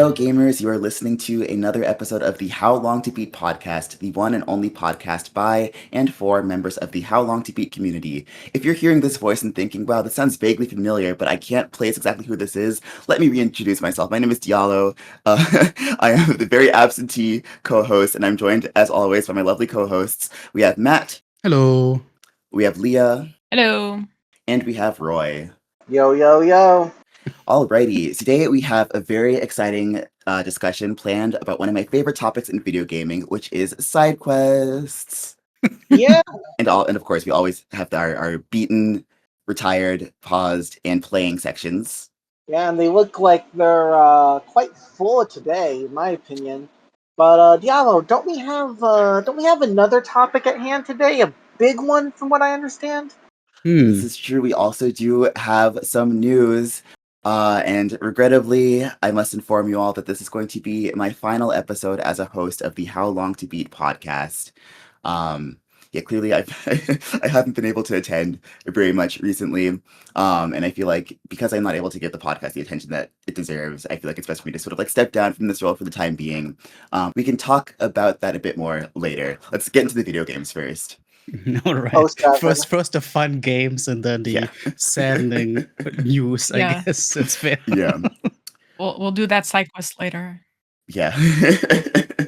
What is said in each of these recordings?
Hello, gamers. You are listening to another episode of the How Long to Beat podcast, the one and only podcast by and for members of the How Long to Beat community. If you're hearing this voice and thinking, wow, this sounds vaguely familiar, but I can't place exactly who this is, let me reintroduce myself. My name is Diallo. I am the very absentee co-host, and I'm joined, as always, by my lovely co-hosts. We have Matt. Hello. We have Leah. Hello. And we have Roy. Yo, yo, yo. Alrighty, today we have a very exciting discussion planned about one of my favorite topics in video gaming, which is side quests. Yeah. And of course, we always have our beaten, retired, paused, and playing sections. Yeah, and they look like they're quite full today, in my opinion. But Diallo, don't we have another topic at hand today? A big one, from what I understand. This is true. We also do have some news. And regrettably, I must inform you all that this is going to be my final episode as a host of the How Long to Beat podcast. Clearly I haven't been able to attend very much recently. And I feel like because I'm not able to give the podcast the attention that it deserves, I feel like it's best for me to sort of like step down from this role for the time being. We can talk about that a bit more later. Let's get into the video games first. All right. First the fun games and then the saddening news, I guess. That's fair. Yeah. We'll do that side quest later. Yeah. I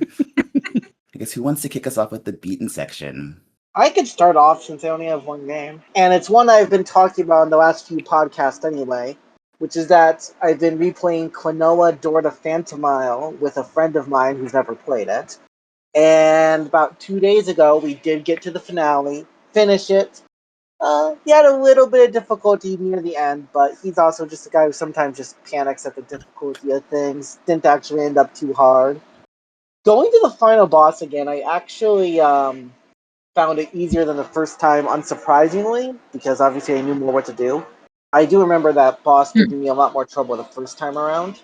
guess who wants to kick us off with the beaten section? I could start off since I only have one game. And it's one I've been talking about in the last few podcasts anyway, which is that I've been replaying Klonoa Door to Phantomile with a friend of mine who's never played it. And about 2 days ago, we did get to the finale, finish it. He had a little bit of difficulty near the end, but he's also just a guy who sometimes just panics at the difficulty of things. Didn't actually end up too hard. Going to the final boss again, I actually found it easier than the first time, unsurprisingly, because obviously I knew more what to do. I do remember that boss giving me a lot more trouble the first time around.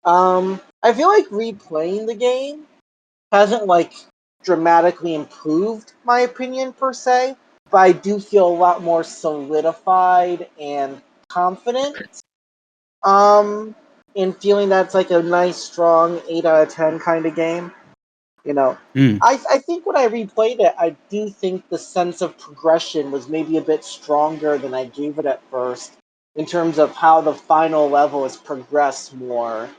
I feel like replaying the game hasn't dramatically improved my opinion per se, but I do feel a lot more solidified and confident in feeling that's like a nice strong 8 out of 10 kind of game. You know, I think when I replayed it, I do think the sense of progression was maybe a bit stronger than I gave it at first, in terms of how the final level has progressed more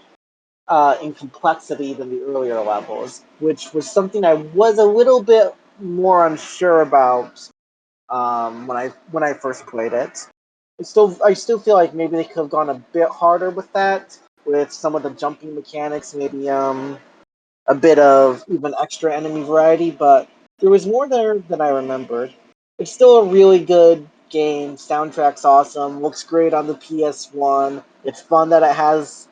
in complexity than the earlier levels, which was something I was a little bit more unsure about when I first played it. I still feel like maybe they could have gone a bit harder with that, with some of the jumping mechanics, maybe a bit of even extra enemy variety, but there was more there than I remembered. It's still a really good game. Soundtrack's awesome. Looks great on the PS1. It's fun that it has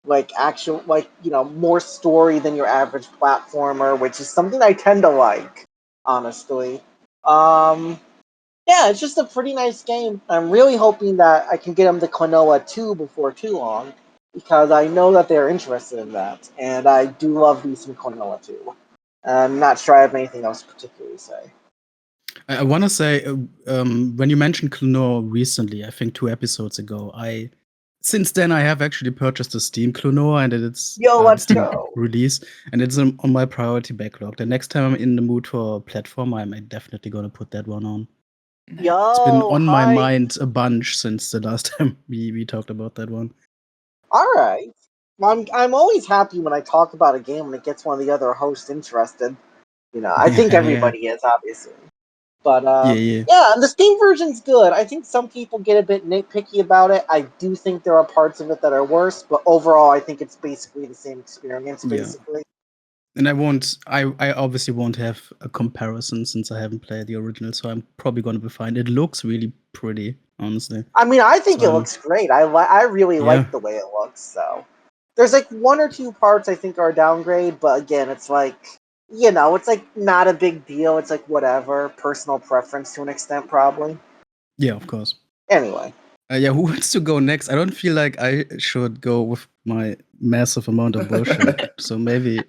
more story than your average platformer, which is something I tend to like, honestly. It's just a pretty nice game. I'm really hoping that I can get them to Klonoa 2 before too long, because I know that they're interested in that, and I do love me some Klonoa 2. I'm not sure I have anything else to particularly say. I want to say, when you mentioned Klonoa recently, I think 2 episodes ago, since then I have actually purchased the Steam Klonoa, and it's Steam release, and it's on my priority backlog. The next time I'm in the mood for a platform, I'm definitely gonna put that one on. It's been on my mind a bunch since the last time we talked about that one. All right. I'm always happy when I talk about a game and it gets one of the other hosts interested. I think everybody is, obviously. But and the Steam version's good. I think some people get a bit nitpicky about it. I do think there are parts of it that are worse, but overall I think it's basically the same experience, basically. And I obviously won't have a comparison since I haven't played the original, so I'm probably gonna be fine. It looks really pretty, honestly. I mean, I think it looks great. I really like the way it looks, so. There's 1 or 2 parts I think are a downgrade, but again, it's it's not a big deal. It's whatever, personal preference to an extent, probably. Yeah, of course. Anyway. Who wants to go next? I don't feel like I should go with my massive amount of bullshit, so maybe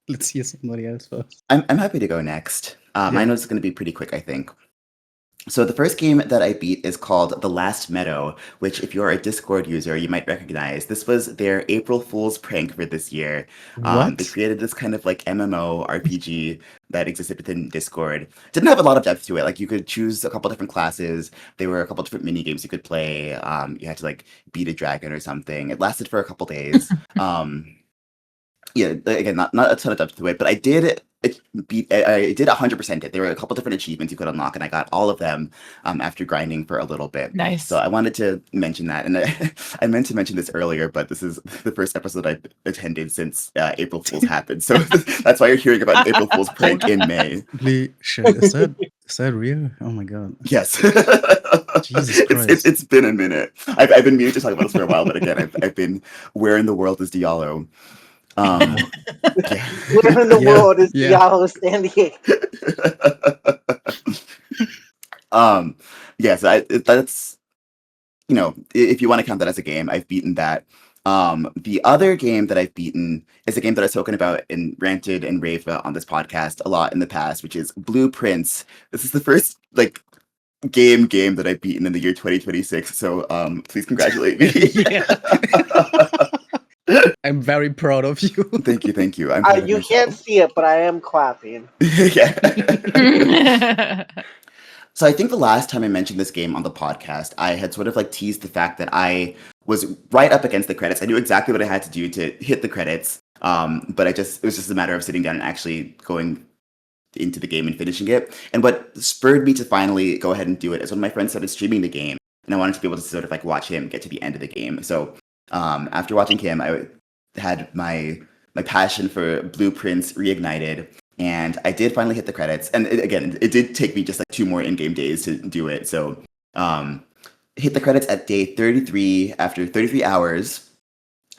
let's hear somebody else first. I'm happy to go next. Mine is going to be pretty quick, I think. So the first game that I beat is called The Last Meadow, which if you're a Discord user, you might recognize. This was their April Fool's prank for this year. They What? created this kind of like MMO RPG that existed within Discord. Didn't have a lot of depth to it. Like you could choose a couple different classes. There were a couple different mini games you could play. You had to like beat a dragon or something. It lasted for a couple days. Yeah, again, not a ton of depth to it, but I did I did 100% it. There were a couple different achievements you could unlock, and I got all of them after grinding for a little bit. Nice. So I wanted to mention that, and I meant to mention this earlier, but this is the first episode I've attended since April Fool's happened. So that's why you're hearing about April Fool's prank in May. Holy shit! Is that real? Oh my god! Yes. Jesus Christ! It's been a minute. I've been meaning to talk about this for a while, but again, I've been where in the world is Diallo? Where in the world is Diallo standing? That's, you know, if you want to count that as a game, I've beaten that. The other game that I've beaten is a game that I've spoken about and ranted and raved about on this podcast a lot in the past, which is Blueprints. This is the first like game that I've beaten in the year 2026. So please congratulate me. I'm very proud of you. Thank you. You can't see it, but I am clapping. Yeah. So I think the last time I mentioned this game on the podcast, I had sort of like teased the fact that I was right up against the credits. I knew exactly what I had to do to hit the credits, but it was just a matter of sitting down and actually going into the game and finishing it. And what spurred me to finally go ahead and do it is when my friend started streaming the game, and I wanted to be able to sort of like watch him get to the end of the game. So after watching him, I had my passion for Blueprints reignited, and I did finally hit the credits. And it did take me just like 2 more in-game days to do it. So hit the credits at day 33 after 33 hours,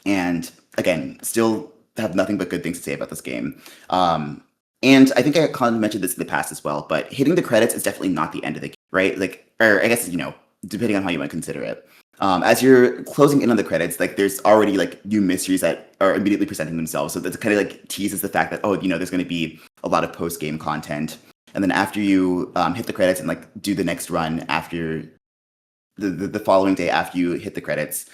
and again, still have nothing but good things to say about this game. And I think I kind of mentioned this in the past as well, but hitting the credits is definitely not the end of the game, right? Like, or I guess, you know, depending on how you want to consider it. As you're closing in on the credits, like there's already like new mysteries that are immediately presenting themselves. So that kind of like teases the fact that, oh, you know, there's going to be a lot of post-game content. And then after you hit the credits and like do the next run after the following day after you hit the credits,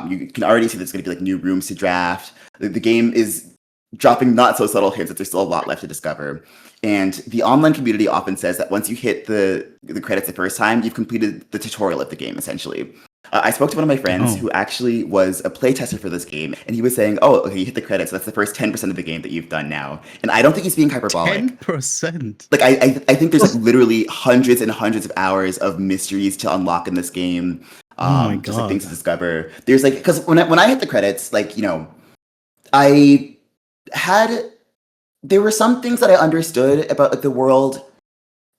you can already see there's going to be like new rooms to draft. The game is dropping not so subtle hints that there's still a lot left to discover. And the online community often says that once you hit the credits the first time, you've completed the tutorial of the game, essentially. I spoke to one of my friends who actually was a playtester for this game, and he was saying, oh, okay, you hit the credits, so that's the first 10% of the game that you've done now. And I don't think he's being hyperbolic. 10%? Like, I think there's like literally hundreds and hundreds of hours of mysteries to unlock in this game. Oh my God. Just like things to discover. There's like, because when I hit the credits, like, you know, there were some things that I understood about like the world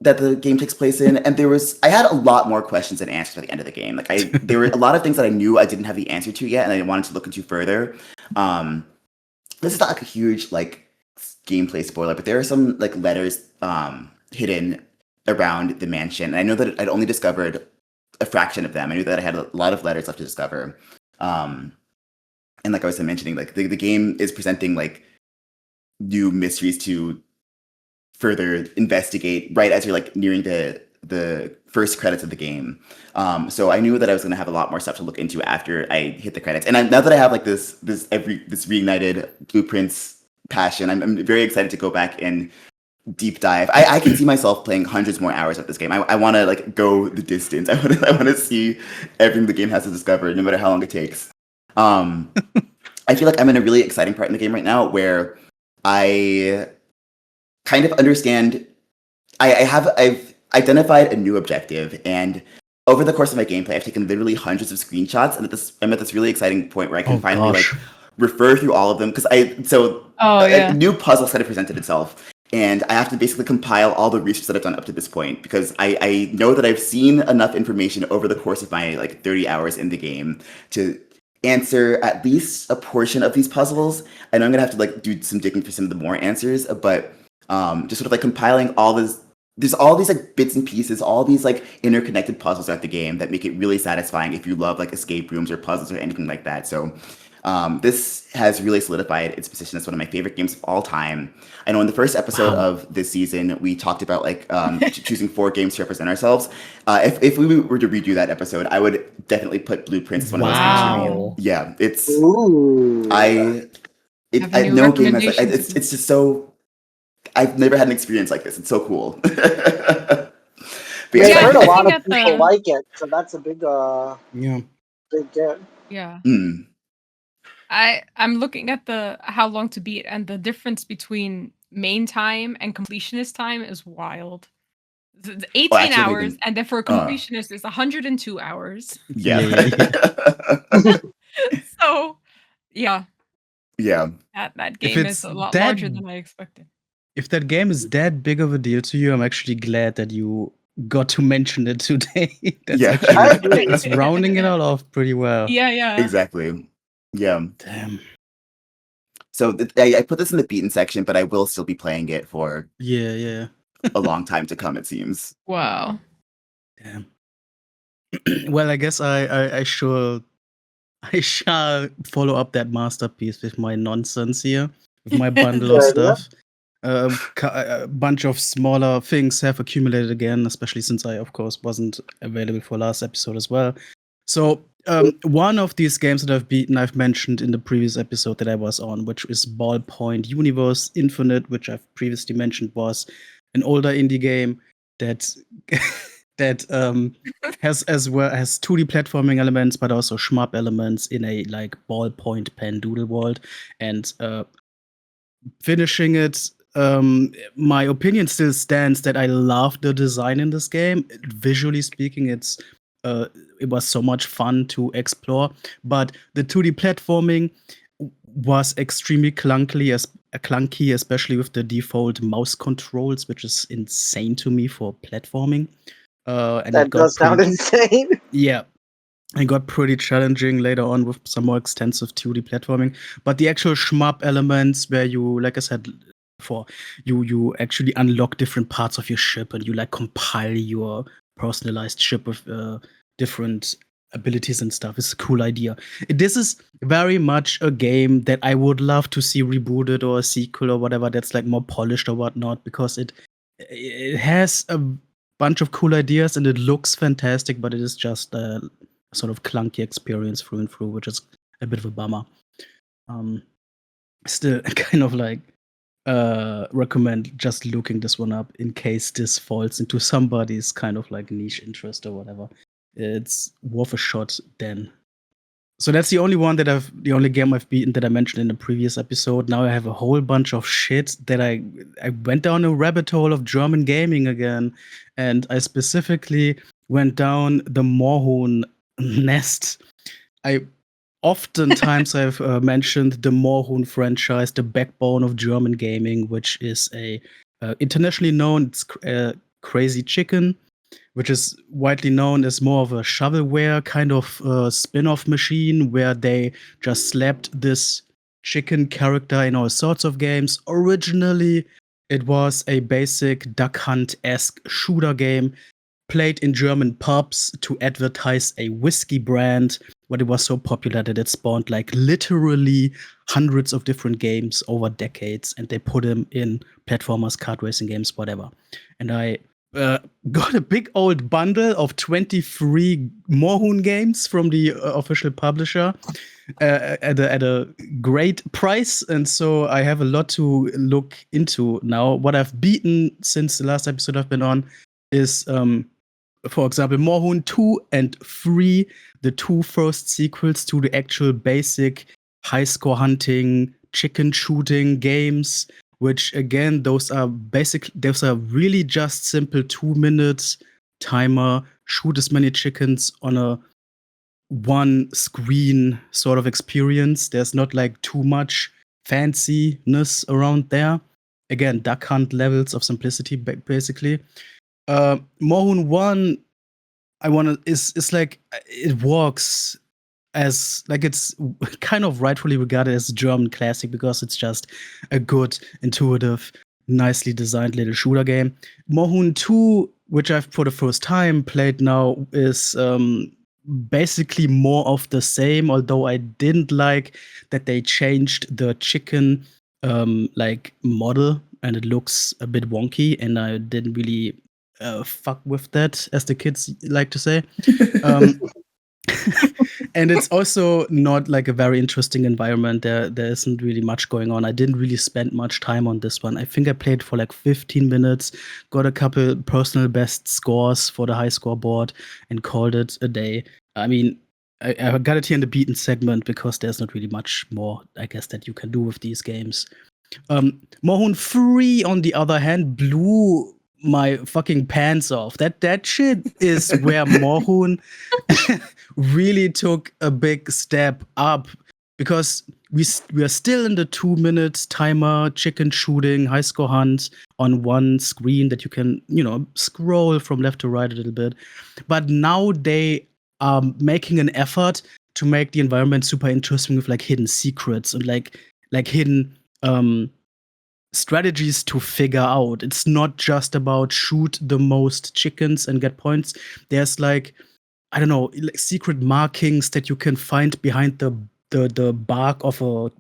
that the game takes place in, and I had a lot more questions than answers at the end of the game. Like there were a lot of things that I knew I didn't have the answer to yet, and I wanted to look into further. This is not like a huge like gameplay spoiler, but there are some like letters hidden around the mansion, and I know that I'd only discovered a fraction of them. I knew that I had a lot of letters left to discover. And like I was mentioning, like the game is presenting like new mysteries to further investigate right as you're like nearing the first credits of the game. So I knew that I was going to have a lot more stuff to look into after I hit the credits. And now that I have like this reignited Blueprints passion, I'm very excited to go back and deep dive. I can see myself playing hundreds more hours of this game. I want to like go the distance. I want to see everything the game has to discover, no matter how long it takes. I feel like I'm in a really exciting part in the game right now where I kind of understand. I've identified a new objective, and over the course of my gameplay, I've taken literally hundreds of screenshots, and I'm at this really exciting point where I can finally like refer through all of them because a new puzzle set of presented itself, and I have to basically compile all the research that I've done up to this point because I know that I've seen enough information over the course of my like 30 hours in the game to answer at least a portion of these puzzles. I know I'm gonna have to like do some digging for some of the more answers, but just sort of like compiling all this. There's all these like bits and pieces, all these like interconnected puzzles throughout the game that make it really satisfying if you love like escape rooms or puzzles or anything like that. So This has really solidified its position as one of my favorite games of all time. I know in the first episode of this season, we talked about choosing 4 games to represent ourselves. If we were to redo that episode, I would definitely put Blueprints as one of those games for me. Yeah, it's no game has it's just so. I've never had an experience like this. It's so cool. But I've heard a lot of people like it, so that's a big big get. Yeah. I'm looking at the how long to beat, and the difference between main time and completionist time is wild. It's 18 hours, and then for a completionist, it's 102 hours. Yeah. So, yeah. Yeah. That game is a lot larger than I expected. If that game is that big of a deal to you, I'm actually glad that you got to mention it today. It's rounding it all off pretty well. Yeah. Exactly. Yeah. Damn. So I put this in the beaten section, but I will still be playing it for a long time to come, it seems. Wow. Damn. Well, I guess I shall follow up that masterpiece with my nonsense here, with my bundle of stuff. A bunch of smaller things have accumulated again, especially since I, of course, wasn't available for last episode as well. So one of these games that I've beaten, I've mentioned in the previous episode that I was on, which is Ballpoint Universe Infinite, which I've previously mentioned was an older indie game that has 2D platforming elements, but also shmup elements in a ballpoint pen doodle world. And finishing it, my opinion still stands that I love the design in this game. Visually speaking, it was so much fun to explore, but the 2D platforming was extremely clunky, especially with the default mouse controls, which is insane to me for platforming. And that does sound insane. Yeah. It got pretty challenging later on with some more extensive 2D platforming. But the actual shmup elements where you, like I said before, you actually unlock different parts of your ship and you compile your personalized ship with different abilities and stuff. It's a cool idea. This is very much a game that I would love to see rebooted or a sequel or whatever that's more polished or whatnot, because it has a bunch of cool ideas and it looks fantastic, but it is just a sort of clunky experience through and through, which is a bit of a bummer. Still kind of recommend just looking this one up in case this falls into somebody's kind of niche interest or whatever. It's worth a shot then. So that's the only game I've beaten that I mentioned in the previous episode. Now I have a whole bunch of shit that I went down a rabbit hole of German gaming again, and I specifically went down the Moorhuhn nest. Oftentimes I've mentioned the Moorhuhn franchise, the backbone of German gaming, which is a internationally known Crazy Chicken, which is widely known as more of a shovelware kind of spin-off machine where they just slapped this chicken character in all sorts of games. Originally, it was a basic Duck Hunt-esque shooter game played in German pubs to advertise a whiskey brand, but it was so popular that it spawned literally hundreds of different games over decades, and they put them in platformers, kart racing games, whatever. And I got a big old bundle of 23 Moorhuhn games from the official publisher at a great price, and so I have a lot to look into now. What I've beaten since the last episode I've been on is, for example, Moorhuhn 2 and 3, the 2 first sequels to the actual basic high-score hunting, chicken shooting games, which again, those are really just simple 2-minute timer, shoot as many chickens on a one screen sort of experience. There's not too much fanciness around there. Again, Duck Hunt levels of simplicity, basically. Moorhuhn 1, it works as it's kind of rightfully regarded as a German classic because it's just a good, intuitive, nicely designed little shooter game. Moorhuhn 2, which I've for the first time played now, is basically more of the same, although I didn't like that they changed the chicken like model and it looks a bit wonky, and I didn't really fuck with that, as the kids like to say. And it's also not like a very interesting environment. There isn't really much going on. I didn't really spend much time on this one. I think I played for like 15 minutes, got a couple personal best scores for the high score board, and called it a day. I mean, I got it here in the beaten segment because there's not really much more, I guess, that you can do with these games. Mohun 3, on the other hand, blew my fucking pants off. That shit is where Mohun really took a big step up, because we are still in the 2 minutes timer, chicken shooting, high score hunt on one screen that you can, scroll from left to right a little bit. But now they are making an effort to make the environment super interesting with like hidden secrets and like hidden strategies to figure out. It's not just about shoot the most chickens and get points. There's like, I don't know, like secret markings that you can find behind the bark of a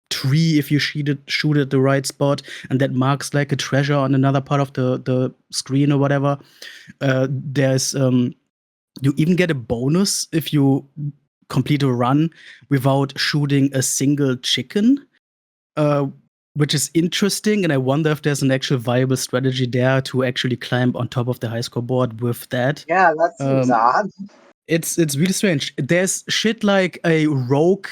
tree if you shoot at the right spot, and that marks like a treasure on another part of the screen or whatever. There's you even get a bonus if you complete a run without shooting a single chicken, which is interesting, and I wonder if there's an actual viable strategy there to actually climb on top of the high score board with that. Yeah, that seems odd. It's really strange. There's shit like a rogue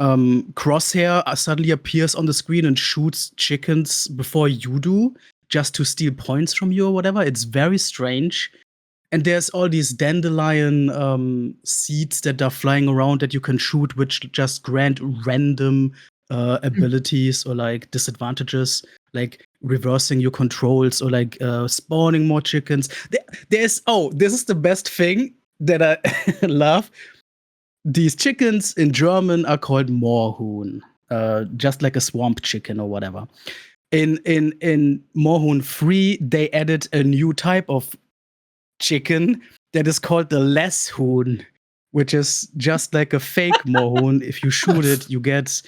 crosshair suddenly appears on the screen and shoots chickens before you do, just to steal points from you or whatever. It's very strange. And there's all these dandelion seeds that are flying around that you can shoot, which just grant random abilities or like disadvantages, like reversing your controls or like spawning more chickens. This is the best thing that I love. These chickens in German are called Moorhuhn, just like a swamp chicken or whatever. In Moorhuhn 3, they added a new type of chicken that is called the Lesshuhn, which is just like a fake Moorhuhn. If you shoot it, you get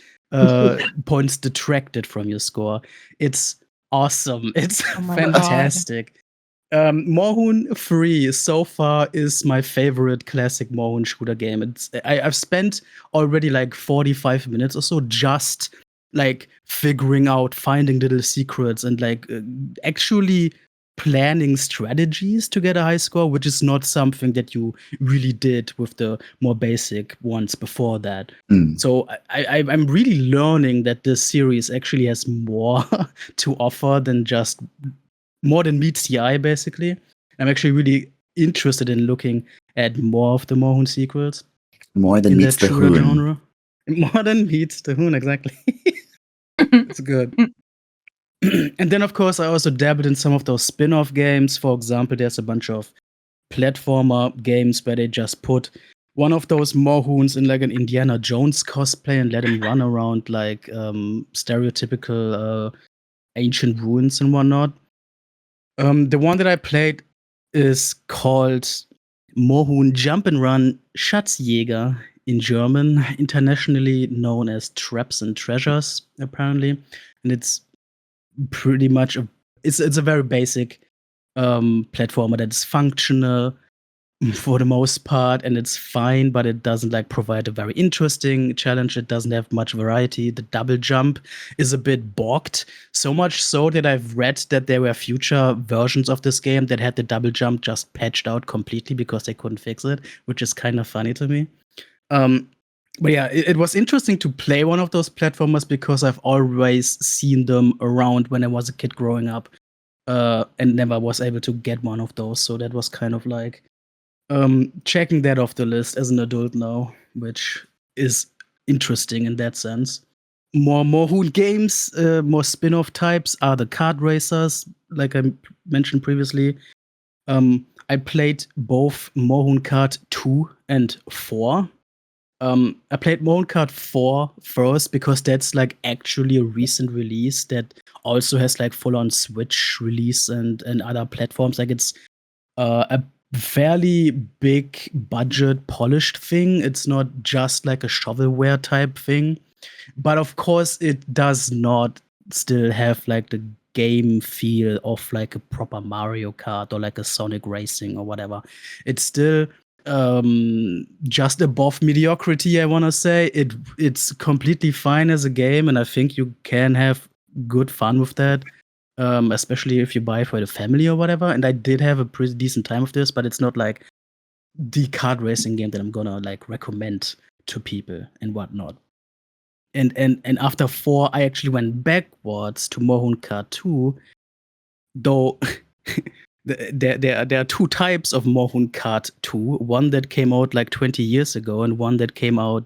points detracted from your score. It's awesome. It's fantastic. Moorhuhn 3 so far is my favorite classic Moorhuhn shooter game. I've spent already like 45 minutes or so just like figuring out, finding little secrets and like actually planning strategies to get a high score, which is not something that you really did with the more basic ones before that. So I'm really learning that this series actually has more to offer than just more than meets the eye, basically. I'm actually really interested in looking at more of the Moorhuhn sequels. More than meets the hoon. Genre. More than meets the hoon, exactly. It's good. And then, of course, I also dabbled in some of those spin-off games. For example, there's a bunch of platformer games where they just put one of those Moorhuhns in like an Indiana Jones cosplay and let him run around like stereotypical ancient ruins and whatnot. The one that I played is called Moorhuhn Jump and Run Schatzjäger in German, internationally known as Traps and Treasures, apparently. And it's pretty much it's a very basic platformer that is functional for the most part, and it's fine, but it doesn't like provide a very interesting challenge. It doesn't have much variety. The double jump is a bit bogged, so much so that I've read that there were future versions of this game that had the double jump just patched out completely because they couldn't fix it, which is kind of funny to me. But yeah, it was interesting to play one of those platformers because I've always seen them around when I was a kid growing up, and never was able to get one of those. So that was kind of like checking that off the list as an adult now, which is interesting in that sense. More Moorhuhn games, more spin-off types are the kart racers, like I mentioned previously. I played both Moorhuhn Kart 2 and 4. I played Moorhuhn Kart 4 first because that's like actually a recent release that also has like full-on Switch release and other platforms. Like it's a fairly big budget polished thing. It's not just like a shovelware type thing. But of course, it does not still have like the game feel of like a proper Mario Kart or like a Sonic Racing or whatever. It's still just above mediocrity, I want to say. It's completely fine as a game, and I think you can have good fun with that, especially if you buy it for the family or whatever. And I did have a pretty decent time with this, but it's not like the kart racing game that I'm gonna like recommend to people and whatnot. And after 4, I actually went backwards to Mohun Kart 2, though there are 2 types of Mohun Kart 2. One that came out like 20 years ago, and one that came out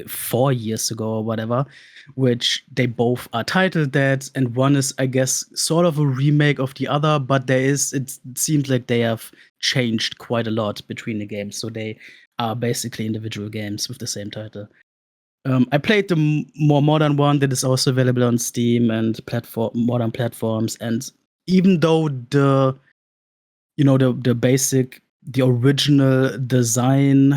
4 years ago or whatever, which they both are titled that, and one is, I guess, sort of a remake of the other, but it seems like they have changed quite a lot between the games, so they are basically individual games with the same title. I played the more modern one that is also available on Steam and modern platforms. And even though the original design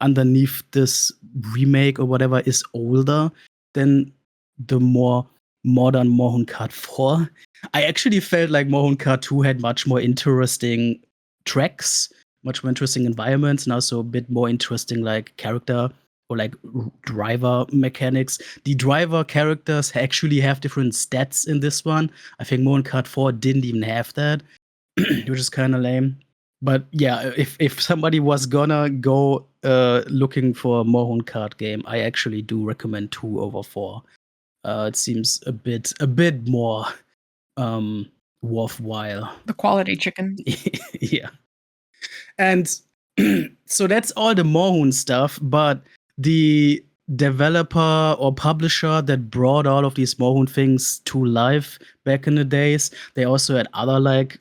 underneath this remake or whatever is older than the more modern Mohun Kart 4, I actually felt like Mohun Kart 2 had much more interesting tracks, much more interesting environments, and also a bit more interesting like character or like driver mechanics. The driver characters actually have different stats in this one. I think Mohun Kart 4 didn't even have that, which is kind of lame. But yeah, if somebody was gonna go looking for a Mohun Kart game, I actually do recommend 2 over 4. It seems a bit more worthwhile. The quality chicken. Yeah. And so that's all the Mohun stuff, but the developer or publisher that brought all of these Mohun things to life back in the days, they also had other like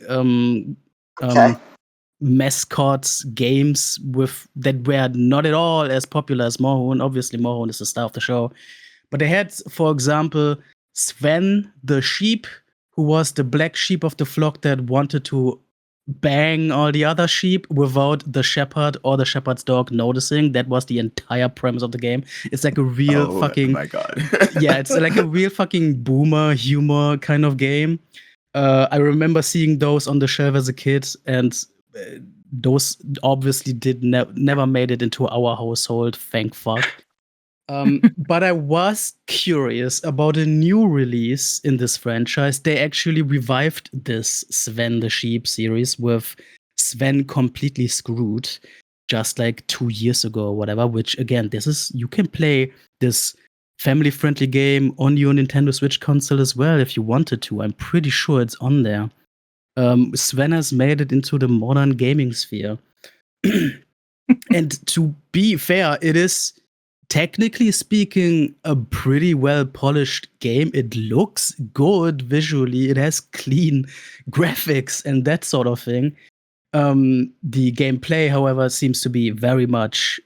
mascots games that were not at all as popular as Mohun. Obviously, Mohun is the star of the show. But they had, for example, Sven the sheep, who was the black sheep of the flock that wanted to bang all the other sheep without the shepherd or the shepherd's dog noticing. That was the entire premise of the game. It's like a real fucking... Oh my god. Yeah, it's like a real fucking boomer humor kind of game. I remember seeing those on the shelf as a kid, and those obviously never made it into our household, thank fuck. But I was curious about a new release in this franchise. They actually revived this Sven the Sheep series with Sven Completely Screwed just like 2 years ago or whatever, which again, you can play this family-friendly game on your Nintendo Switch console as well if you wanted to. I'm pretty sure it's on there. Sven has made it into the modern gaming sphere. And to be fair, it is, technically speaking, a pretty well-polished game. It looks good visually. It has clean graphics and that sort of thing. The gameplay, however, seems to be very much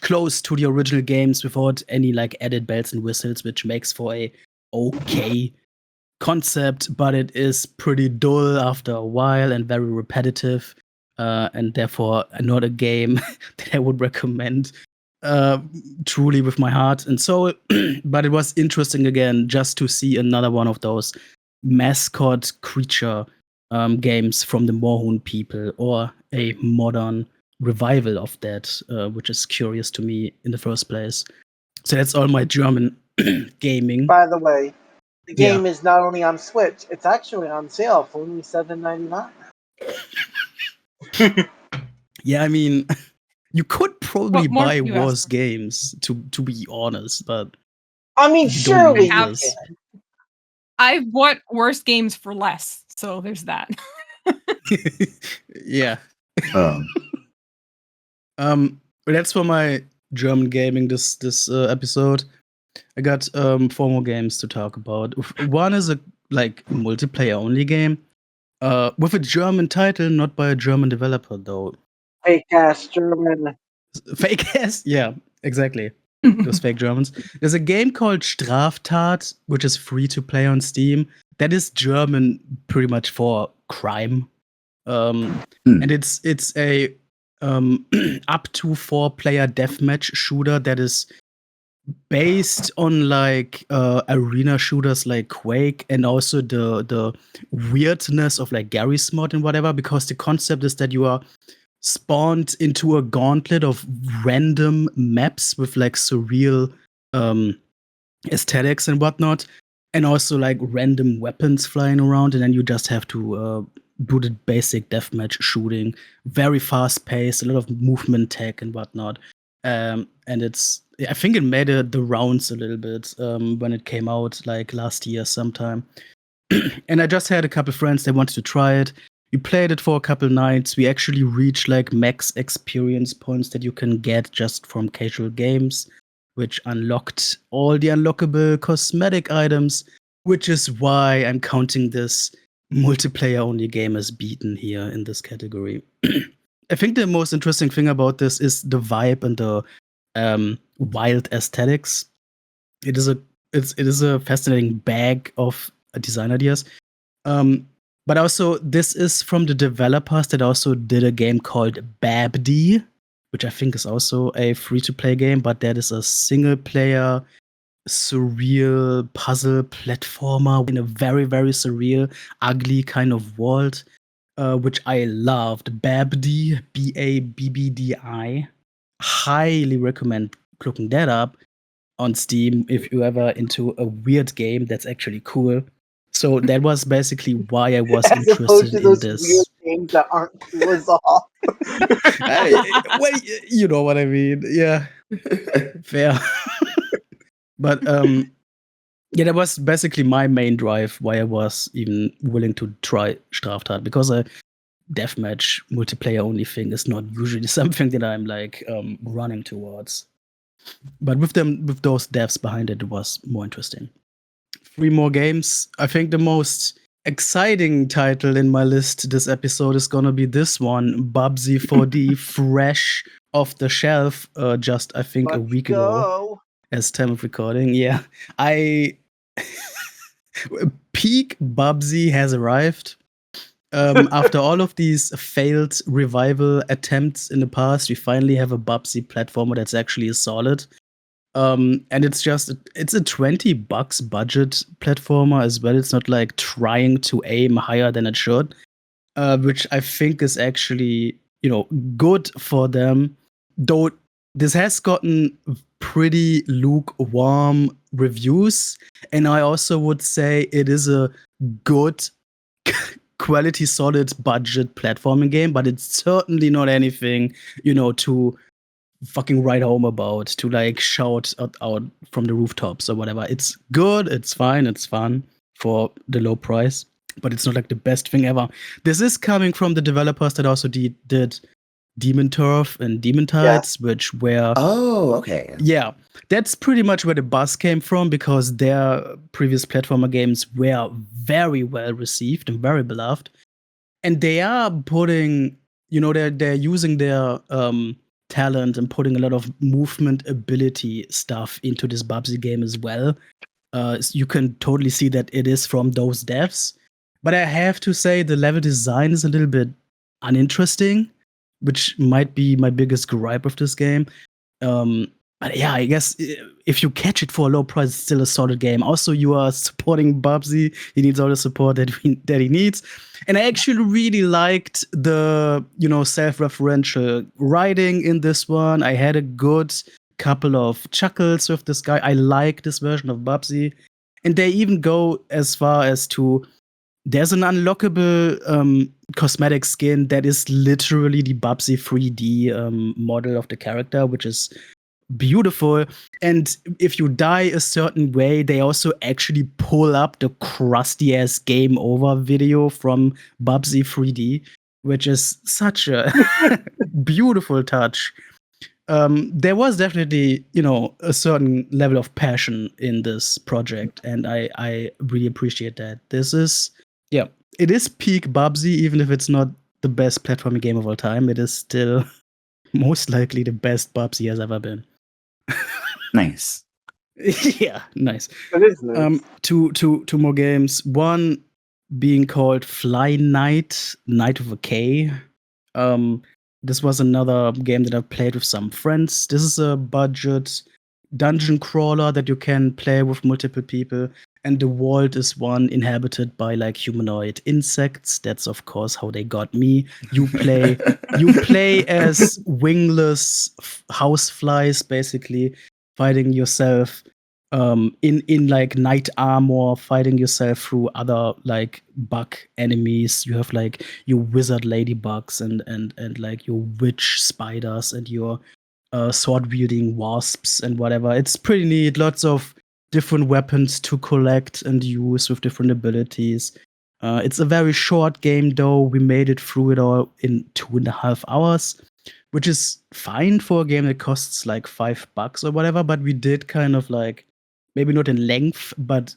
close to the original games without any like added bells and whistles, which makes for a okay concept, but it is pretty dull after a while and very repetitive, and therefore not a game that I would recommend truly with my heart and soul. But it was interesting again just to see another one of those mascot creature games from the Mohun people, or a modern revival of that, which is curious to me in the first place. So that's all my German gaming. By the way, the game is not only on Switch, it's actually on sale for only $7.99. Yeah, I mean, you could probably buy worse games, to be honest, but I mean, surely I've bought worse games for less, so there's that. Yeah. That's for my German gaming this episode. I got 4 more games to talk about. One is a like multiplayer only game with a German title, not by a German developer though. Fake ass German. Fake ass? Yeah, exactly. Those fake Germans. There's a game called Straftat, which is free to play on Steam. That is German pretty much for crime. And it's a up to 4-player deathmatch shooter that is based on like arena shooters like Quake, and also the weirdness of like Garry's Mod and whatever, because the concept is that you are spawned into a gauntlet of random maps with like surreal aesthetics and whatnot, and also like random weapons flying around, and then you just have to do the basic deathmatch shooting, very fast paced, a lot of movement tech and whatnot. And I think it made the rounds a little bit when it came out like last year sometime. And I just had a couple friends, they wanted to try it. We played it for a couple nights. We actually reached like max experience points that you can get just from casual games, which unlocked all the unlockable cosmetic items, which is why I'm counting this multiplayer-only game as beaten here in this category. I think the most interesting thing about this is the vibe and the wild aesthetics. It is a fascinating bag of design ideas. But also, this is from the developers that also did a game called Babdi, which I think is also a free-to-play game, but that is a single-player, surreal puzzle platformer in a very, very surreal, ugly kind of world, which I loved. Babdi, Babbdi. Highly recommend looking that up on Steam if you're ever into a weird game that's actually cool. So that was basically why I was interested in this. Weird games that aren't cool as all. Well, you know what I mean. Yeah, fair. But yeah, that was basically my main drive why I was even willing to try Straftat, because a deathmatch multiplayer only thing is not usually something that I'm like running towards. But with those devs behind it, it was more interesting. 3 more games. I think the most exciting title in my list this episode is gonna be this one, Bubsy 4D, fresh off the shelf, just I think a week ago, as time of recording. Yeah, peak Bubsy has arrived. After all of these failed revival attempts in the past, we finally have a Bubsy platformer that's actually solid. And it's a $20 budget platformer as well. It's not like trying to aim higher than it should, which I think is actually, good for them. Though this has gotten pretty lukewarm reviews, and I also would say it is a good quality, solid budget platforming game, but it's certainly not anything, to fucking write home about, to like shout out from the rooftops or whatever. It's good, it's fine, it's fun for the low price, but it's not like the best thing ever. This is coming from the developers that also did Demon Turf and Demon Tides, which were... Oh, okay. Yeah, that's pretty much where the buzz came from, because their previous platformer games were very well received and very beloved. And they are putting, they're using their talent and putting a lot of movement ability stuff into this Bubsy game as well. So you can totally see that it is from those devs. But I have to say the level design is a little bit uninteresting, which might be my biggest gripe of this game. But yeah, I guess if you catch it for a low price, it's still a solid game. Also, you are supporting Bubsy. He needs all the support that he needs. And I actually really liked the, self-referential writing in this one. I had a good couple of chuckles with this guy. I like this version of Bubsy. And they even go as far as to... There's an unlockable cosmetic skin that is literally the Bubsy 3D model of the character, which is beautiful. And if you die a certain way, they also actually pull up the crusty ass game over video from Bubsy 3D, which is such a beautiful touch. There was definitely, a certain level of passion in this project, and I really appreciate that. This is, it is peak Bubsy, even if it's not the best platforming game of all time. It is still most likely the best Bubsy has ever been. Nice. Yeah, nice. It is nice. Two more games. One being called Fly Night, Night of a K. This was another game that I played with some friends. This is a budget dungeon crawler that you can play with multiple people. And the world is one inhabited by like humanoid insects. That's of course how they got me. You play as wingless house flies, basically fighting yourself in like knight armor, fighting yourself through other like bug enemies. You have like your wizard ladybugs and like your witch spiders and your sword wielding wasps and whatever. It's pretty neat. Lots of different weapons to collect and use with different abilities. It's a very short game though. We made it through it all in 2.5 hours, which is fine for a game that costs like $5 or whatever, but we did kind of like, maybe not in length, but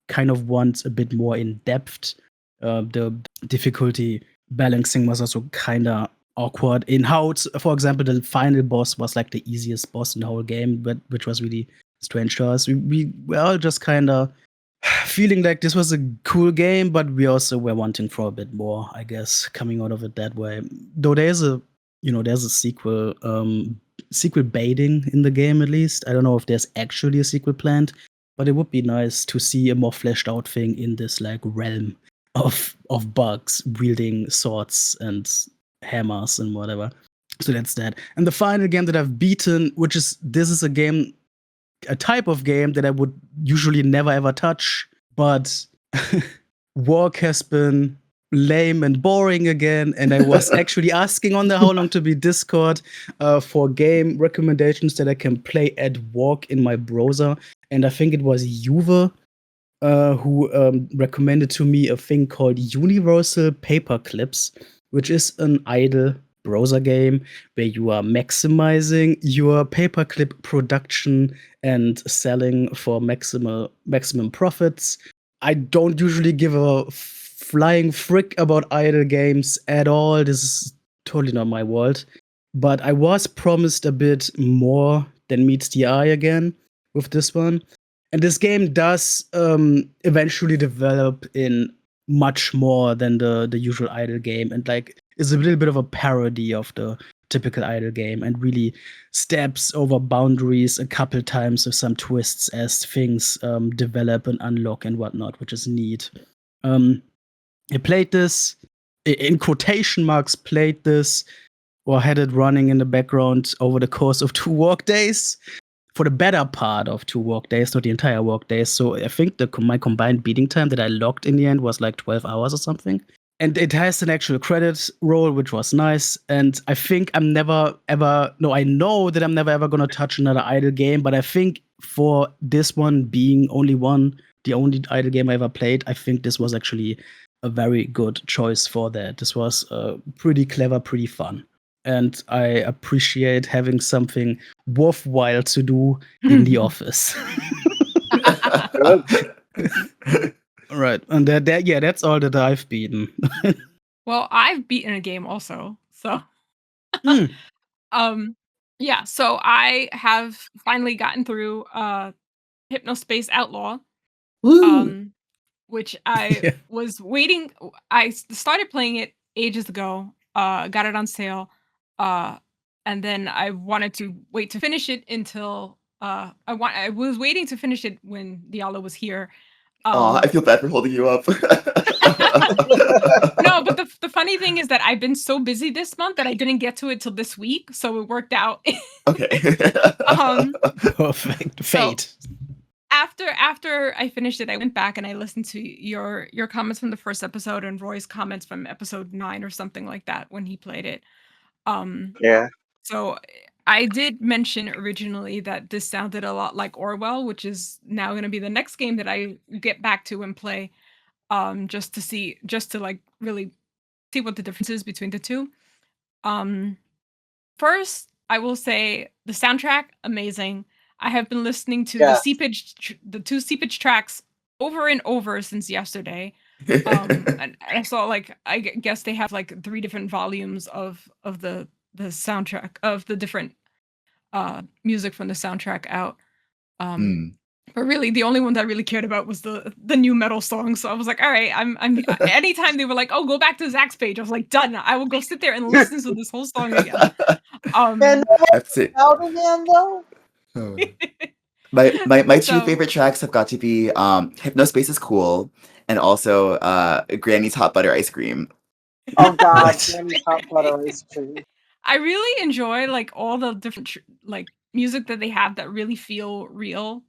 kind of want a bit more in depth. The difficulty balancing was also kind of awkward in how, for example, the final boss was like the easiest boss in the whole game, but which was really strange to us. We were all just kind of feeling like this was a cool game, but we also were wanting for a bit more, I guess, coming out of it that way. Though there's a sequel baiting in the game, at least. I don't know if there's actually a sequel planned, but it would be nice to see a more fleshed out thing in this like realm of bugs wielding swords and hammers and whatever. So that's that. And the final game that I've beaten, this is a type of game that I would usually never ever touch, but work has been lame and boring again, and I was actually asking on the How Long to Beat Discord for game recommendations that I can play at work in my browser, and I think it was Juve who recommended to me a thing called Universal Paperclips, which is an idle browser game where you are maximizing your paperclip production and selling for maximum profits. I don't usually give a flying frick about idle games at all. This is totally not my world. But I was promised a bit more than meets the eye again with this one. And this game does eventually develop in much more than the usual idle game, and like is a little bit of a parody of the typical idle game, and really steps over boundaries a couple times with some twists as things develop and unlock and whatnot, which is neat. I played this, in quotation marks, or had it running in the background over the course of 2 work days. For the better part of 2 work days, not the entire work days. So I think my combined beating time that I logged in the end was like 12 hours or something. And it has an actual credit roll, which was nice. And I think I know that I'm never ever going to touch another idle game. But I think for this one being the only idle game I ever played, I think this was actually a very good choice for that. This was pretty clever, pretty fun. And I appreciate having something worthwhile to do in the office. All right, and that's all that I've beaten. Well, I've beaten a game also, so yeah. So I have finally gotten through Hypnospace Outlaw, which I was waiting. I started playing it ages ago. Got it on sale. And then I wanted to wait to finish it until I was waiting to finish it when Diallo was here. I feel bad for holding you up. No, but the funny thing is that I've been so busy this month that I didn't get to it till this week, so it worked out. Okay. Perfect. Fate. So, after I finished it, I went back and I listened to your comments from the first episode and Roy's comments from episode 9 or something like that when he played it. Yeah. So I did mention originally that this sounded a lot like Orwell, which is now going to be the next game that I get back to and play, just to like really see what the difference is between the two. First, I will say the soundtrack, amazing. I have been listening to the 2 seepage tracks over and over since yesterday. And I saw like, I guess they have like 3 different volumes of the soundtrack of the different music from the soundtrack out. But really, the only one that I really cared about was the new metal song. So I was like, all right, I'm anytime they were like, oh, go back to Zach's page, I was like, done. I will go sit there and listen to this whole song again. And That's it. out again though. Oh. My two So- favorite tracks have got to be Hypnospace is Cool and also Granny's Hot Butter Ice Cream. Oh God, What? Granny's Hot Butter Ice Cream. I really enjoy like all the different like music that they have that really feel real.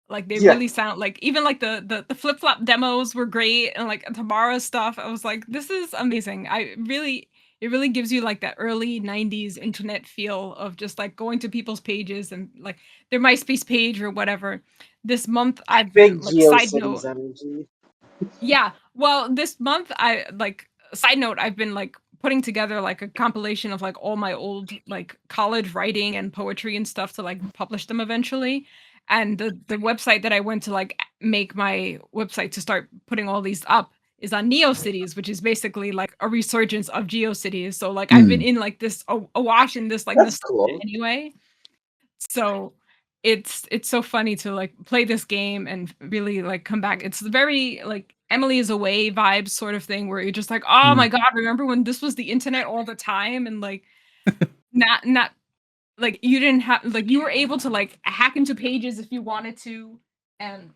Like they Yeah. really sound like even like the flip flop demos were great, and like Tamara's stuff. I was like, this is amazing. It really gives you like that early 90s internet feel of just like going to people's pages and like their MySpace page or whatever. This month I've Big like side GeoCities note. energy. Yeah. Well, this month I like side note, I've been like putting together like a compilation of like all my old like college writing and poetry and stuff to like publish them eventually. And the website that I went to like make my website to start putting all these up is on NeoCities, which is basically like a resurgence of GeoCities. So like I've been in like this awash in this like That's nostalgia cool. anyway. So it's so funny to like play this game and really like come back. It's very like Emily is Away vibes sort of thing where you're just like, oh my God, remember when this was the internet all the time? And like not like you didn't have like you were able to like hack into pages if you wanted to. And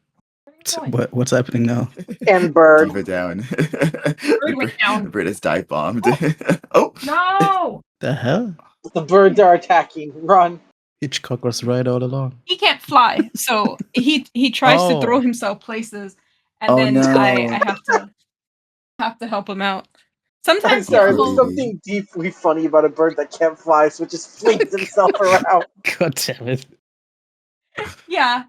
What's happening now? And Bird. Diva down. Bird went down. Bird is dive bombed. Oh No, The hell? The birds are attacking. Run. Hitchcock was right all along. he can't fly, so he tries to throw Oh. himself places, and Oh, then no. I have to help him out. I'm Sometimes sorry, Oh, there's baby. something deeply funny about a bird that can't fly, so it just flings himself around. God damn it. Yeah,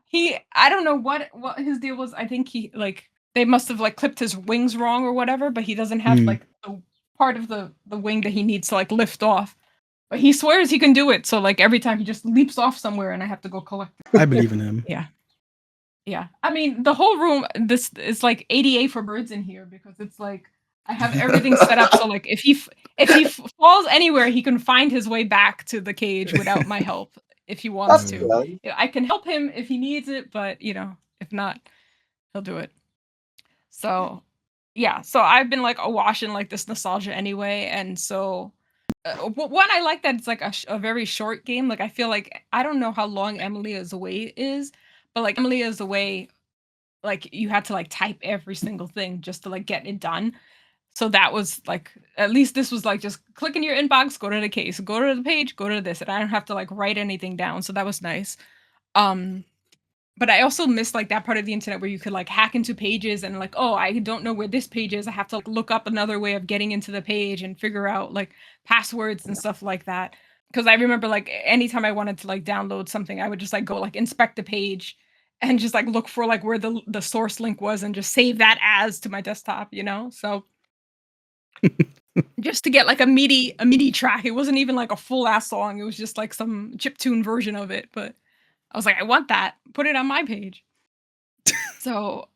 I don't know what his deal was. I think he like they must have like clipped his wings wrong or whatever, but he doesn't have like the part of the wing that he needs to like lift off. But he swears he can do it, so like every time he just leaps off somewhere and I have to go collect it. I believe in him. Yeah. I mean, the whole room this is like ADA for birds in here because it's like I have everything set up so like if he falls anywhere, he can find his way back to the cage without my help if he wants That's to. good. I can help him if he needs it, but if not, he'll do it. So, yeah. So I've been like awash in like this nostalgia anyway, and so one I like that it's like a very short game. Like I feel like I don't know how long Emily is Away is, but like Emily is Away, like you had to like type every single thing just to like get it done. So that was like at least this was like just click in your inbox, go to the case, go to the page, go to this, and I don't have to like write anything down. So that was nice. But I also missed like that part of the internet where you could like hack into pages and like, oh, I don't know where this page is. I have to like, look up another way of getting into the page and figure out like passwords and stuff like that. Because I remember like anytime I wanted to like download something, I would just like go like inspect the page and just like look for like where the source link was and just save that as to my desktop, So just to get like a MIDI track. It wasn't even like a full ass song. It was just like some chiptune version of it. But I was like, I want that. Put it on my page. So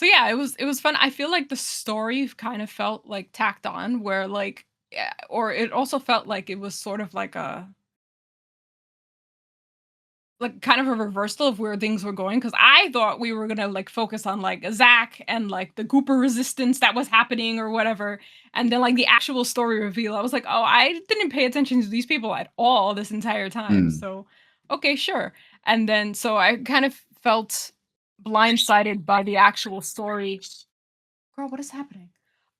yeah, it was fun. I feel like the story kind of felt like tacked on where like or it also felt like it was sort of like kind of a reversal of where things were going because I thought we were gonna like focus on like Zach and like the Gooper resistance that was happening or whatever, and then like the actual story reveal. I was like, oh, I didn't pay attention to these people at all this entire time. So, okay, sure. And then so I kind of felt blindsided by the actual story. Girl, what is happening?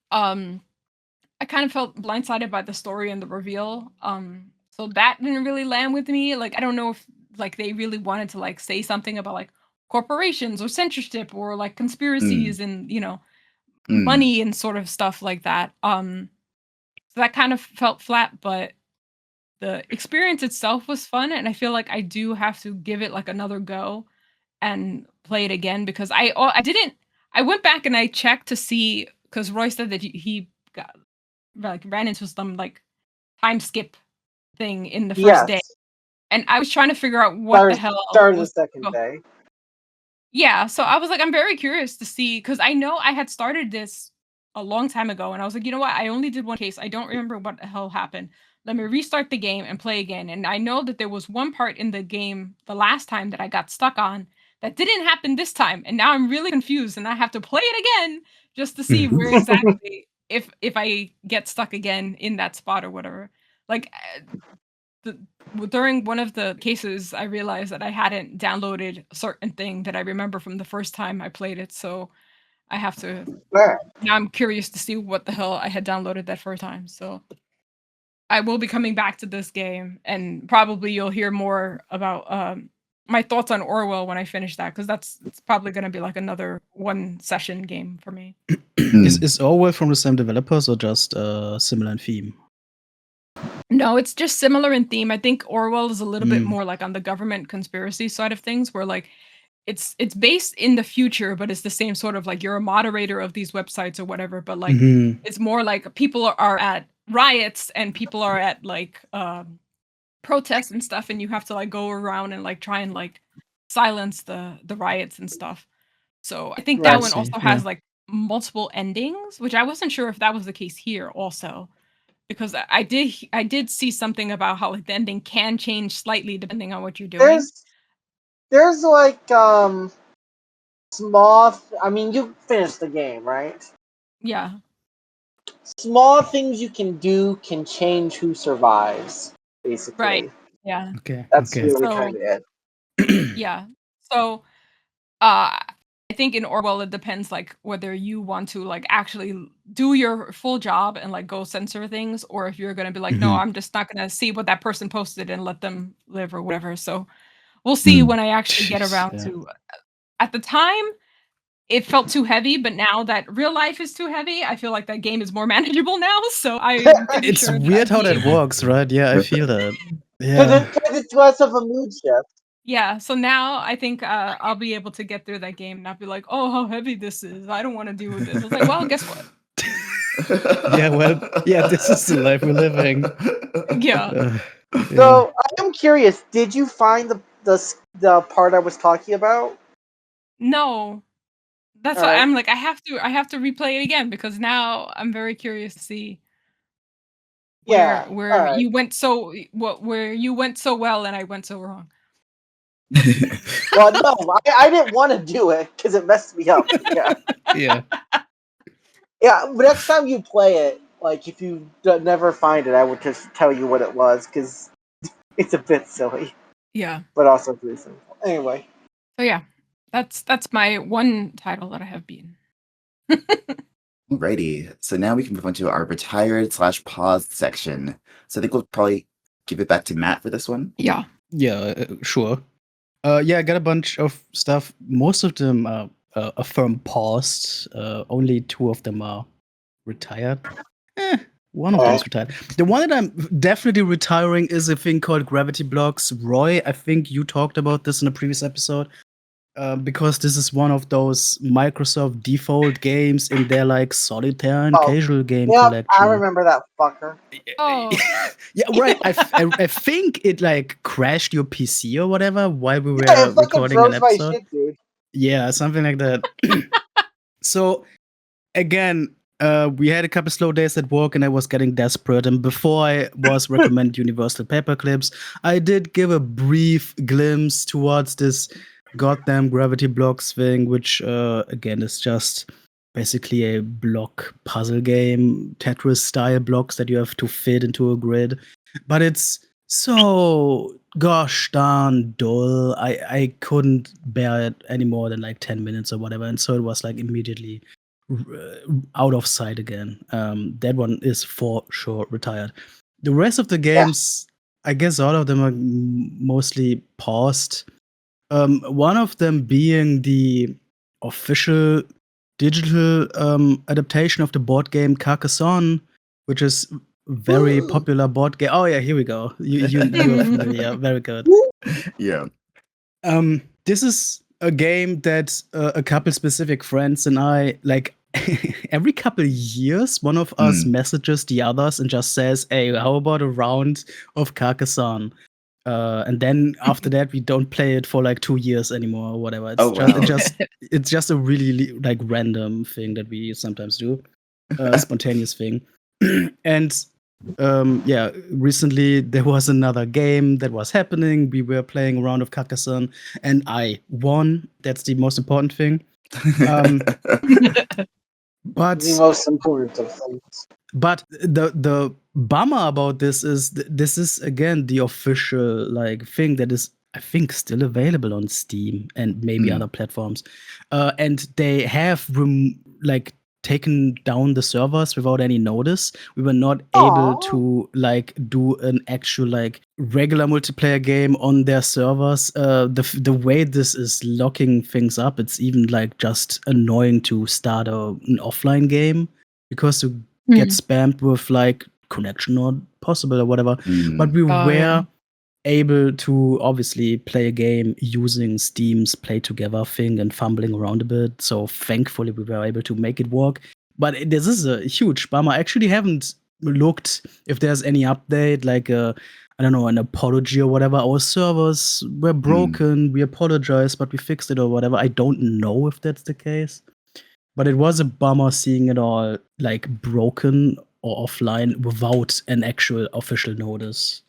I kind of felt blindsided by the story and the reveal. So that didn't really land with me. Like I don't know if like they really wanted to like say something about like corporations or censorship or like conspiracies and money and sort of stuff like that. So that kind of felt flat, but the experience itself was fun, and I feel like I do have to give it like another go and play it again because I went back and I checked to see because Roy said that he got like ran into some like time skip thing in the first day, and I was trying to figure out what the hell started the second day. Yeah, so I was like, I'm very curious to see because I know I had started this a long time ago, and I was like, you know what? I only did one case. I don't remember what the hell happened, let me restart the game and play again. And I know that there was one part in the game the last time that I got stuck on that didn't happen this time. And now I'm really confused and I have to play it again just to see where exactly if I get stuck again in that spot or whatever. Like during one of the cases, I realized that I hadn't downloaded a certain thing that I remember from the first time I played it. So I have to. Now I'm curious to see what the hell I had downloaded that first time. So I will be coming back to this game, and probably you'll hear more about my thoughts on Orwell when I finish that, because it's probably going to be like another one session game for me. Is Orwell from the same developers or just similar in theme? No, it's just similar in theme. I think Orwell is a little bit more like on the government conspiracy side of things, where like it's based in the future, but it's the same sort of like you're a moderator of these websites or whatever, but like it's more like people are at riots and people are at like protests and stuff, and you have to like go around and like try and like silence the riots and stuff. So I think that one also has like multiple endings, which I wasn't sure if that was the case here also, because I did see something about how like the ending can change slightly depending on what you're doing. There's like small. I mean, you finished the game, right? Yeah. Small things you can do can change who survives, basically. Right. Yeah. Okay. That's really kind of it. Yeah. So, I think in Orwell it depends like whether you want to like actually do your full job and like go censor things, or if you're gonna be like, no, I'm just not gonna see what that person posted and let them live or whatever. So we'll see when I actually get around to. At the time, it felt too heavy, but now that real life is too heavy, I feel like that game is more manageable now. So it's sure weird how that works, right? Yeah, I feel that. Yeah, because it's less of a mood shift. Yeah, so now I think I'll be able to get through that game and not be like, oh, how heavy this is. I don't want to deal with this. I was like, well, guess what? This is the life we're living. Yeah. So I am curious. Did you find the part I was talking about? No. That's why I'm like, I have to replay it again, because now I'm very curious to see where you went so well and I went so wrong. Well, no, I didn't want to do it because it messed me up. Yeah. Yeah, but next time you play it, like if you never find it, I would just tell you what it was, because it's a bit silly. Yeah. But also pretty simple. Anyway. So yeah, that's my one title that I have beaten. Alrighty, so now we can move on to our retired/paused section. So I think we'll probably give it back to Matt for this one. Yeah. Yeah, sure. I got a bunch of stuff. Most of them are firm paused. Only 2 of them are retired. One of them is retired. The one that I'm definitely retiring is a thing called Gravity Blocks. Roy, I think you talked about this in a previous episode. Because this is one of those Microsoft default games in their like solitaire and casual game collection. I remember that fucker. Oh. Yeah, right. I think it like crashed your PC or whatever while we were recording an episode. My shit, dude. Yeah, something like that. So again, we had a couple slow days at work and I was getting desperate. And before I was recommend Universal Paperclips, I did give a brief glimpse towards this goddamn Gravity Blocks thing, which again is just basically a block puzzle game, Tetris style blocks that you have to fit into a grid. But it's so gosh darn dull. I couldn't bear it any more than like 10 minutes or whatever, and so it was like immediately out of sight again. That one is for sure retired. The rest of the games, I guess all of them are mostly paused. One of them being the official digital adaptation of the board game Carcassonne, which is very popular board game. Oh yeah, here we go. You are familiar. Very good. Yeah. This is a game that a couple specific friends and I like. Every couple of years, one of us messages the others and just says, "Hey, how about a round of Carcassonne?" And then after that, we don't play it for like 2 years anymore or whatever. It's just a really like random thing that we sometimes do, spontaneous thing. And recently there was another game that was happening. We were playing a round of Carcassonne, and I won. That's the most important thing. But the most important of things. But the bummer about this is this is again the official like thing that is I think still available on Steam and maybe other platforms, and they have like taken down the servers without any notice. We were not able to like do an actual like regular multiplayer game on their servers. The way this is locking things up, it's even like just annoying to start an offline game because you get spammed with like connection not possible or whatever. But we were able to obviously play a game using Steam's play together thing and fumbling around a bit. So thankfully we were able to make it work. But this is a huge bummer. I actually haven't looked if there's any update, like I don't know, an apology or whatever. Our servers were broken. We apologize, but we fixed it or whatever. I don't know if that's the case. But it was a bummer seeing it all like broken or offline without an actual official notice.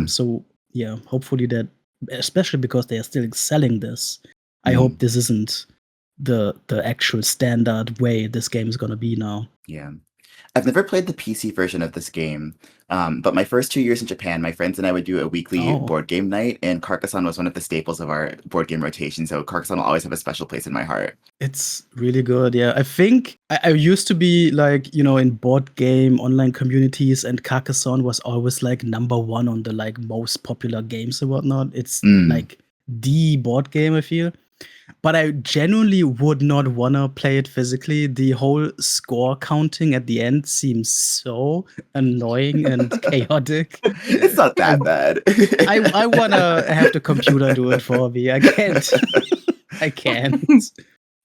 So yeah, hopefully that, especially because they are still selling this, I hope this isn't the actual standard way this game is gonna be now. Yeah. I've never played the PC version of this game, but my first 2 years in Japan, my friends and I would do a weekly board game night, and Carcassonne was one of the staples of our board game rotation, so Carcassonne will always have a special place in my heart. It's really good, yeah. I think I used to be like, you know, in board game online communities, and Carcassonne was always like #1 on the like most popular games and whatnot. It's like the board game, I feel. But I genuinely would not want to play it physically. The whole score counting at the end seems so annoying and chaotic. It's not that bad. I want to have the computer do it for me. I can't. I can't.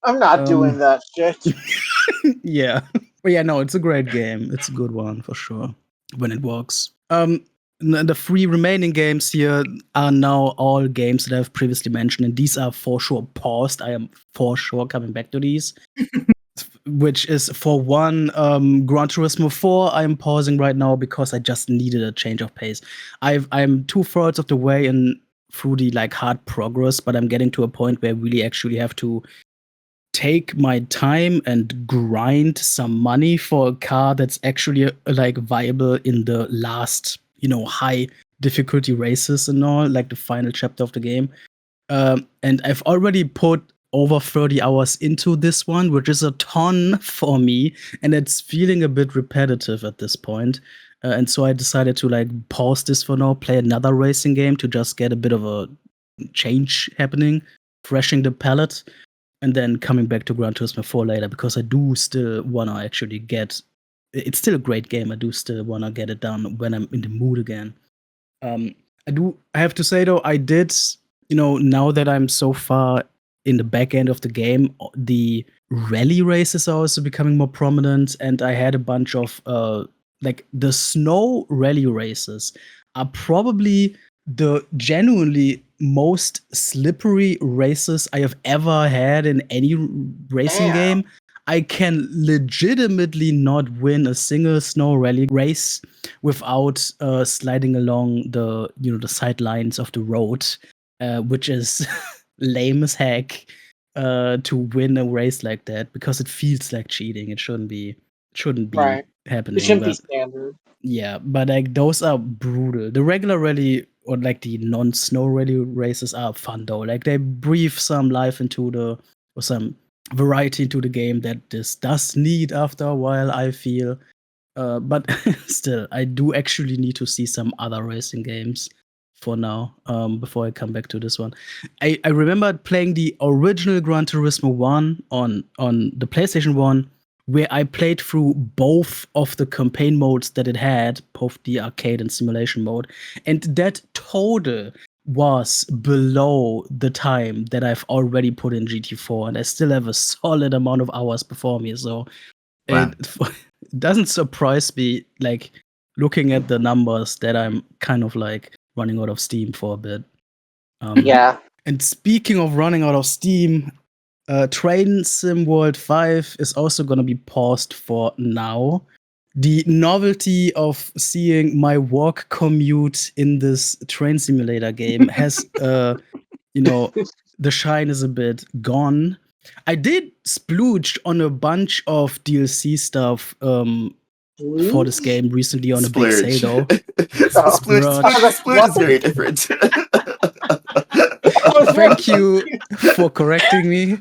I'm not doing that shit. Yeah. But yeah, no, it's a great game. It's a good one for sure when it works. The 3 remaining games here are now all games that I've previously mentioned, and these are for sure paused. I am for sure coming back to these. Which is for one, Gran Turismo 4. I'm pausing right now because I just needed a change of pace. I'm 2/3 of the way through the like hard progress, but I'm getting to a point where I really actually have to take my time and grind some money for a car that's actually like viable in the last, you know, high difficulty races and all, like the final chapter of the game. And I've already put over 30 hours into this one, which is a ton for me, and it's feeling a bit repetitive at this point. And so I decided to like pause this for now, play another racing game to just get a bit of a change happening, freshing the palette, and then coming back to Gran Turismo 4 later, because I do still want to actually get... It's still a great game. I do still want to get it done when I'm in the mood again. I have to say, though, I did, you know, now that I'm so far in the back end of the game, the rally races are also becoming more prominent, and I had a bunch of, like, the snow rally races are probably the genuinely most slippery races I have ever had in any racing game. I can legitimately not win a single snow rally race without sliding along the sidelines of the road, which is lame as heck to win a race like that, because it feels like cheating. It shouldn't be Right. happening. It shouldn't be standard. Yeah, but like those are brutal. The regular rally or like the non-snow rally races are fun though. Like they breathe some life into some variety into the game that this does need after a while, I feel. But still, I do actually need to see some other racing games for now, before I come back to this one. I remember playing the original Gran Turismo 1 on the PlayStation 1, where I played through both of the campaign modes that it had, both the arcade and simulation mode, and that total was below the time that I've already put in GT4, and I still have a solid amount of hours before me, so it doesn't surprise me, like, looking at the numbers, that I'm kind of like running out of steam for a bit. Yeah. And speaking of running out of steam, Train Sim World 5 is also going to be paused for now. the novelty of seeing my walk commute in this train simulator game has, the shine is a bit gone. I did splooge on a bunch of DLC stuff for this game recently on a big sale, though. Splurge is very different. Thank you for correcting me.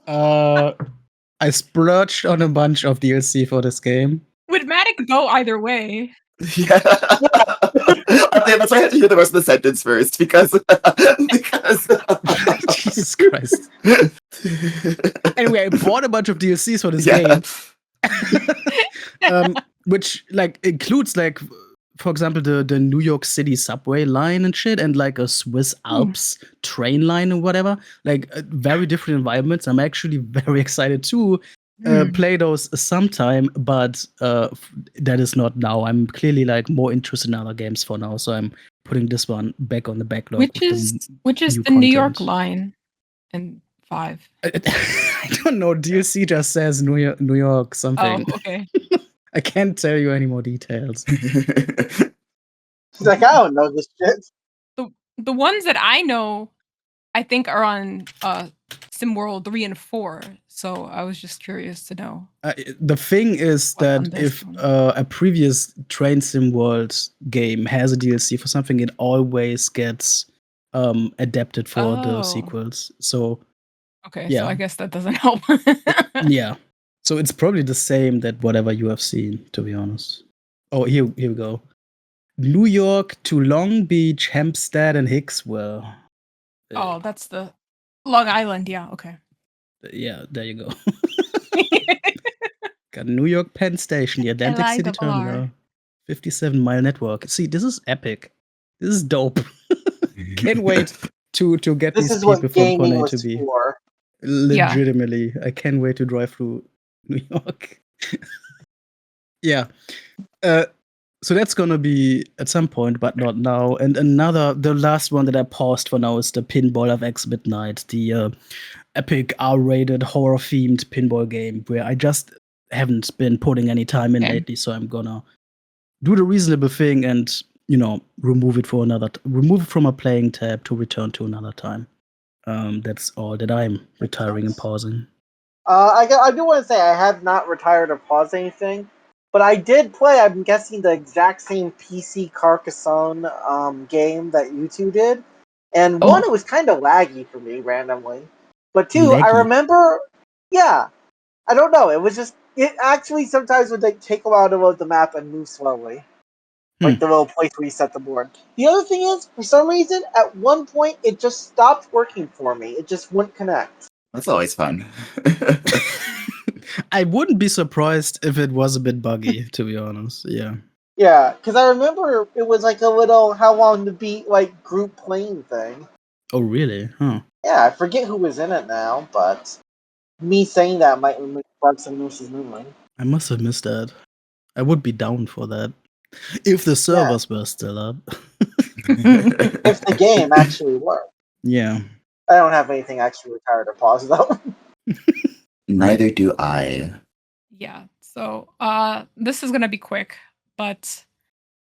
I splurged on a bunch of DLC for this game. Would Matt go either way? Yeah. That's why I had to hear the rest of the sentence first, because Jesus Christ. Anyway, I bought a bunch of DLCs for this game. Which includes for example, the New York City subway line and shit, and a Swiss Alps train line and whatever. Very different environments. I'm actually very excited to play those sometime, but that is not now. I'm clearly more interested in other games for now, so I'm putting this one back on the backlog. Which is the New York line in 5? I don't know. DLC just says New York something. Oh, okay. I can't tell you any more details. She's like, I don't know this shit. The ones that I know, I think, are on SimWorld 3 and 4. So I was just curious to know. The thing is that if a previous Train SimWorld game has a DLC for something, it always gets adapted for the sequels. So okay, so I guess that doesn't help. Yeah. So it's probably the same that whatever you have seen, to be honest. Oh, here we go. New York to Long Beach, Hempstead, and Hicksville. Oh, that's the Long Island. Yeah, okay. Yeah, there you go. Got New York Penn Station, the Atlantic City Terminal, 57-mile network. See, this is epic. This is dope. Can't wait to get these people from point A to B. Legitimately, I can't wait to drive through New York. Yeah. So that's gonna be at some point, but not now. And the last one that I paused for now is the Pinball of X Midnight, the epic R-rated horror-themed pinball game where I just haven't been putting any time in lately. So I'm gonna do the reasonable thing and remove it from a playing tab to return to another time. That's all that I'm retiring and pausing. I do want to say I have not retired or paused anything, but I did play, I'm guessing, the exact same PC Carcassonne game that you two did. And one, it was kind of laggy for me randomly. But two, laggy. I remember, I don't know, it actually sometimes would take a while to load the map and move slowly. Like the little place where you set the board. The other thing is, for some reason, at one point, it just stopped working for me. It just wouldn't connect. That's always fun. I wouldn't be surprised if it was a bit buggy, to be honest. Yeah. Yeah, because I remember it was like a little how long to beat group playing thing. Oh, really? Huh. Yeah, I forget who was in it now, but me saying that might spark some Moose's memory. I must have missed that. I would be down for that. If the servers were still up. If the game actually worked. Yeah. I don't have anything actually retired or paused, though. Neither do I. Yeah, so this is going to be quick, but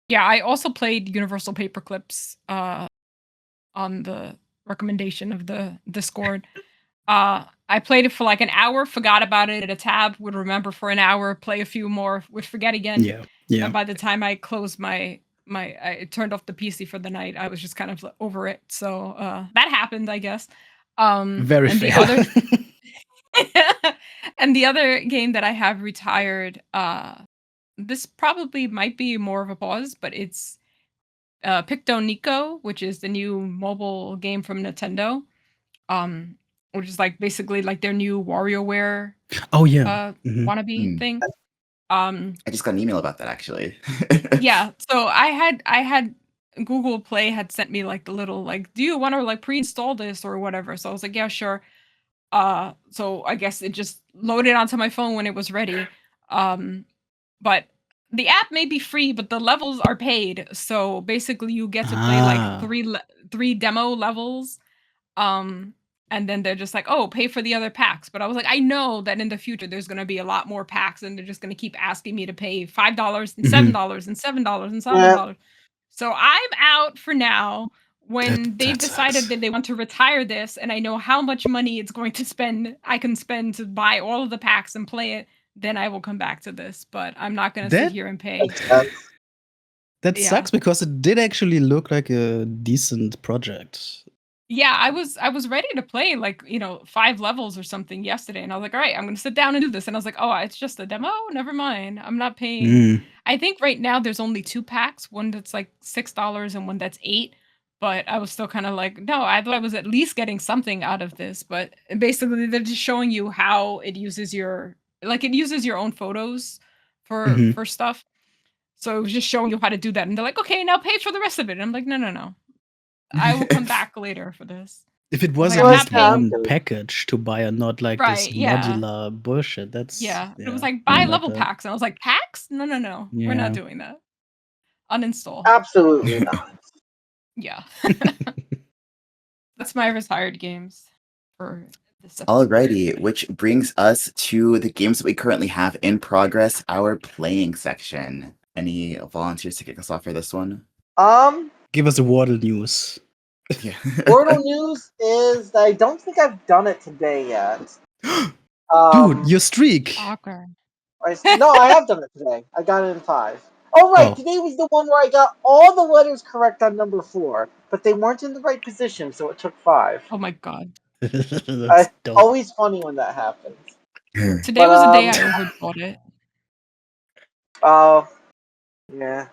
yeah, I also played Universal Paperclips on the recommendation of the Discord. I played it for an hour, forgot about it at a tab, would remember for an hour, play a few more, would forget again. Yeah. And by the time I closed I turned off the PC for the night, I was just kind of over it. So that happened, I guess. Very fair. And the other game that I have retired, this probably might be more of a pause, but it's Picto Nico, which is the new mobile game from Nintendo. Which is basically their new WarioWare wannabe thing. I just got an email about that, actually. Yeah, so I had Google Play had sent me the little do you want to pre-install this or whatever? So I was like, yeah, sure. So I guess it just loaded onto my phone when it was ready. But the app may be free, but the levels are paid. So basically, you get to play three demo levels. And then they're just like, oh, pay for the other packs. But I was like, I know that in the future there's going to be a lot more packs, and they're just going to keep asking me to pay $5 and $7 and $7 and $7. So I'm out for now. When they've decided that they want to retire this, and I know how much money it's going to spend, I can spend to buy all of the packs and play it, then I will come back to this. But I'm not going to sit here and pay. That sucks because it did actually look like a decent project. Yeah, I was ready to play 5 levels or something yesterday, and I was like, all right, I'm gonna sit down and do this. And I was like, oh, it's just a demo? Never mind. I'm not paying. I think right now there's only 2 packs, one that's like $6 and one that's $8. But I was still kind of like, no, I thought I was at least getting something out of this. But basically they're just showing you how it uses your own photos for stuff. So it was just showing you how to do that. And they're like, okay, now pay for the rest of it. And I'm like, no. I will come back later for this. If it was just one package to buy and not like this modular bullshit, that's it was like buy level packs, and I was like, packs? No. We're not doing that. Uninstall. Absolutely not. Yeah. That's my retired games for this episode. Alrighty, which brings us to the games that we currently have in progress, our playing section. Any volunteers to kick us off for this one? Give us a Wordle news. Yeah. Wordle news is that I don't think I've done it today yet. Dude, your streak. No, I have done it today. I got it in 5. Oh, right. Today was the one where I got all the letters correct on number 4, but they weren't in the right position, so it took 5. Oh my god. It's always funny when that happens. Today was the day I overbought it. Oh, yeah.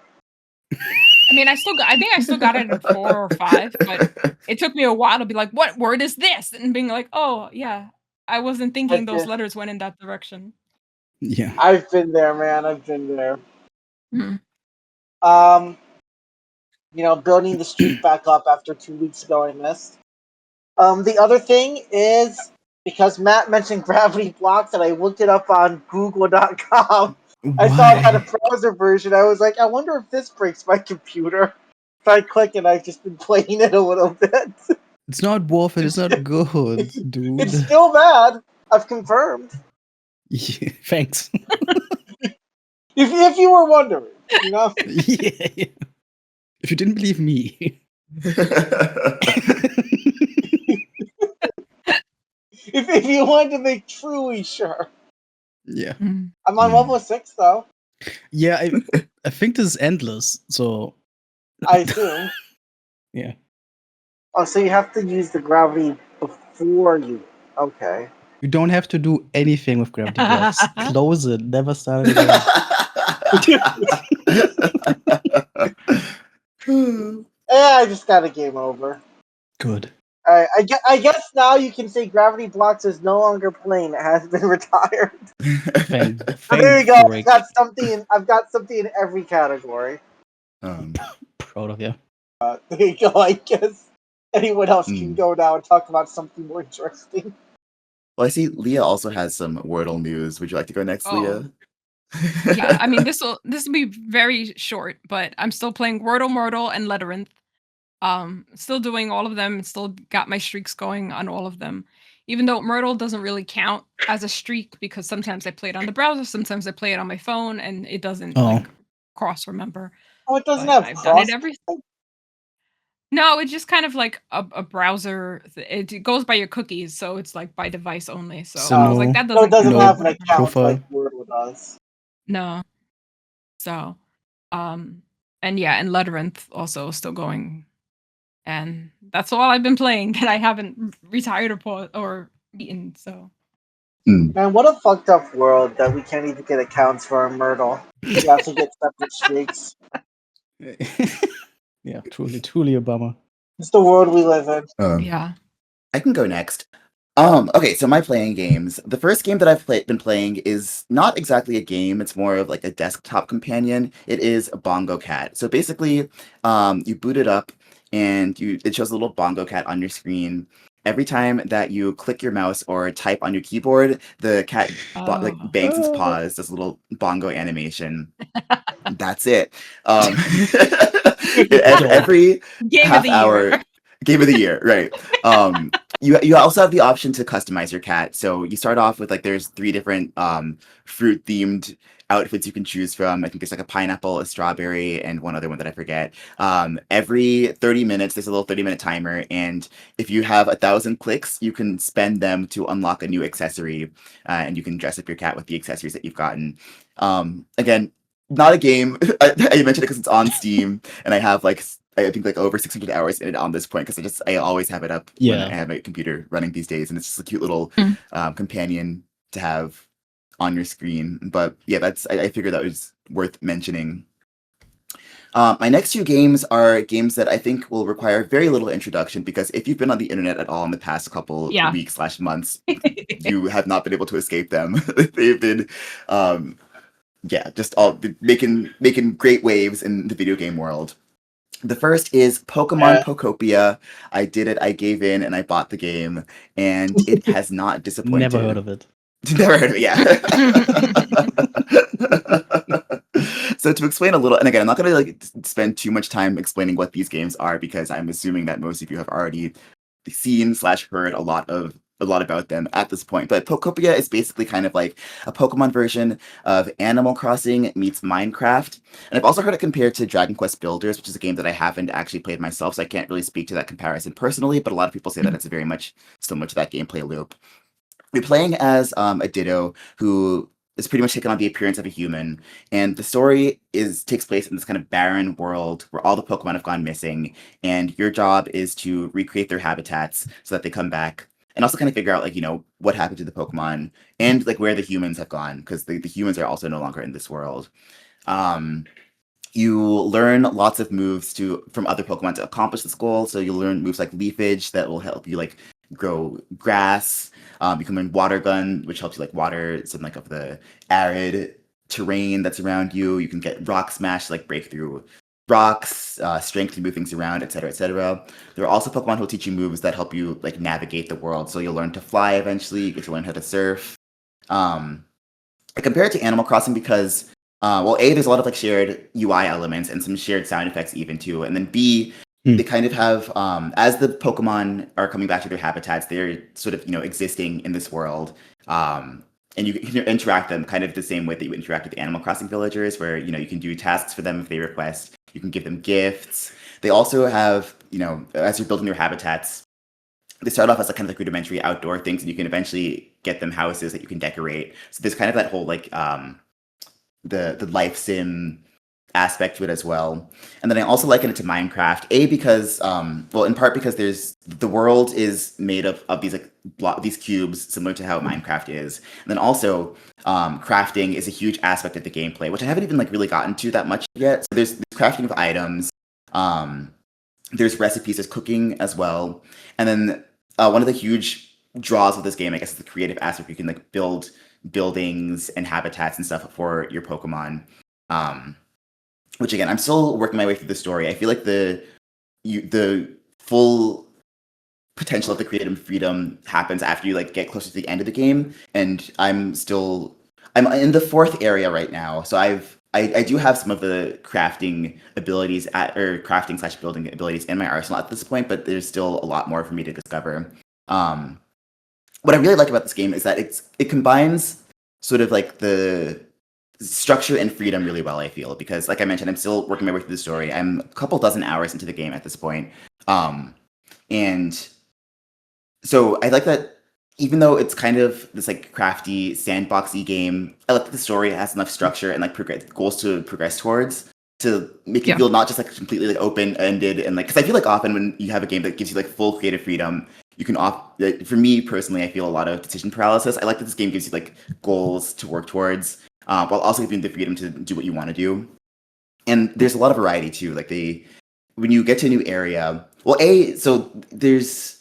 I mean, I think I still got it in 4 or 5, but it took me a while to be like, what word is this? And being like, oh, yeah. I wasn't thinking those letters went in that direction. Yeah. I've been there, man. I've been there. Building the streak back up after 2 weeks ago I missed. The other thing is, because Matt mentioned gravity blocks and I looked it up on google.com, I saw it had a browser version. I was like, I wonder if this breaks my computer. So I click and I've just been playing it a little bit. It's not worth it. It's not good, dude. It's still bad. I've confirmed. Yeah, thanks. If you were wondering, Yeah. If you didn't believe me. if you wanted to make truly sure. Yeah. I'm on level 6 though. Yeah, I think this is endless, so I assume. Yeah. Oh, so you have to use the gravity before you. Okay. You don't have to do anything with gravity blocks. Close it. Never start it again. I just got a game over. Good. Alright, I guess now you can say gravity blocks is no longer playing. It has been retired. There you go. I've got something in every category. Proud of you. There you go. I guess anyone else can go now and talk about something more interesting. Well, I see Leah also has some Wordle news. Would you like to go next, Leah? Yeah, I mean this will be very short, but I'm still playing Wordle, and Labyrinth. Still doing all of them, still got my streaks going on all of them. Even though Myrtle doesn't really count as a streak because sometimes I play it on the browser, sometimes I play it on my phone, and it doesn't cross remember. Oh, it doesn't have I've done it everything. No, it's just kind of like a browser. It goes by your cookies, so it's like by device only. So I was like, that doesn't. So it doesn't have an account like Wordle does. No. So, and Labyrinth also still going. And that's all I've been playing that I haven't retired or beaten. So, man, what a fucked up world that we can't even get accounts for our Myrtle. We have to get separate streaks. Yeah, truly a bummer. It's the world we live in. Yeah, I can go next. Okay, so my playing games. The first game that I've been playing is not exactly a game. It's more of like a desktop companion. It is Bongo Cat. So basically, you boot it up. And it shows a little bongo cat on your screen. Every time that you click your mouse or type on your keyboard, the cat bangs its paws, does a little bongo animation. That's it. Every game half of the hour, year. game of the year, right? You also have the option to customize your cat. So you start off with like there's 3 different fruit themed outfits you can choose from. I think there's like a pineapple, a strawberry, and one other one that I forget. Every 30 minutes, there's a little 30-minute timer, and if you have 1,000 clicks, you can spend them to unlock a new accessory, and you can dress up your cat with the accessories that you've gotten. Again, not a game. I mentioned it because it's on Steam, and I have like I think like over 600 hours in it on this point because I always have it up when I have my computer running these days, and it's just a cute little companion to have on your screen. But yeah, I figured that was worth mentioning. My next 2 games are games that I think will require very little introduction because if you've been on the internet at all in the past couple weeks/months, you have not been able to escape them. They've been just all making great waves in the video game world. The first is Pokemon Pokopia. I did it, I gave in, and I bought the game, and it has not disappointed. Never heard of it. Never heard of it, yeah. So to explain a little, and again, I'm not going to like spend too much time explaining what these games are because I'm assuming that most of you have already seen/heard a lot about them at this point. But Pokopia is basically kind of like a Pokemon version of Animal Crossing meets Minecraft. And I've also heard it compared to Dragon Quest Builders, which is a game that I haven't actually played myself, so I can't really speak to that comparison personally, but a lot of people say that it's very much similar to that gameplay loop. We're playing as a Ditto who is pretty much taking on the appearance of a human, and the story takes place in this kind of barren world where all the Pokemon have gone missing, and your job is to recreate their habitats so that they come back. And also kind of figure out, like, what happened to the Pokemon and, like, where the humans have gone, because the humans are also no longer in this world. You learn lots of moves from other Pokemon to accomplish this goal. So you'll learn moves like Leafage that will help you, like, grow grass. You can learn Water Gun, which helps you, like, water some, like, of the arid terrain that's around you. You can get Rock Smash to, like, break through rocks, strength to move things around, etc., etc. There are also Pokemon who will teach you moves that help you like navigate the world. So you'll learn to fly eventually. You get to learn how to surf. I compare it to Animal Crossing because, there's a lot of like shared UI elements and some shared sound effects even too. And then B, they kind of have as the Pokemon are coming back to their habitats, they're sort of existing in this world. And you can interact them kind of the same way that you interact with Animal Crossing villagers, where you can do tasks for them if they request. You can give them gifts. They also have, as you're building their habitats, they start off as like kind of like rudimentary outdoor things, and you can eventually get them houses that you can decorate. So there's kind of that whole like the life sim aspect to it as well. And then I also liken it to Minecraft, because in part because the world is made of these like these cubes similar to how Minecraft is. And then also crafting is a huge aspect of the gameplay, which I haven't even like really gotten to that much yet. So there's crafting of items, there's recipes, there's cooking as well. And then one of the huge draws of this game, I guess, is the creative aspect. You can like build buildings and habitats and stuff for your Pokemon. Which again, I'm still working my way through the story. I feel like the full potential of the creative freedom happens after you like get closer to the end of the game. And I'm in the 4th area right now. So I do have some of the crafting abilities or crafting/building abilities in my arsenal at this point, but there's still a lot more for me to discover. What I really like about this game is that it combines sort of like the structure and freedom really well, I feel, because like I mentioned, I'm still working my way through the story. I'm a couple dozen hours into the game at this point. And so I like that even though it's kind of this like crafty sandboxy game, I like that the story has enough structure and like goals to progress towards to make it feel not just like completely like open-ended, and like, because I feel like often when you have a game that gives you like full creative freedom, you can for me personally, I feel a lot of decision paralysis. I like that this game gives you like goals to work towards, while also giving the freedom to do what you want to do. And there's a lot of variety too. Like when you get to a new area, so there's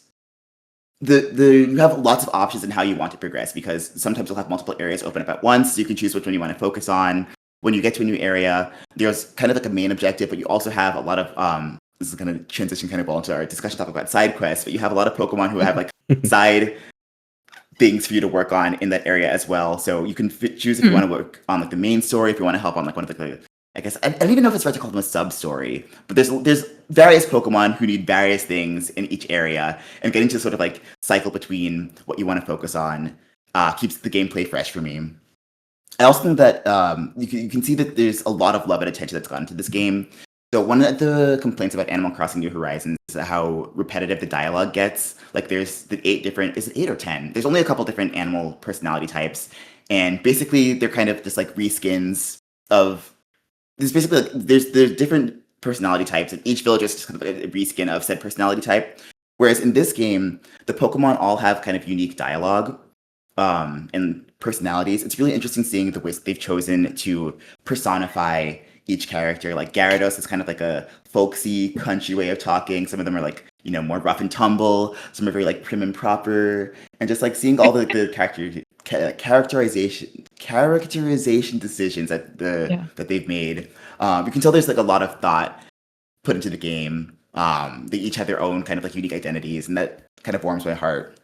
you have lots of options in how you want to progress, because sometimes you'll have multiple areas open up at once. So you can choose which one you want to focus on. When you get to a new area, there's kind of like a main objective, but you also have a lot of this is going to transition kind of well into our discussion topic about side quests, but you have a lot of Pokemon who have like side things for you to work on in that area as well. So you can choose if you want to work on like the main story, if you want to help on like one of the I guess I don't even know if it's right to call them a sub-story, but there's various Pokemon who need various things in each area, and getting to sort of like cycle between what you want to focus on keeps the gameplay fresh for me. I also think that you can see that there's a lot of love and attention that's gone into this game. So one of the complaints about Animal Crossing New Horizons is how repetitive the dialogue gets. Like there's the 8 different, is it 8 or 10? There's only a couple different animal personality types, and basically they're kind of just like reskins of. There's basically like, there's different personality types, and each villager is just kind of a reskin of said personality type. Whereas in this game, the Pokemon all have kind of unique dialogue and personalities. It's really interesting seeing the ways that they've chosen to personify each character. Like Gyarados is kind of like a folksy, country way of talking. Some of them are like, more rough and tumble. Some are very like prim and proper. And just like seeing all the characterization decisions that they've made. You can tell there's like a lot of thought put into the game. They each have their own kind of like unique identities, and that kind of warms my heart.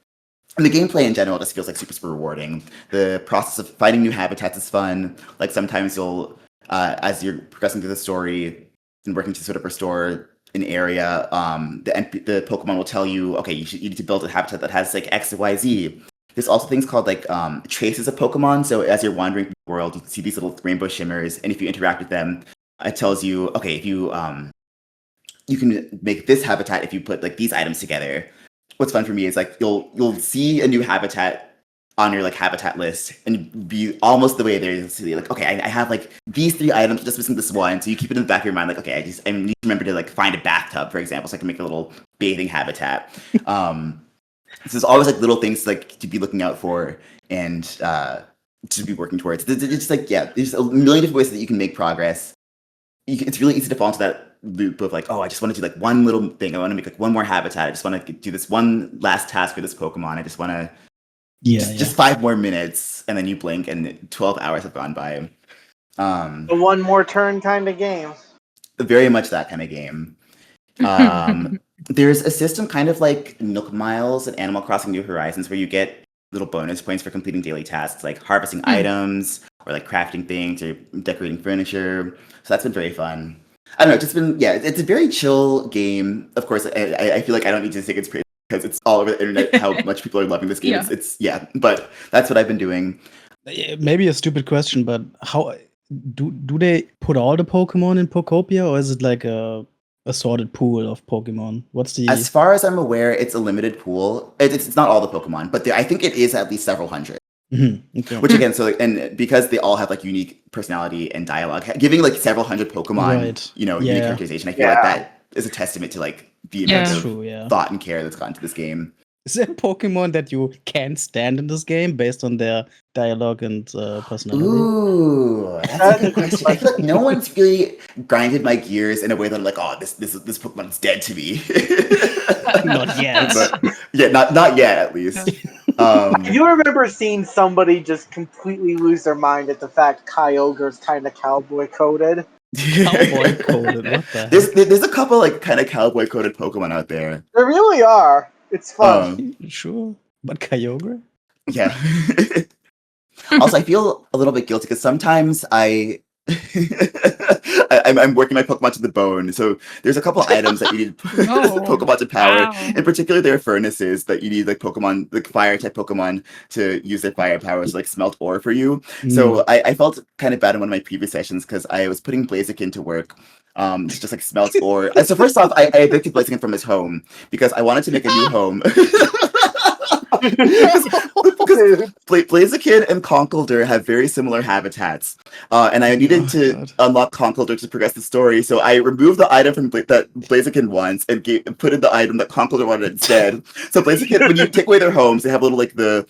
And the gameplay in general just feels like super rewarding. The process of finding new habitats is fun. Like sometimes you'll, as you're progressing through the story and working to sort of restore an area, the Pokemon will tell you, okay, you need to build a habitat that has like X, Y, Z. There's also things called like traces of Pokemon. So as you're wandering through the world, you can see these little rainbow shimmers, and if you interact with them, it tells you, okay, if you you can make this habitat if you put like these items together. What's fun for me is like you'll see a new habitat on your like habitat list and be almost the way there is to be like, okay, I have like these 3 items, just missing this one. So you keep it in the back of your mind, like, okay, I need to remember to like find a bathtub, for example, so I can make a little bathing habitat. So there's always like little things like to be looking out for and to be working towards. It's just like, there's a million different ways that you can make progress. It's really easy to fall into that loop of like, oh, I just want to do like one little thing. I want to make like one more habitat. I just want to do this one last task for this Pokemon. I just want to just 5 more minutes, and then you blink and 12 hours have gone by. The one more turn kind of game. Very much that kind of game. There's a system kind of like Nook Miles and Animal Crossing New Horizons where you get little bonus points for completing daily tasks like harvesting items or like crafting things or decorating furniture. So that's been very fun. I don't know, it's just been, it's a very chill game. Of course, I feel like I don't need to say it's pretty because it's all over the internet how much people are loving this game. It's but that's what I've been doing. Maybe a stupid question, but how do they put all the Pokemon in Pokopia, or is it like a sorted pool of Pokemon? What's the... As far as I'm aware, it's a limited pool. It's not all the Pokemon, but I think it is at least several hundred. Mm-hmm. Okay. Which again, so and because they all have like unique personality and dialogue, giving like several hundred Pokemon, unique characterization, I feel like that is a testament to like the amount of thought and care that's gone into this game. Is there a Pokemon that you can't stand in this game based on their dialogue and personality? Ooh, that's a good question. I feel like no one's really grinded my gears in a way that I'm like, oh, this Pokemon's dead to me. Not yet. But, not yet, at least. I do remember seeing somebody just completely lose their mind at the fact Kyogre's kind of cowboy coded. Cowboy coded, what the heck? There's a couple like kind of cowboy coded Pokemon out there. There really are. It's fun. Sure. But Kyogre? Yeah. Also, I feel a little bit guilty because sometimes I'm working my Pokemon to the bone. So there's a couple items that you need Pokemon to power. Wow. In particular, there are furnaces that you need like Pokemon, like fire type Pokemon to use their fire powers to like smelt ore for you. So I felt kind of bad in one of my previous sessions because I was putting Blaziken to work. Just like smelts ore. So first off, I evicted Blaziken from his home because I wanted to make a new home. Because Blaziken and Conkeldurr have very similar habitats, and I needed to unlock Conkeldurr to progress the story. So I removed the item from that Blaziken wants and put in the item that Conkeldurr wanted instead. So Blaziken, when you take away their homes, they have a little like the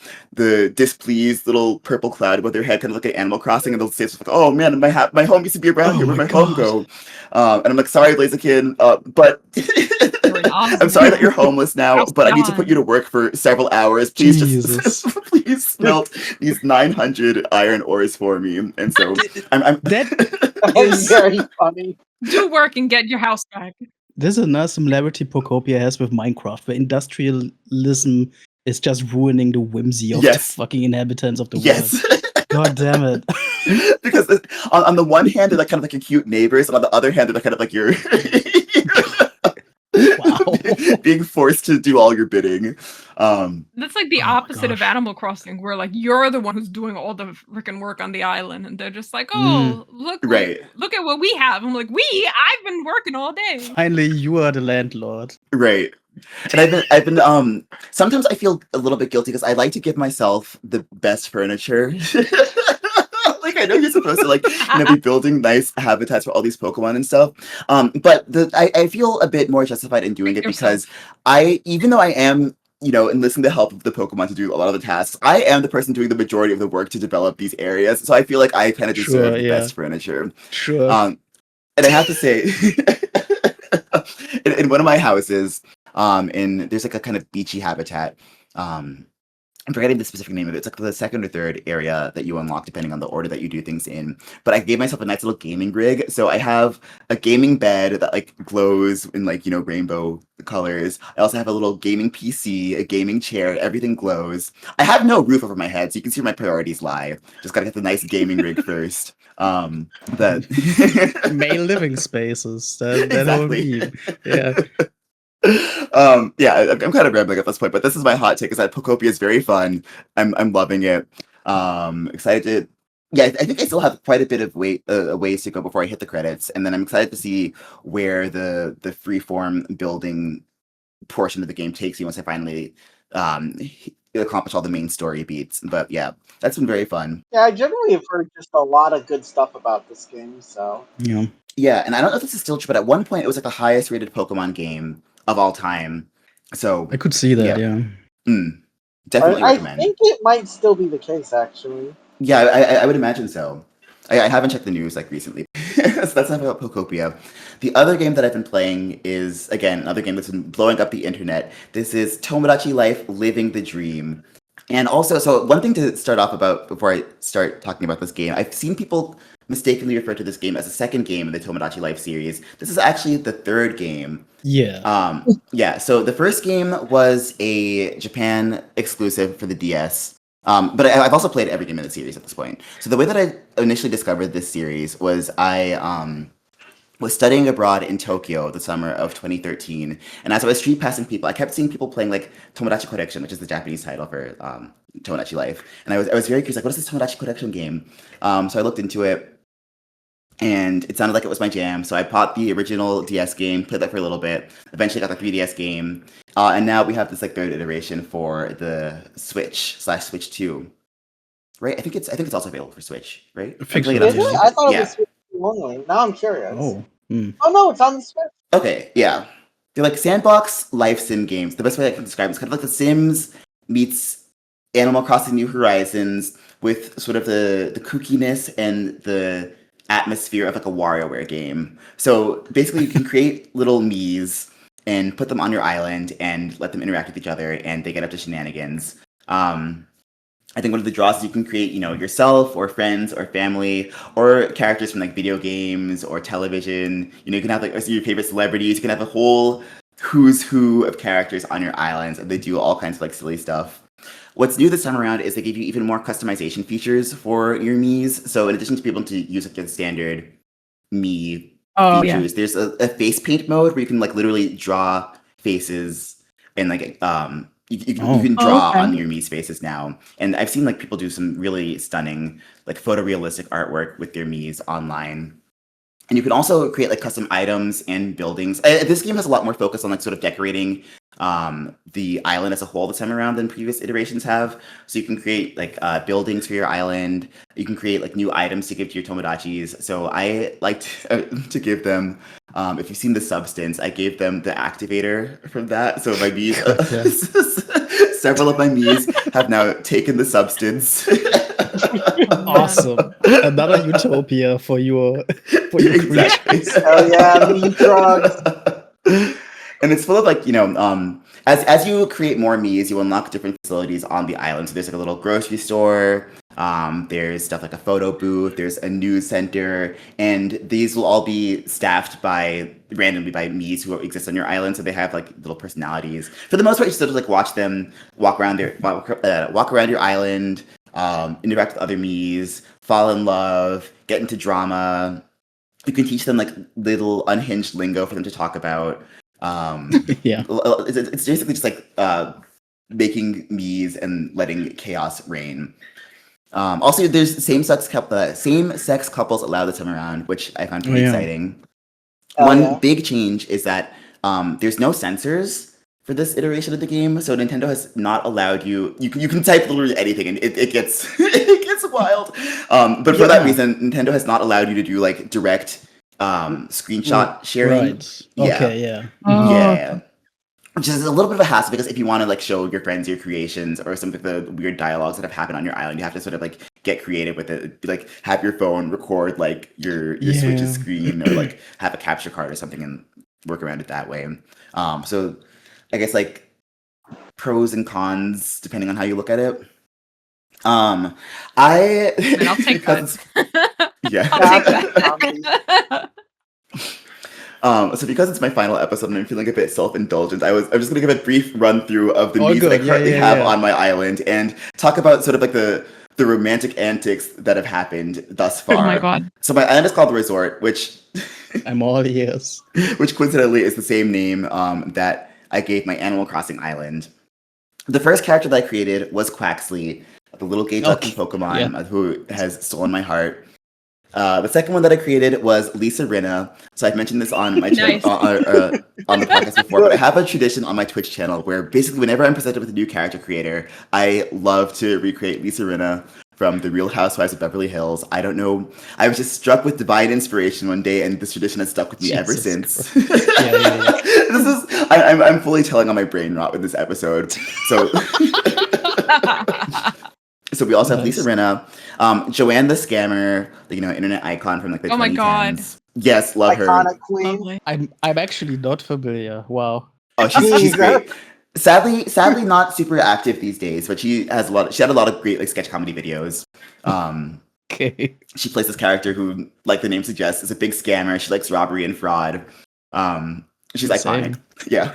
displeased little purple cloud above their head, kind of like an Animal Crossing, and they'll say like, "Oh man, my home used to be around here. Where'd my home go?" And I'm like, "Sorry, Blaziken, but I'm sorry that you're homeless now, but I need to put you to work for several hours. Please just please smelt these 900 iron ores for me." And so that is very funny. Do work and get your house back. This is another similarity Pokopia has with Minecraft, where industrialism is just ruining the whimsy of the fucking inhabitants of the world. God damn it. Because on the one hand, they're like kind of like your cute neighbors, and on the other hand, they're kind of like your being forced to do all your bidding. That's like the opposite of Animal Crossing, where like you're the one who's doing all the frickin' work on the island, and they're just like, "Oh, look at what we have." I'm like, I've been working all day. Finally, you are the landlord. Right. And I've been sometimes I feel a little bit guilty because I like to give myself the best furniture. Like I know you're supposed to like be building nice habitats for all these Pokemon and stuff. But I feel a bit more justified in doing it because even though I am enlisting the help of the Pokemon to do a lot of the tasks, I am the person doing the majority of the work to develop these areas. So I feel like I kind of deserve the best furniture. Sure. And I have to say, in one of my houses, there's like a kind of beachy habitat. I'm forgetting the specific name of it. It's like the second or third area that you unlock depending on the order that you do things in. But I gave myself a nice little gaming rig. So I have a gaming bed that like glows in like, rainbow colors. I also have a little gaming PC, a gaming chair, everything glows. I have no roof over my head, so you can see where my priorities lie. Just gotta get the nice gaming rig first. That main living spaces. That whole meme. Yeah. I'm kind of rambling at this point, but this is my hot take: is that Pokopia is very fun. I'm loving it. Excited to. Yeah, I think I still have quite a bit of ways to go before I hit the credits, and then I'm excited to see where the freeform building portion of the game takes you once I finally accomplish all the main story beats. But yeah, that's been very fun. Yeah, I generally have heard just a lot of good stuff about this game. So yeah, and I don't know if this is still true, but at one point it was like the highest rated Pokemon game of all time. So I could see that. Yeah. Definitely recommend. I think it might still be the case, actually. Yeah, I would imagine so. I haven't checked the news like recently. So that's enough about Pokopia. The other game that I've been playing is, again, another game that's been blowing up the internet. This is Tomodachi Life Living the Dream. And also, so one thing to start off about before I start talking about this game, I've seen people mistakenly refer to this game as a second game in the Tomodachi Life series. This is actually the third game. Yeah. So the first game was a Japan exclusive for the DS. But I've also played every game in the series at this point. So the way that I initially discovered this series was I was studying abroad in Tokyo the summer of 2013. And as I was street passing people, I kept seeing people playing like Tomodachi Collection, which is the Japanese title for Tomodachi Life. And I was very curious, like, what is this Tomodachi Collection game? So I looked into it. And it sounded like it was my jam, so I bought the original DS game, played that for a little bit, eventually got the 3DS game, and now we have this like third iteration for the Switch/Switch 2. Right? I think it's also available for Switch, right? I thought it was Switch only. Now I'm curious. Oh no, it's on the Switch. Okay, yeah. They're like sandbox life sim games. The best way I can describe it is kind of like The Sims meets Animal Crossing New Horizons with sort of the kookiness and the atmosphere of like a WarioWare game. So basically you can create little Miis and put them on your island and let them interact with each other, and they get up to shenanigans. I think one of the draws is you can create, yourself or friends or family or characters from like video games or television. You can have like your favorite celebrities. You can have a whole who's who of characters on your islands, and they do all kinds of like silly stuff. What's new this time around is they give you even more customization features for your Miis. So in addition to being able to use like the standard Mii features, there's a face paint mode where you can like literally draw faces and like you can draw on your Mii's faces now. And I've seen like people do some really stunning like photorealistic artwork with their Mii's online. And you can also create like custom items and buildings. This game has a lot more focus on like sort of decorating the island as a whole this time around than previous iterations have. So you can create like buildings for your island. You can create like new items to give to your Tomodachis. So I like to give them, if you've seen the Substance, I gave them the activator from that. So my Mii's, several of my Mii's have now taken the Substance. Awesome. Another utopia for your exactly. Oh yeah, Mii drugs. And it's full of like, as you create more Mii's, you unlock different facilities on the island. So there's like a little grocery store, there's stuff like a photo booth, there's a news center, and these will all be staffed randomly by Mii's who exist on your island. So they have like little personalities. For the most part, you still just like watch them walk around your island, interact with other Miis, fall in love, get into drama. You can teach them like little unhinged lingo for them to talk about. Yeah. It's basically just like making Miis and letting chaos reign. Also, there's same-sex couples allowed this time around, which I found pretty exciting. One big change is that there's no censors for this iteration of the game, so Nintendo has not allowed you. You can type literally anything, and it gets it gets wild. But for that reason, Nintendo has not allowed you to do like direct screenshot sharing. Right. Okay. Yeah. Yeah. Which is a little bit of a hassle because if you want to like show your friends your creations or some of the weird dialogues that have happened on your island, you have to sort of like get creative with it. Like have your phone record like your Switch's screen or like have a capture card or something and work around it that way. So I guess like pros and cons depending on how you look at it. I'll take that. Yeah. I'll take that. So because it's my final episode and I'm feeling a bit self-indulgent, I'm just going to give a brief run through of the Miis that I currently have on my island and talk about sort of like the romantic antics that have happened thus far. Oh my god. So my island is called the Resort, which I'm all ears. Which coincidentally is the same name that I gave my Animal Crossing island. The first character that I created was Quaxley, the little gay duck from Pokemon who has stolen my heart. The second one that I created was Lisa Rinna. So I've mentioned this on my channel, on the podcast before, but I have a tradition on my Twitch channel where basically whenever I'm presented with a new character creator, I love to recreate Lisa Rinna from The Real Housewives of Beverly Hills. I don't know. I was just struck with divine inspiration one day, and this tradition has stuck with me ever since. I'm fully telling on my brain rot with this episode. So. So we also have Lisa Rinna, Joanne the Scammer, the internet icon from like the 2010s. my god! Yes, love Iconic her. Queen. I'm actually not familiar. Wow. Oh, she's great. Sadly, not super active these days, but she had a lot of great like sketch comedy videos. Okay. She plays this character who, like the name suggests, is a big scammer. She likes robbery and fraud. She's iconic. Yeah.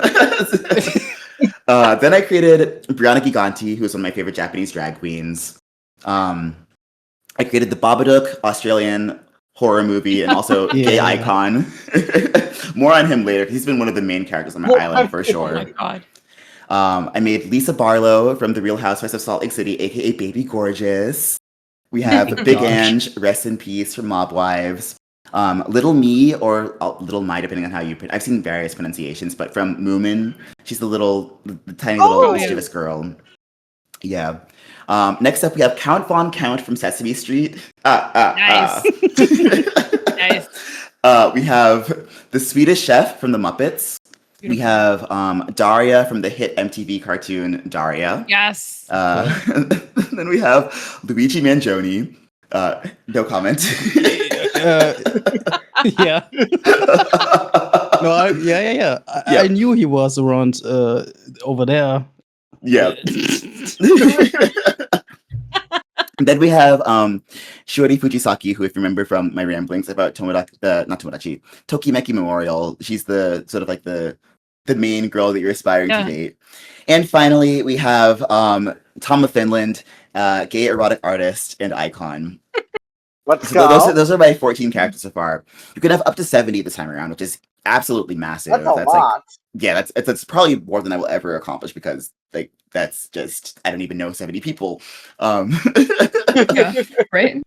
Then I created Brianna Giganti, who's one of my favorite Japanese drag queens. I created the Babadook, Australian horror movie, and also gay icon. More on him later, because he's been one of the main characters on my island for sure. Oh my god. I made Lisa Barlow from The Real Housewives of Salt Lake City, aka Baby Gorgeous. We have Big Ange, rest in peace, from Mob Wives. Little Me, or Little My, depending on how you I've seen various pronunciations, but from Moomin, she's the tiny little mischievous girl. Yeah. Next up, we have Count Von Count from Sesame Street. Nice. Nice. We have the Swedish Chef from The Muppets. We have Daria from the hit MTV cartoon Daria. Yes. Then we have Luigi Mangione. No comment. Yeah. No, I knew he was around over there. Yeah. And then we have Shiori Fujisaki, who, if you remember from my ramblings about Tokimeki Memorial, she's the sort of like the main girl that you're aspiring to date. And finally, we have Tom of Finland, gay erotic artist and icon. Let's go. Those are my 14 characters so far. You can have up to 70 this time around, which is absolutely massive. That's a lot. That's probably more than I will ever accomplish because like that's just I don't even know 70 people. Right.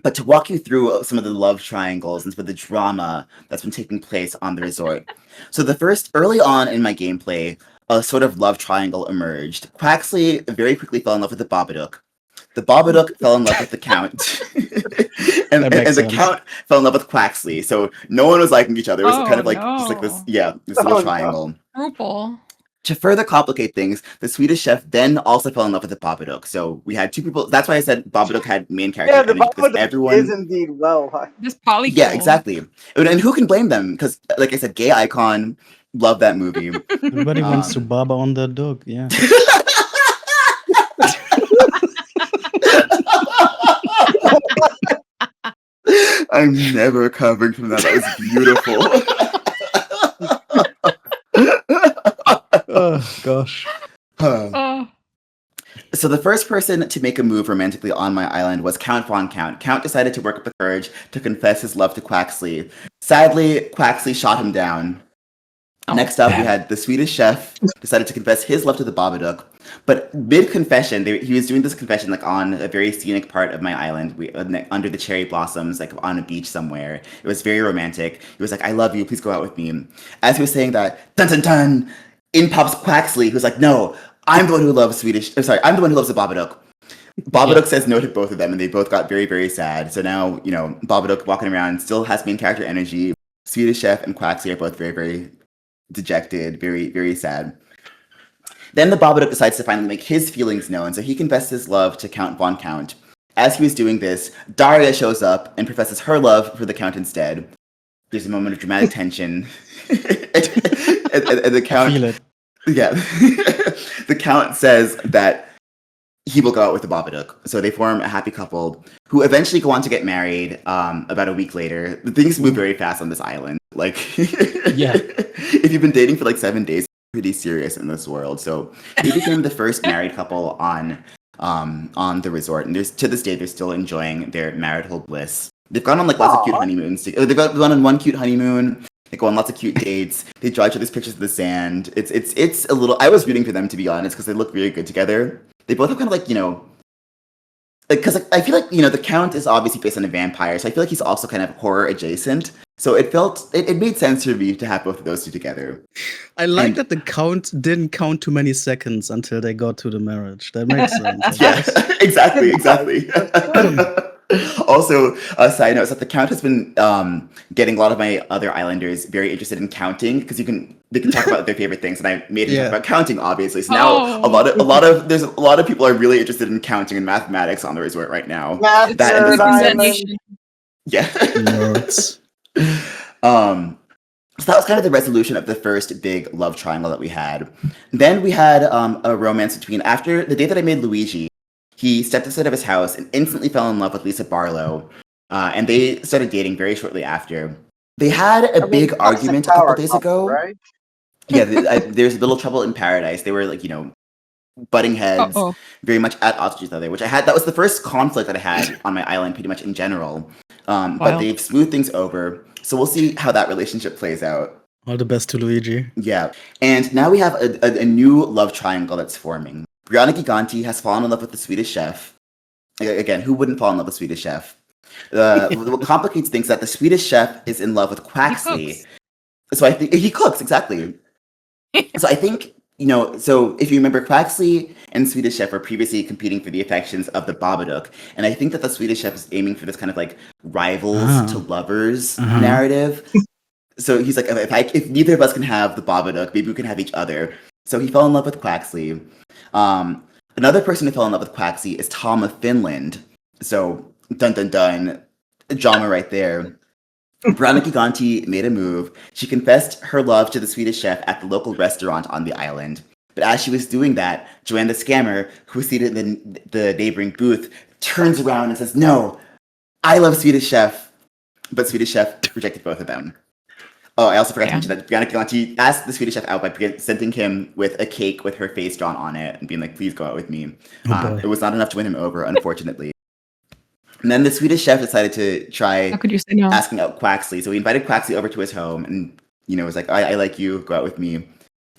But to walk you through some of the love triangles and some of the drama that's been taking place on the resort. So early on in my gameplay, a sort of love triangle emerged. Quaxley very quickly fell in love with the Babadook. The Babadook fell in love with the Count. and the Count fell in love with Quaxley. So no one was liking each other. It was kind of like just like this little triangle. Purple. To further complicate things, the Swedish Chef then also fell in love with the Babadook. So we had two people. That's why I said Babadook had main character. Yeah, the Babadook is indeed this poly. Yeah, exactly. And who can blame them? Because, like I said, gay icon. Love that movie. Everybody wants to baba on the dog. Yeah. I'm never recovering from that. That was beautiful. Oh gosh. So the first person to make a move romantically on my island was Count Von Count. Count decided to work up the courage to confess his love to Quaxley. Sadly, Quaxley shot him down. Oh, Next up, we had the Swedish chef decided to confess his love to the Babadook. But mid-confession, he was doing this confession like on a very scenic part of my island, under the cherry blossoms, like on a beach somewhere. It was very romantic. He was like, "I love you, please go out with me." As he was saying that, dun dun dun, in pops Quaxley, who's like, "No, I'm the one who loves I'm the one who loves the Babadook." Babadook says no to both of them, and they both got very, very sad. So now, Babadook walking around still has main character energy. Swedish chef and Quaxley are both very, very dejected, very, very sad. Then the Babadook decides to finally make his feelings known, so he confesses his love to Count Von Count. As he was doing this, Daria shows up and professes her love for the Count instead. There's a moment of dramatic tension. and the Count... I feel it. Yeah. The Count says that he will go out with the Babadook. So they form a happy couple who eventually go on to get married about a week later. Things move very fast on this island. Like, yeah. If you've been dating for like 7 days, pretty serious in this world. So they became the first married couple on the resort. And to this day, they're still enjoying their marital bliss. They've gone on like lots of cute honeymoons. They've gone on one cute honeymoon. They go on lots of cute dates. They draw each other's pictures of the sand. It's a little... I was rooting for them, to be honest, because they look really good together. They both have kind of like, because I feel like, the Count is obviously based on a vampire, so I feel like he's also kind of horror adjacent. So it made sense for me to have both of those two together. I like that the Count didn't count too many seconds until they got to the marriage. That makes sense. Yeah, exactly. Also, a side note is that the Count has been getting a lot of my other islanders very interested in counting, because they can talk about their favorite things, and I made him talk about counting, obviously. So now there's a lot of people are really interested in counting and mathematics on the resort right now. Yeah. Nerds. So that was kind of the resolution of the first big love triangle that we had. Then we had a romance after the day that I made Luigi. He stepped outside of his house and instantly fell in love with Lisa Barlow, and they started dating very shortly after. They had a big argument a couple days ago. Right? Yeah, there's a little trouble in paradise. They were like, butting heads, very much at odds with each other, that was the first conflict that I had on my island pretty much in general. But they've smoothed things over. So we'll see how that relationship plays out. All the best to Luigi. Yeah. And now we have a new love triangle that's forming. Brianna Giganti has fallen in love with the Swedish chef. Again, who wouldn't fall in love with Swedish chef? What complicates things is that the Swedish chef is in love with Quaxley. So I think he cooks, exactly. So I think, so if you remember, Quaxley and Swedish chef were previously competing for the affections of the Babadook. And I think that the Swedish chef is aiming for this kind of like rivals to lovers narrative. So he's like, if neither of us can have the Babadook, maybe we can have each other. So he fell in love with Quaxley. Another person who fell in love with Quaxley is Tom of Finland. So dun dun dun, drama right there. Brianna Giganti made a move. She confessed her love to the Swedish chef at the local restaurant on the island. But as she was doing that, Joanne the scammer, who was seated in the neighboring booth, turns around and says, "No, I love Swedish chef." But Swedish chef rejected both of them. Oh, I also forgot to mention that Brianna Giganti asked the Swedish chef out by sending him with a cake with her face drawn on it and being like, "Please go out with me." It was not enough to win him over, unfortunately. And then the Swedish chef decided to try asking out Quaxley. So he invited Quaxley over to his home and, was like, I like you, go out with me.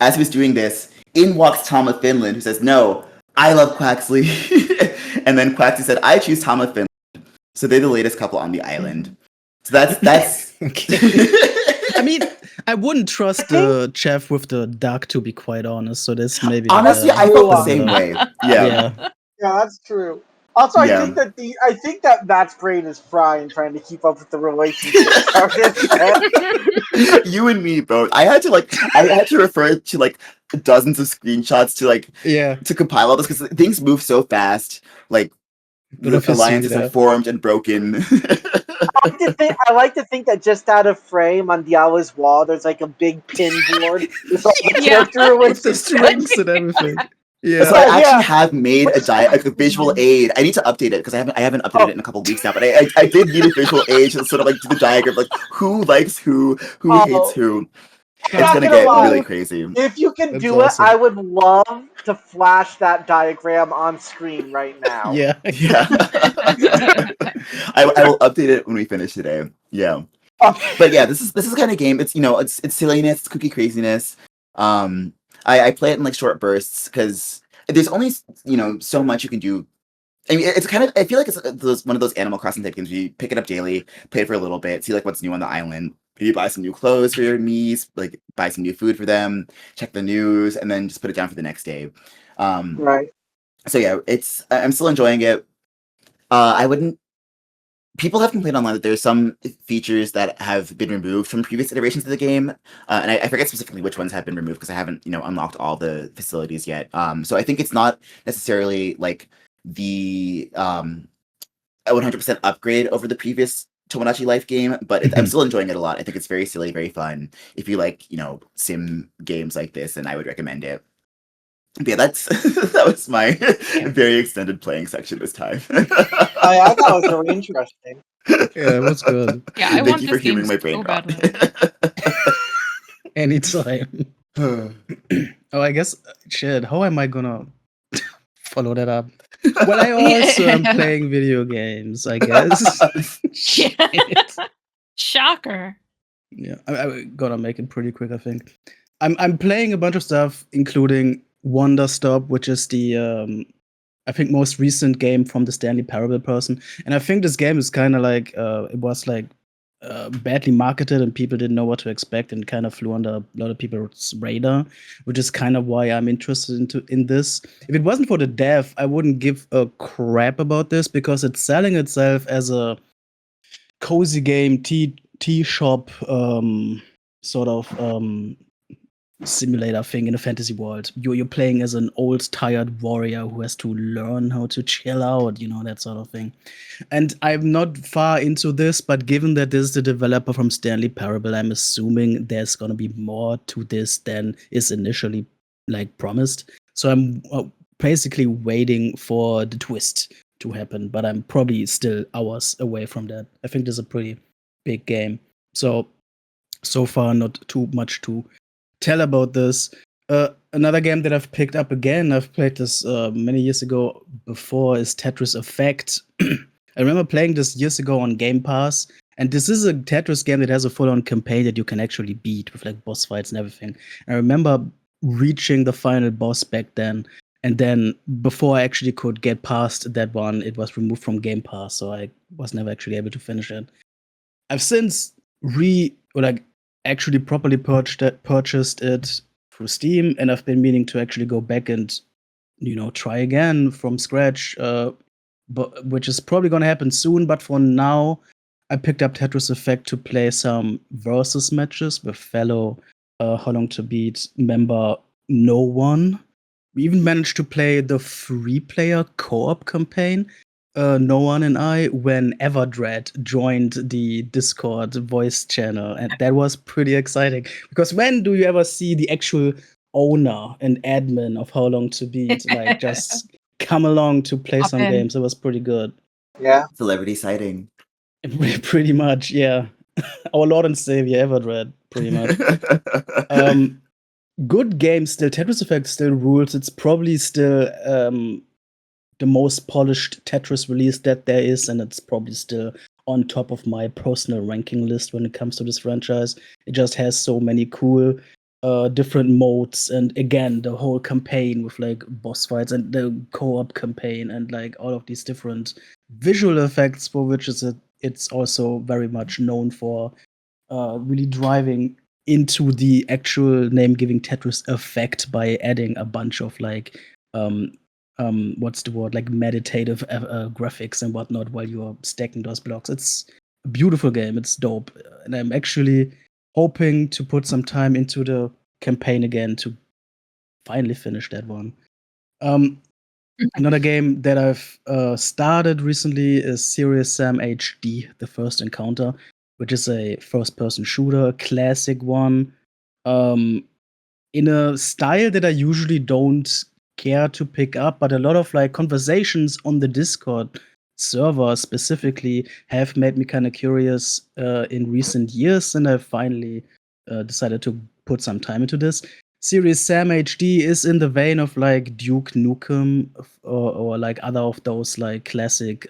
As he was doing this, in walks Tom of Finland, who says, "No, I love Quaxley." And then Quaxley said, "I choose Tom of Finland." So they're the latest couple on the island. So that's I mean, I wouldn't trust the chef with the duck, to be quite honest. So this maybe honestly, I felt the same way. Yeah, that's true. Also, I think that Matt's brain is frying trying to keep up with the relationship. You and me both. I had to refer to like dozens of screenshots to compile all this because things move so fast. Like the alliances are formed and broken. I like to think that just out of frame on Diallo's wall, there's like a big pin board with all the character with the strings and everything. Yeah. So I actually have made a visual aid. I need to update it because I haven't updated it in a couple of weeks now. But I did need a visual aid to sort of like do the diagram, like who likes who hates who. It's gonna get really crazy. If you can do it, I would love to flash that diagram on screen right now. Yeah. I will update it when we finish today. Yeah. But yeah, this is the kind of game. It's it's silliness, it's kooky craziness. I play it in like short bursts because there's only so much you can do. I mean, it's kind of, I feel like it's one of those Animal Crossing type games where you pick it up daily, play it for a little bit, see like what's new on the island. Maybe buy some new clothes for your Mies, like buy some new food for them, check the news, and then just put it down for the next day. Right. So yeah, I'm still enjoying it. People have complained online that there's some features that have been removed from previous iterations of the game, and I forget specifically which ones have been removed because I haven't unlocked all the facilities yet. So I think it's not necessarily like the 100% upgrade over the previous Tomodachi Life game, but I'm still enjoying it a lot. I think it's very silly, very fun. If you like sim games like this, then I would recommend it. But yeah, that was my very extended playing section this time. I thought it was really interesting. Yeah, it was good. Yeah, I Thank want you this for hearing game my brain so rot. badly. Anytime. Oh, I guess shit. How am I gonna follow that up? Well, I also am playing video games, I guess. Shit. Shocker. Yeah, I'm gonna make it pretty quick, I think. I'm playing a bunch of stuff, including Wonder Stop, which is the I think most recent game from the Stanley Parable person. And I think this game is kind of like it was like badly marketed and people didn't know what to expect and kind of flew under a lot of people's radar, which is kind of why I'm interested in this. If it wasn't for the dev, I wouldn't give a crap about this because it's selling itself as a cozy game, tea shop sort of simulator thing in a fantasy world. You're playing as an old tired warrior who has to learn how to chill out, that sort of thing. And I'm not far into this, but given that this is the developer from Stanley Parable, I'm assuming there's gonna be more to this than is initially like promised. So I'm basically waiting for the twist to happen, but I'm probably still hours away from that. I think this is a pretty big game. So far, not too much to tell about this. Another game that I've picked up again, I've played this many years ago before, is Tetris Effect. I remember playing this years ago on Game Pass, and this is a Tetris game that has a full-on campaign that you can actually beat with like boss fights and everything. I remember reaching the final boss back then, and then before I actually could get past that one, it was removed from Game Pass, so I was never actually able to finish it. I've since actually properly purchased it through Steam, and I've been meaning to actually go back and try again from scratch, but which is probably gonna happen soon. But for now, I picked up Tetris Effect to play some versus matches with fellow How Long to Beat member No One. We even managed to play the 3-player co-op campaign, No One and I, when Everdread joined the Discord voice channel, and that was pretty exciting. Because when do you ever see the actual owner and admin of How Long to Beat like just come along to play some games? It was pretty good. Yeah, celebrity sighting. Pretty much, yeah. Our Lord and Savior Everdread, pretty much. Good game still. Tetris Effect still rules. It's probably still the most polished Tetris release that there is, and it's probably still on top of my personal ranking list when it comes to this franchise. It just has so many cool different modes, and again, the whole campaign with like boss fights and the co-op campaign and like all of these different visual effects for which it's also very much known for really driving into the actual name-giving Tetris effect by adding a bunch of like what's the word, like meditative graphics and whatnot while you're stacking those blocks. It's a beautiful game. It's dope, and I'm actually hoping to put some time into the campaign again to finally finish that one. Another game that I've started recently is Serious Sam HD: The First Encounter, which is a first-person shooter, classic one, in a style that I usually don't care to pick up, but a lot of like conversations on the Discord server specifically have made me kind of curious in recent years, and I finally decided to put some time into this. Serious Sam HD is in the vein of like Duke Nukem or like other of those like classic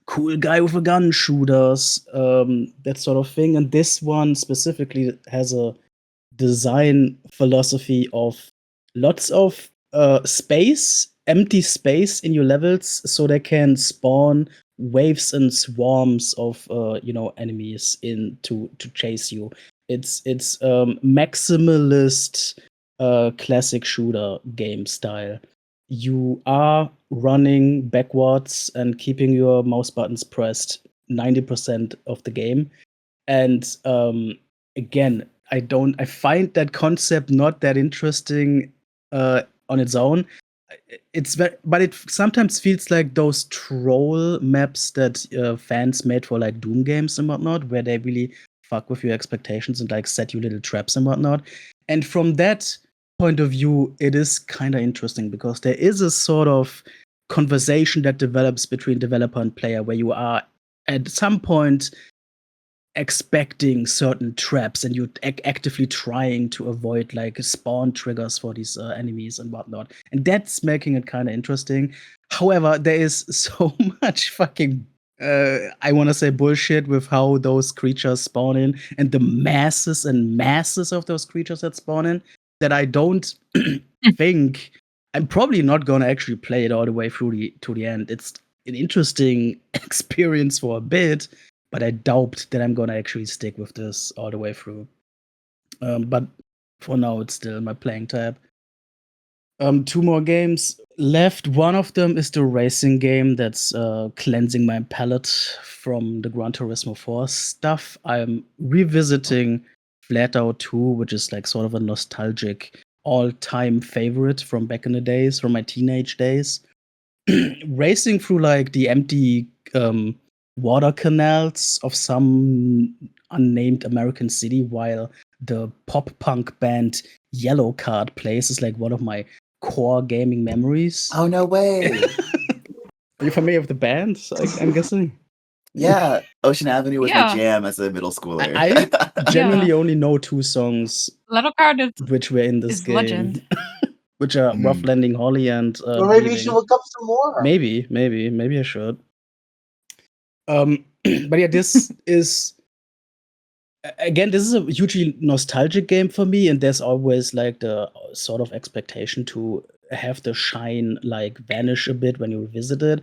cool guy with a gun shooters, that sort of thing. And this one specifically has a design philosophy of lots of empty space in your levels, so they can spawn waves and swarms of enemies in to chase you. It's maximalist classic shooter game style. You are running backwards and keeping your mouse buttons pressed 90% of the game. And again, I find that concept not that interesting on its own. But it sometimes feels like those troll maps that fans made for like Doom games and whatnot, where they really fuck with your expectations and like set you little traps and whatnot. And from that point of view, it is kind of interesting because there is a sort of conversation that develops between developer and player where you are at some point expecting certain traps and you're actively trying to avoid like spawn triggers for these enemies and whatnot, and that's making it kind of interesting. However, there is so much fucking I want to say bullshit with how those creatures spawn in and the masses and masses of those creatures that spawn in that I don't think I'm probably not gonna actually play it all the way through to the end. It's an interesting experience for a bit, but I doubt that I'm gonna actually stick with this all the way through. But for now, it's still my playing tab. 2 more games left. One of them is the racing game that's cleansing my palate from the Gran Turismo 4 stuff. I'm revisiting Flatout 2, which is like sort of a nostalgic all-time favorite from back in the days, from my teenage days. Racing through like the empty water canals of some unnamed American city while the pop punk band Yellow Card plays is like one of my core gaming memories. Oh, no way. Are you familiar with the band? I'm guessing. Yeah, Ocean Avenue was my jam as a middle schooler. I generally only know 2 songs Yellow Card which were in this game. Legend. Which are Rough Landing Holly and Or maybe you should look up some more. Maybe I should. But yeah, this is again, this is a hugely nostalgic game for me, and there's always like the sort of expectation to have the shine like vanish a bit when you revisit it.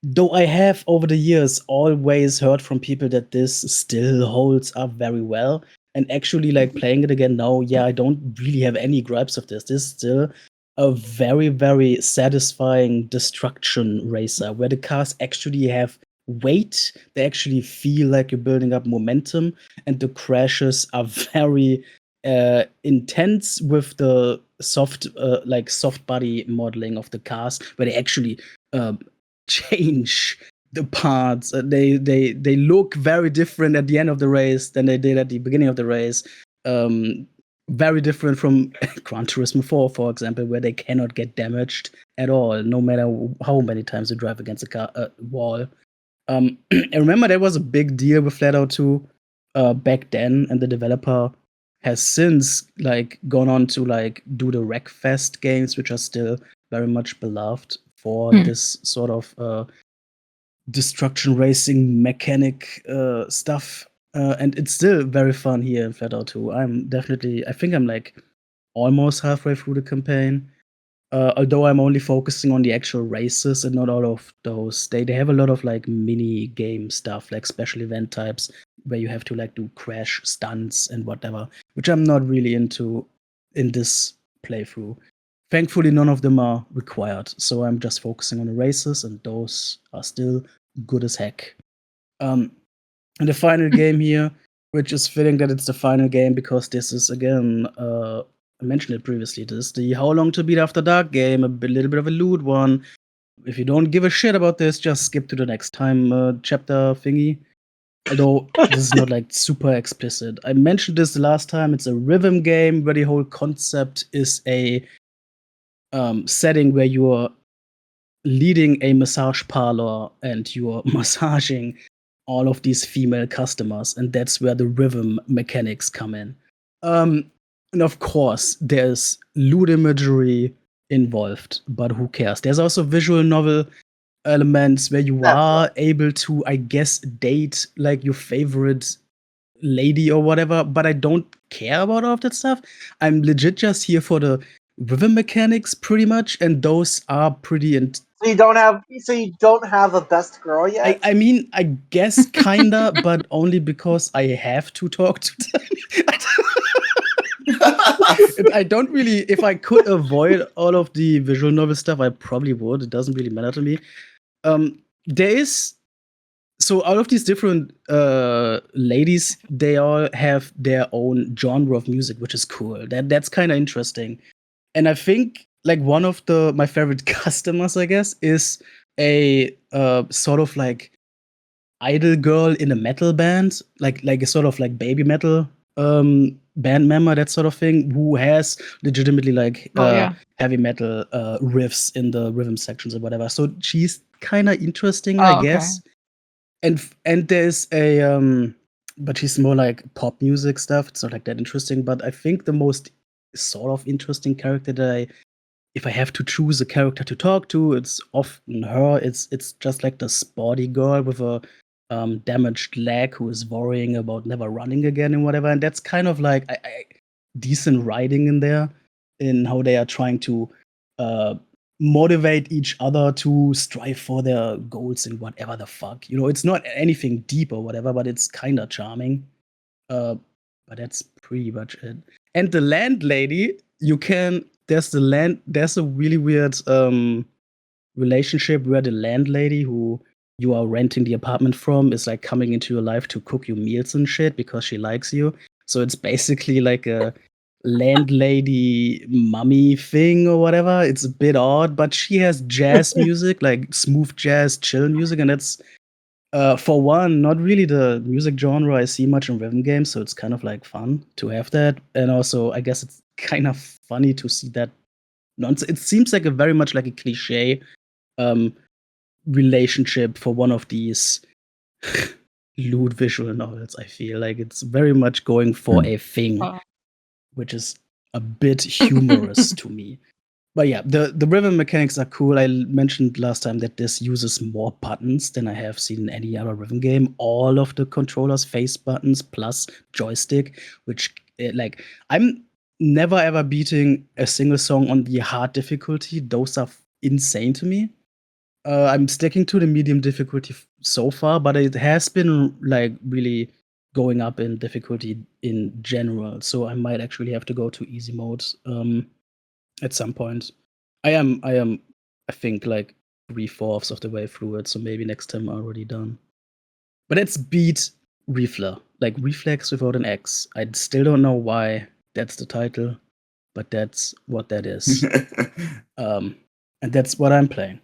Though I have over the years always heard from people that this still holds up very well. And actually, like playing it again now, yeah, I don't really have any gripes of this. This is still a very, very satisfying destruction racer where the cars actually have weight. They actually feel like you're building up momentum, and the crashes are very intense with the soft body modeling of the cars, where they actually change the parts. They look very different at the end of the race than they did at the beginning of the race. Very different from Gran Turismo 4, for example, where they cannot get damaged at all, no matter how many times they drive against a wall. I remember there was a big deal with Flatout 2 back then, and the developer has since like gone on to like do the Wreckfest games, which are still very much beloved for this sort of destruction racing mechanic stuff. And it's still very fun here in Flatout 2. I think I'm like almost halfway through the campaign. Although I'm only focusing on the actual races and not all of those. They have a lot of like mini game stuff, like special event types where you have to like do crash stunts and whatever, which I'm not really into in this playthrough. Thankfully, none of them are required, so I'm just focusing on the races, and those are still good as heck. And the final game here, which is fitting that it's the final game because this is again, I mentioned it previously, this is the How Long to Beat After Dark game, a little bit of a lewd one. If you don't give a shit about this, just skip to the next time chapter thingy. Although this is not like super explicit. I mentioned this the last time. It's a rhythm game where the whole concept is a setting where you're leading a massage parlor and you're massaging all of these female customers, and that's where the rhythm mechanics come in. And of course, there's lewd imagery involved, but who cares? There's also visual novel elements where you are able to, I guess, date like your favorite lady or whatever, but I don't care about all of that stuff. I'm legit just here for the rhythm mechanics pretty much, and those are pretty So you don't have a best girl yet? I mean, I guess kinda, but only because I have to talk to them. I don't really. If I could avoid all of the visual novel stuff, I probably would. It doesn't really matter to me. There is so out of these different ladies, they all have their own genre of music, which is cool. That's kind of interesting. And I think like one of my favorite customers, I guess, is a sort of like idol girl in a metal band, like a sort of like baby metal band member, that sort of thing, who has legitimately like heavy metal riffs in the rhythm sections or whatever. So she's kind of interesting, I guess. And there's a but she's more like pop music stuff. It's not like that interesting. But I think the most sort of interesting character that if I have to choose a character to talk to, it's often her. It's just like the sporty girl with a damaged leg who is worrying about never running again and whatever. And that's kind of like decent writing in there, in how they are trying to motivate each other to strive for their goals and whatever the fuck. It's not anything deep or whatever, but it's kind of charming. But that's pretty much it. And the landlady, there's a really weird relationship where the landlady who you are renting the apartment from is like coming into your life to cook you meals and shit because she likes you. So it's basically like a landlady mummy thing or whatever. It's a bit odd, but she has jazz music, like smooth jazz, chill music, and that's for one, not really the music genre I see much in rhythm games, so it's kind of like fun to have that. And also, I guess it's kind of funny to see that nonsense. It seems like a very much like a cliche relationship for one of these lewd visual novels. I feel like it's very much going for a thing, which is a bit humorous to me. But yeah, the rhythm mechanics are cool. I mentioned last time that this uses more buttons than I have seen in any other rhythm game. All of the controllers face buttons plus joystick, which like I'm never ever beating a single song on the hard difficulty. Those are insane to me. I'm sticking to the medium difficulty so far, but it has been like really going up in difficulty in general. So I might actually have to go to easy mode at some point. I think like 3/4 of the way through it, so maybe next time I'm already done. But it's beat Refla, like Reflex without an X. I still don't know why that's the title, but that's what that is. And that's what I'm playing.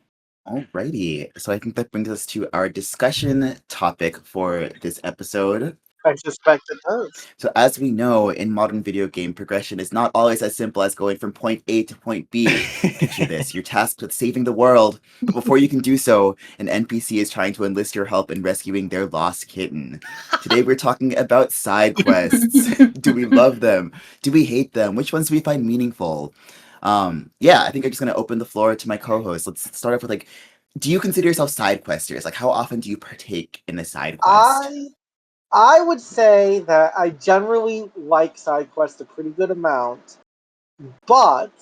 Alrighty, so I think that brings us to our discussion topic for this episode. I suspect it does. So as we know, in modern video game, progression is not always as simple as going from point A to point B. Picture this, you're tasked with saving the world, but before you can do so, an NPC is trying to enlist your help in rescuing their lost kitten. Today we're talking about side quests. Do we love them? Do we hate them? Which ones do we find meaningful? I think I'm just going to open the floor to my co-host. Let's start off with do you consider yourself side questers? Like, how often do you partake in a side quest? I would say that I generally like side quests a pretty good amount, but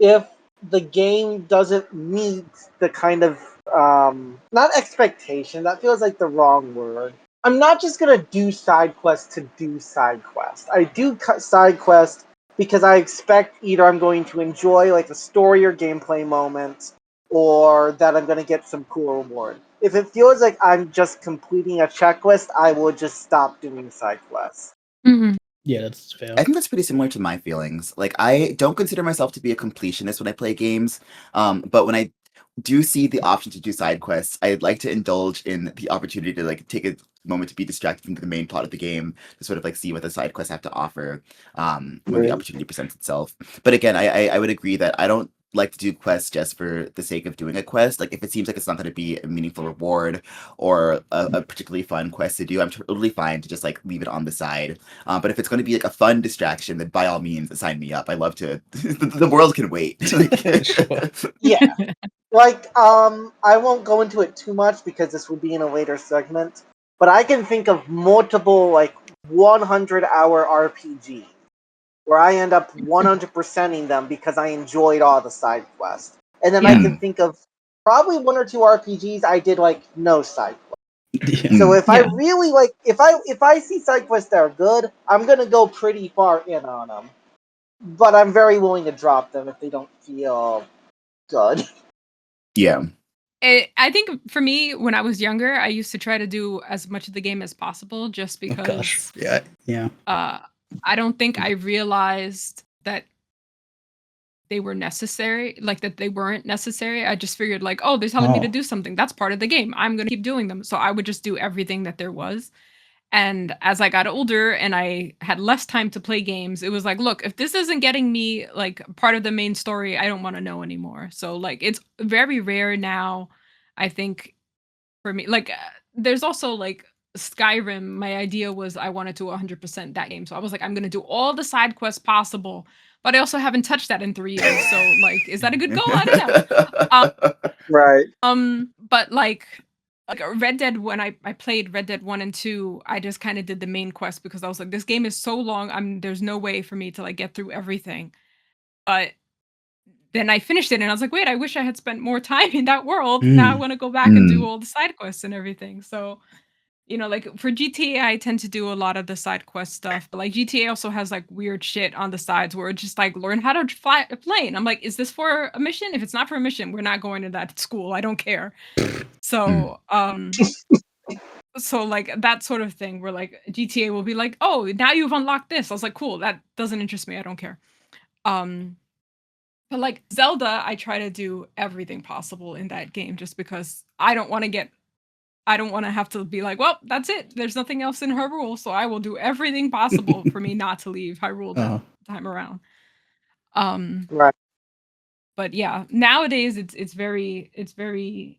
if the game doesn't meet the kind of not expectation, that feels like the wrong word. I'm not just gonna do side quests to do side quests. I do side quests because I expect either I'm going to enjoy like a story or gameplay moment, or that I'm going to get some cool reward. If it feels like I'm just completing a checklist, I will just stop doing side quests. Mm-hmm. Yeah, that's fair. I think that's pretty similar to my feelings. Like, I don't consider myself to be a completionist when I play games, but when I do see the option to do side quests, I'd like to indulge in the opportunity to like take a moment to be distracted from the main plot of the game to sort of like see what the side quests have to offer when the opportunity presents itself. But again, I would agree that I don't like to do quests just for the sake of doing a quest. Like if it seems like it's not going to be a meaningful reward or a particularly fun quest to do, I'm totally fine to just like leave it on the side. But if it's going to be like a fun distraction, then by all means sign me up. I love to. The world can wait. Yeah. Like, I won't go into it too much because this will be in a later segment, but I can think of multiple, like, 100-hour RPGs where I end up 100%ing them because I enjoyed all the side quests. And then I can think of probably 1 or 2 RPGs I did, like, no side quests. So if I really, like, if I see side quests that are good, I'm gonna go pretty far in on them. But I'm very willing to drop them if they don't feel good. Yeah. I think for me, when I was younger, I used to try to do as much of the game as possible just because I don't think I realized that they were necessary, like that they weren't necessary. I just figured like, oh, they're telling me to do something. That's part of the game. I'm going to keep doing them. So I would just do everything that there was. And as I got older and I had less time to play games, it was like, look, if this isn't getting me like part of the main story, I don't want to know anymore. So like it's very rare now, I think, for me. Like there's also like Skyrim. My idea was I wanted to 100% that game. So I was like, I'm going to do all the side quests possible, but I also haven't touched that in 3 years. So like, is that a good goal? I don't know. Right. But like Red Dead, when I played Red Dead 1 and 2, I just kind of did the main quest because I was like, this game is so long, there's no way for me to like get through everything. But then I finished it and I was like, wait, I wish I had spent more time in that world. Now I want to go back and do all the side quests and everything. So, you know, like for GTA, I tend to do a lot of the side quest stuff. But like GTA also has like weird shit on the sides where it's just like learn how to fly a plane. I'm like, is this for a mission? If it's not for a mission, we're not going to that school. I don't care. So, so like that sort of thing where like GTA will be like, oh, now you've unlocked this. I was like, cool, that doesn't interest me. I don't care. But like Zelda, I try to do everything possible in that game just because I don't want to have to be like, well, that's it. There's nothing else in Hyrule, so I will do everything possible for me not to leave Hyrule that time around. Right. But yeah, nowadays it's very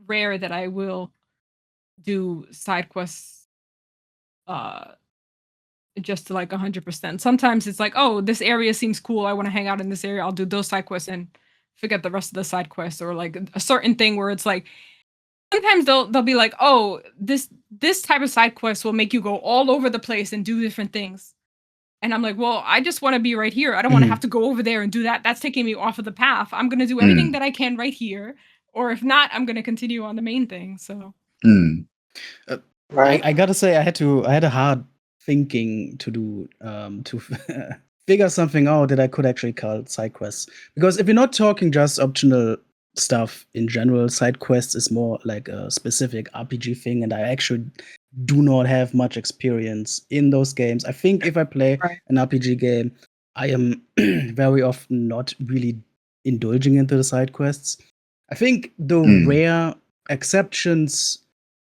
rare that I will do side quests just to like 100%. Sometimes it's like, oh, this area seems cool. I want to hang out in this area. I'll do those side quests and forget the rest of the side quests, or like a certain thing where it's like sometimes they'll be like, oh, this type of side quest will make you go all over the place and do different things. And I'm like, well, I just want to be right here. I don't want to have to go over there and do that. That's taking me off of the path. I'm going to do everything that I can right here. Or if not, I'm going to continue on the main thing. So I gotta say, I had a hard thinking to do to figure something out that I could actually call side quests. Because if you're not talking just optional stuff in general, side quests is more like a specific RPG thing, and I actually do not have much experience in those games. I think if I play an RPG game, I am very often not really indulging into the side quests. I think the rare exceptions,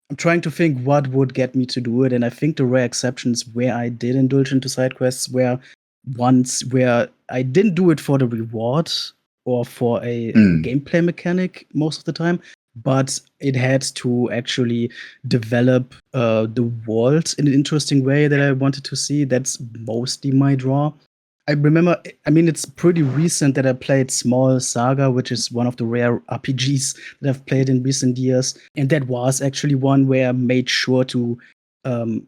I'm trying to think what would get me to do it, and I think the rare exceptions where I did indulge into side quests were ones where I didn't do it for the reward or for a gameplay mechanic most of the time, but it had to actually develop the world in an interesting way that I wanted to see. That's mostly my draw. I remember, I mean, it's pretty recent that I played Small Saga, which is one of the rare RPGs that I've played in recent years. And that was actually one where I made sure to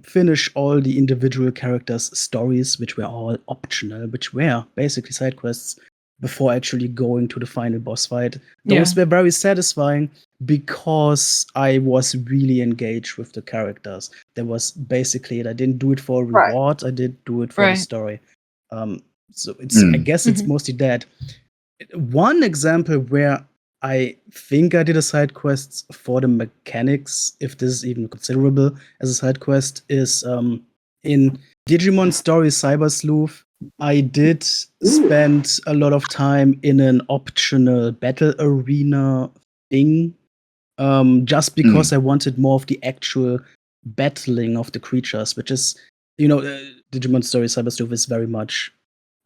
finish all the individual characters' stories, which were all optional, which were basically side quests, before actually going to the final boss fight. Those were very satisfying because I was really engaged with the characters. That was basically it. I didn't do it for a reward. I did do it for the story. So it's I guess it's mostly that. One example where I think I did a side quest for the mechanics, if this is even considerable as a side quest, is in Digimon Story Cyber Sleuth. I did spend a lot of time in an optional battle arena thing, just because I wanted more of the actual battling of the creatures, which is, you know, Digimon Story Cyber Sleuth is very much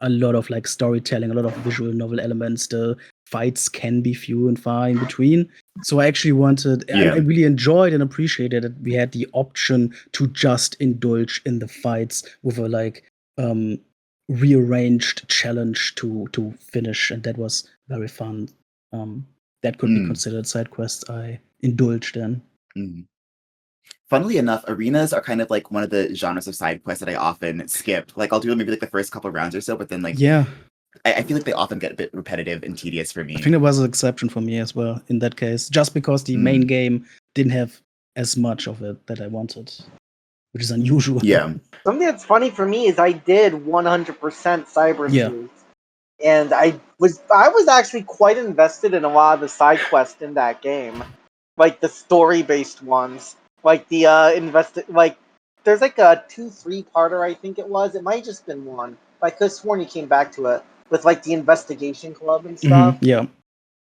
a lot of like storytelling, a lot of visual novel elements. The fights can be few and far in between. So I actually I really enjoyed and appreciated that we had the option to just indulge in the fights with a rearranged challenge to finish, and that was very fun. That could be considered side quests I indulged in. Funnily enough, arenas are kind of like one of the genres of side quests that I often skip. Like I'll do maybe like the first couple rounds or so, but then I feel like they often get a bit repetitive and tedious for me. I think it was an exception for me as well in that case, just because the main game didn't have as much of it that I wanted, which is unusual. Yeah. Something that's funny for me is I did 100% Cyber Sleuth. And I was actually quite invested in a lot of the side quests in that game. Like the story-based ones. Like the there's like a 2-3-parter, I think it was. It might have just been one. But I could have sworn you came back to it. With like the investigation club and stuff. So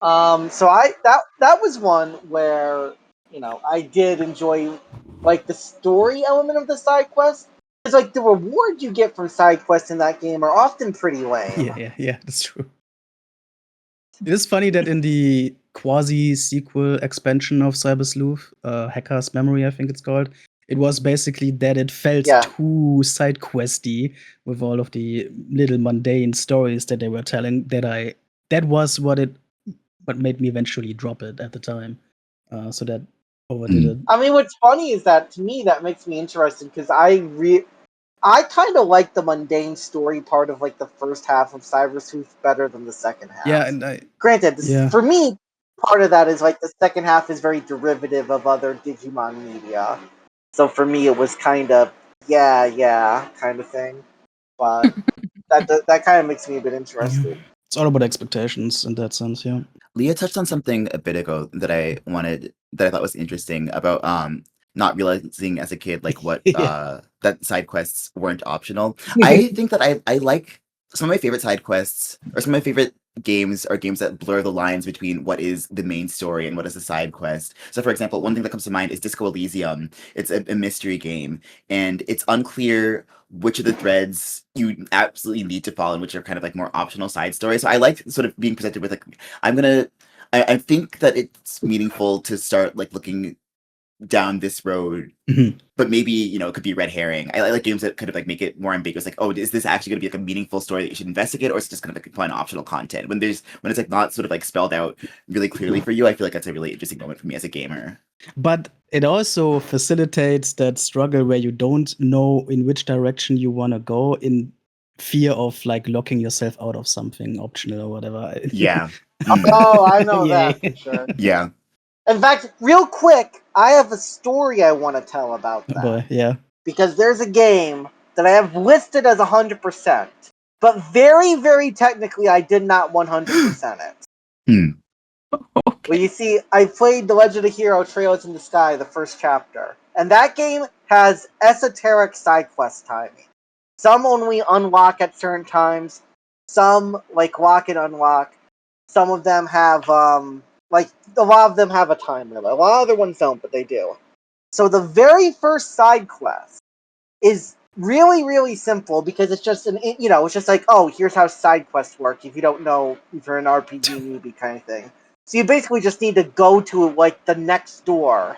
that was one where, I did enjoy like the story element of the side quest. It's like the rewards you get from side quests in that game are often pretty lame. Yeah, that's true. It is funny that in the quasi-sequel expansion of Cyber Sleuth, Hacker's Memory, I think it's called, it was basically that it felt too side questy with all of the little mundane stories that they were telling. That was what made me eventually drop it at the time. So that overdid it. I mean, what's funny is that to me that makes me interested because I kind of like the mundane story part of like the first half of Cyber Sleuth better than the second half. Yeah, and granted, for me, part of that is like the second half is very derivative of other Digimon media. So for me, it was kind of kind of thing. But that kind of makes me a bit interested. It's all about expectations in that sense, yeah. Leah touched on something a bit ago that I thought was interesting about not realizing as a kid like what that side quests weren't optional. I think that I like some of my favorite side quests or some of my favorite games are games that blur the lines between what is the main story and what is the side quest. So, for example, one thing that comes to mind is Disco Elysium. It's a mystery game, and it's unclear which of the threads you absolutely need to follow and which are kind of like more optional side stories. So I like sort of being presented with like, I think that it's meaningful to start like looking down this road, but maybe it could be red herring. I like games that kind of like make it more ambiguous. Like, oh, is this actually going to be like a meaningful story that you should investigate, or is it just kind of like fun optional content? When it's like not sort of like spelled out really clearly for you, I feel like that's a really interesting moment for me as a gamer. But it also facilitates that struggle where you don't know in which direction you want to go in fear of like locking yourself out of something optional or whatever. Yeah. Oh, I know that for sure. Yeah. In fact, real quick, I have a story I want to tell about that. Boy, yeah. Because there's a game that I have listed as 100%, but very, very technically, I did not 100% it. Okay. Well, you see, I played The Legend of Hero Trails in the Sky, the first chapter, and that game has esoteric side quest timing. Some only unlock at certain times, some, like, lock and unlock. Some of them have, a lot of them have a time limit. A lot of other ones don't, but they do. So the very first side quest is really, really simple because it's just it's just like, oh, here's how side quests work if you don't know, if you're an RPG newbie kind of thing. So you basically just need to go to like the next door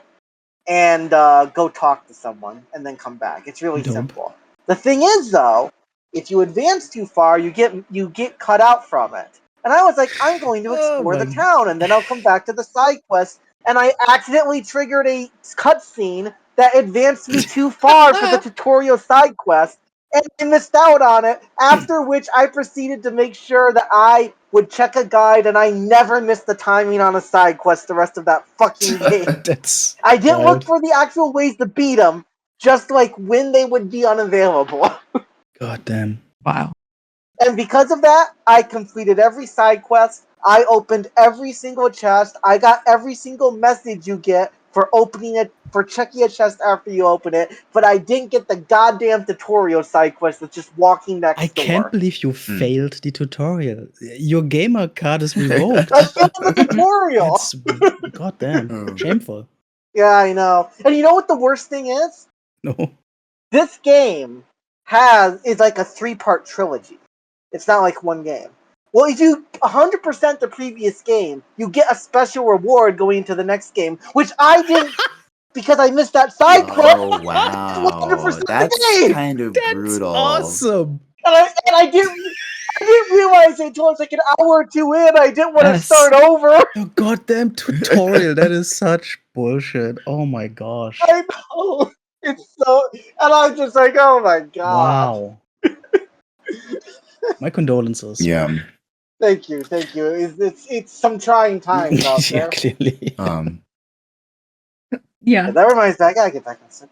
and go talk to someone and then come back. It's really simple. The thing is, though, if you advance too far, you get cut out from it. And I was like, I'm going to explore the town, and then I'll come back to the side quest. And I accidentally triggered a cutscene that advanced me too far for the tutorial side quest, and I missed out on it, after which I proceeded to make sure that I would check a guide, and I never missed the timing on a side quest the rest of that fucking game. I didn't look for the actual ways to beat them, just like when they would be unavailable. God damn. Wow. And because of that, I completed every side quest. I opened every single chest. I got every single message you get for checking a chest after you open it. But I didn't get the goddamn tutorial side quest that's just walking next door. I can't believe you failed the tutorial. Your gamer card is revoked. I failed the tutorial. Goddamn, shameful. Yeah, I know. And you know what the worst thing is? No. This game is like a 3-part trilogy. It's not like one game. Well, if you 100% the previous game, you get a special reward going into the next game, which I didn't because I missed that side quest. Oh wow, 100% that's the game. kind of That's brutal. awesome. And I didn't realize it until it's like an hour or two in. I didn't want to start over. Your goddamn tutorial. That is such bullshit. Oh my gosh. I know. It's so, and I'm just like, oh my god. Wow. My condolences. Yeah. Thank you. It's some trying times out Yeah, there. clearly. Yeah. But that reminds me, I gotta get back on set.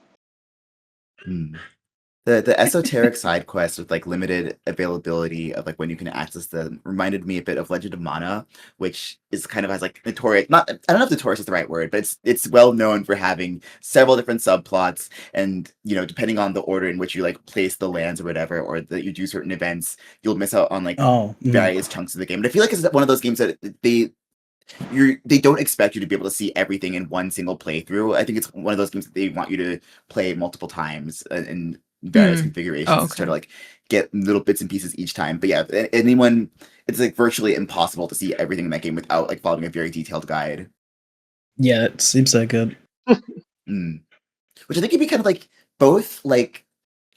The esoteric side quests with like limited availability of like when you can access them reminded me a bit of Legend of Mana, which is kind of has like notorious. Not I don't know if notorious is the right word, but it's well known for having several different subplots, and depending on the order in which you like place the lands or whatever, or that you do certain events, you'll miss out on like various chunks of the game. And I feel like it's one of those games that they don't expect you to be able to see everything in one single playthrough. I think it's one of those games that they want you to play multiple times and various configurations to try to like get little bits and pieces each time. But yeah, it's like virtually impossible to see everything in that game without like following a very detailed guide. Yeah, it seems like it. Which I think could be kind of like both like,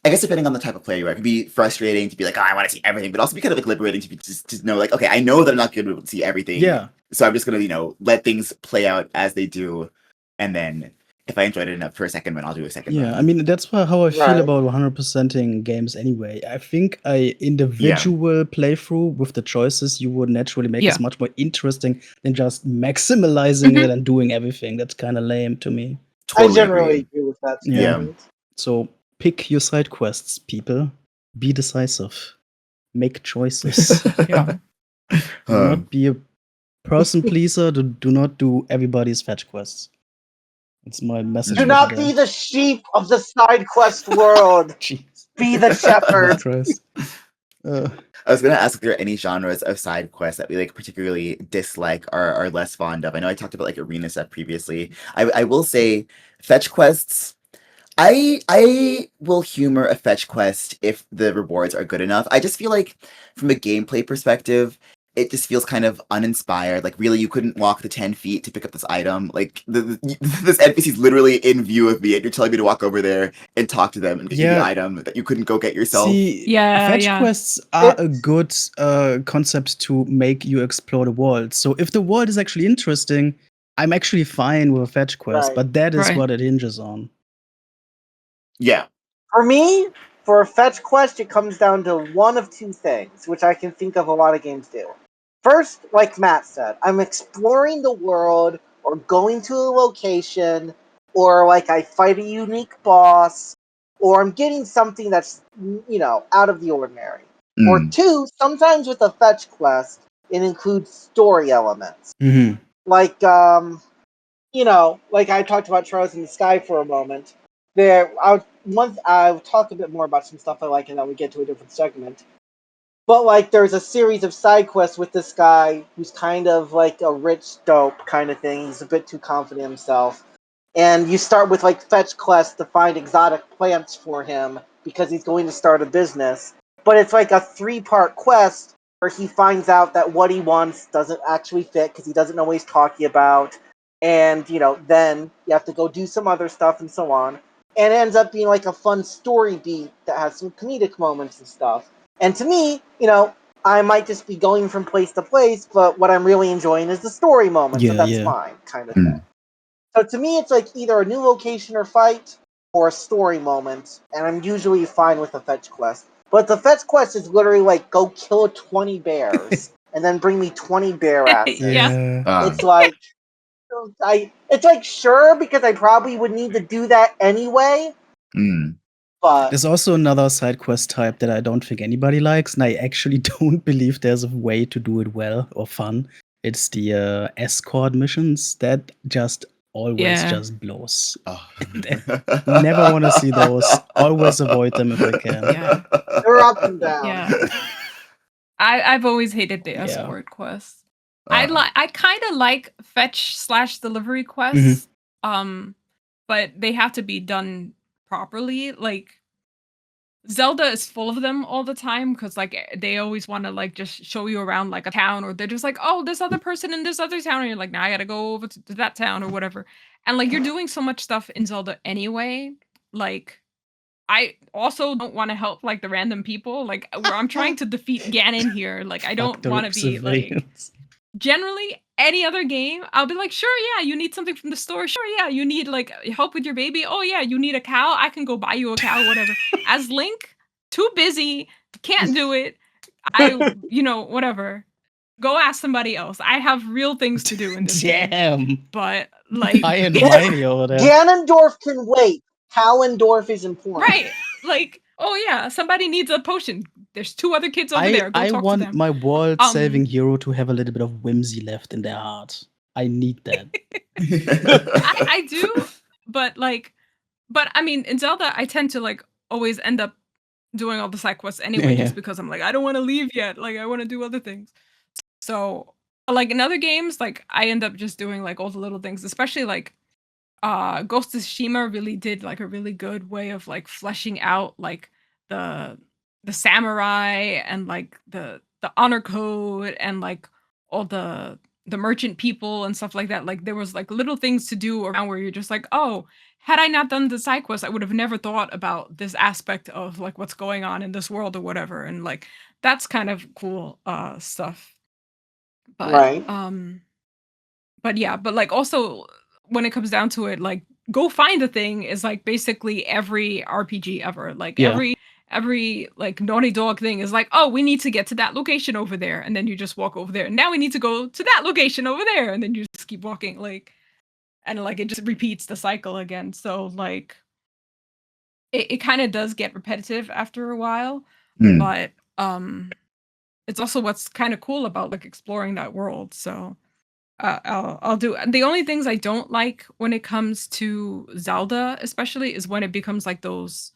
I guess depending on the type of player you are, it could be frustrating to be like, oh, I want to see everything, but also be kind of like liberating to be just to know like, okay, I know that I'm not going to be able to see everything. Yeah. So I'm just going to, let things play out as they do, and then if I enjoyed it enough for a second run, I'll do a second run. Yeah, I mean, that's how I feel about 100%ing games anyway. I think individual playthrough with the choices you would naturally make is much more interesting than just maximalizing it and doing everything. That's kind of lame to me. Totally I generally agree with that. Yeah. So pick your side quests, people. Be decisive. Make choices. Do not be a person pleaser. Do not do everybody's fetch quests. It's my message. Do not be the sheep of the side quest world. Be the shepherd. I was going to ask if there are any genres of side quests that we like particularly dislike or are less fond of. I know I talked about like arena stuff previously. I will say fetch quests. I will humor a fetch quest if the rewards are good enough. I just feel like from a gameplay perspective, it just feels kind of uninspired. Like, really, you couldn't walk the 10 feet to pick up this item. Like, this NPC's literally in view of me, and you're telling me to walk over there and talk to them and get you the item that you couldn't go get yourself. See, fetch quests are a good concept to make you explore the world. So if the world is actually interesting, I'm actually fine with a fetch quest, but that is what it hinges on. Yeah. For me, for a fetch quest, it comes down to one of two things, which I can think of a lot of games do. First, like Matt said, I'm exploring the world or going to a location, or like I fight a unique boss, or I'm getting something that's, out of the ordinary. Or two, sometimes with a fetch quest, it includes story elements. Like, like I talked about Trials in the Sky for a moment. I'll talk a bit more about some stuff I like, and then we get to a different segment. But like, there's a series of side quests with this guy who's kind of like a rich dope kind of thing. He's a bit too confident in himself, and you start with like fetch quests to find exotic plants for him because he's going to start a business. But it's like a 3-part quest where he finds out that what he wants doesn't actually fit because he doesn't know what he's talking about, and then you have to go do some other stuff and so on. And it ends up being like a fun story beat that has some comedic moments and stuff. And to me, I might just be going from place to place, but what I'm really enjoying is the story moments, so that's fine, kind of thing. So to me, it's like either a new location or fight, or a story moment, and I'm usually fine with a fetch quest. But the fetch quest is literally like, go kill 20 bears, and then bring me 20 bear asses. It's like... it's like, sure, because I probably would need to do that anyway. But there's also another side quest type that I don't think anybody likes, and I actually don't believe there's a way to do it well or fun. It's the escort missions that just always just blows. Never want to see those. Always avoid them if I can. They're up and down. I've always hated the escort quests. I kind of like fetch/delivery quests, but they have to be done properly. Like, Zelda is full of them all the time because like they always want to like just show you around like a town, or they're just like, oh, this other person in this other town, and you're like, now I gotta go over to that town or whatever. And like you're doing so much stuff in Zelda anyway. Like I also don't want to help like the random people, like where I'm trying to defeat Ganon here. Like I don't want to be like. Generally, any other game, I'll be like, sure, yeah, you need something from the store. Sure, yeah, you need like help with your baby. Oh yeah, you need a cow. I can go buy you a cow, whatever. As Link, too busy, can't do it. Whatever. Go ask somebody else. I have real things to do in this game. But like, I and Whiny over there. Ganondorf can wait. Hallandorf is important. Right. Like, oh yeah, somebody needs a potion. There's 2 other kids over there. Go talk to them. I want my world-saving hero to have a little bit of whimsy left in their heart. I need that. I do, but I mean, in Zelda, I tend to like always end up doing all the side quests anyway, just because I'm like, I don't want to leave yet. Like, I want to do other things. So, like in other games, like I end up just doing like all the little things, especially like Ghost of Tsushima really did like a really good way of like fleshing out like the samurai and like the honor code and like all the merchant people and stuff like that. Like there was like little things to do around where you're just like, oh, had I not done the side quest, I would have never thought about this aspect of like what's going on in this world or whatever. And like that's kind of cool stuff. But right. But yeah, but like also when it comes down to it, like go find a thing is like basically every RPG ever. Like every like Naughty Dog thing is like, oh, we need to get to that location over there, and then you just walk over there. And now we need to go to that location over there, and then you just keep walking, like, and like it just repeats the cycle again. So like it kind of does get repetitive after a while, but it's also what's kind of cool about like exploring that world. So I'll do. The only things I don't like when it comes to Zelda, especially, is when it becomes like those.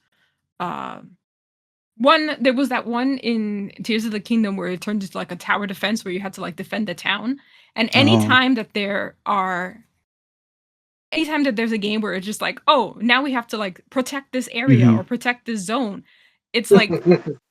There was that one in Tears of the Kingdom where it turned into like a tower defense where you had to like defend the town. And anytime that there's a game where it's just like, oh, now we have to like protect this area or protect this zone, it's like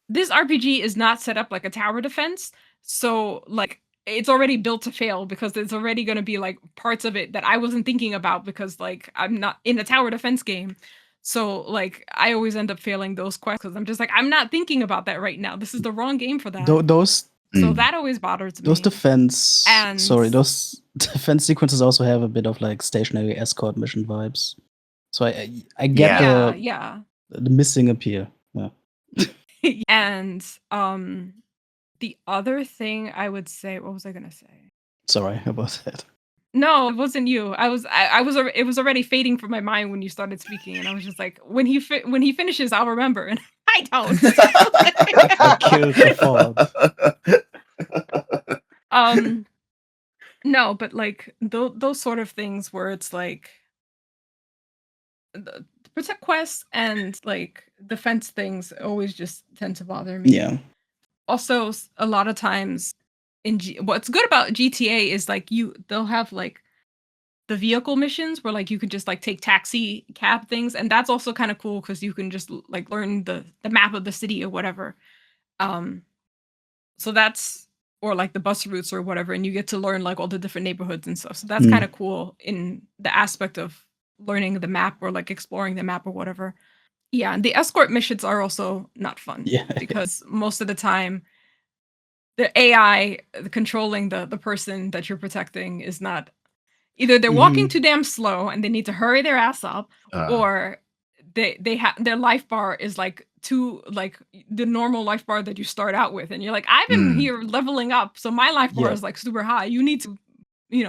this RPG is not set up like a tower defense. So like it's already built to fail because there's already going to be like parts of it that I wasn't thinking about because like I'm not in a tower defense game. So like I always end up failing those quests because I'm just like, I'm not thinking about that right now. This is the wrong game for that. So that always bothers me. Those defense sequences also have a bit of like stationary escort mission vibes. So I get the missing appeal. Yeah. And the other thing I would say, what was I gonna say? Sorry about that. No, it wasn't you. It was already fading from my mind when you started speaking, and I was just like, when he finishes, I'll remember, and I don't. I killed the thought. No, but like those sort of things where it's like the protect quests and like defense things always just tend to bother me. Yeah. Also, a lot of times what's good about GTA is like they'll have like the vehicle missions where like you can just like take taxi cab things, and that's also kind of cool because you can just like learn the map of the city or whatever. So that's, or like the bus routes or whatever, and you get to learn like all the different neighborhoods and stuff. So that's kind of cool in the aspect of learning the map or like exploring the map or whatever. Yeah, and the escort missions are also not fun because most of the time the AI controlling the person that you're protecting is not, either they're walking too damn slow and they need to hurry their ass up, or they have their life bar is like too like the normal life bar that you start out with, and you're like, I've been here leveling up, so my life bar is like super high. You need to,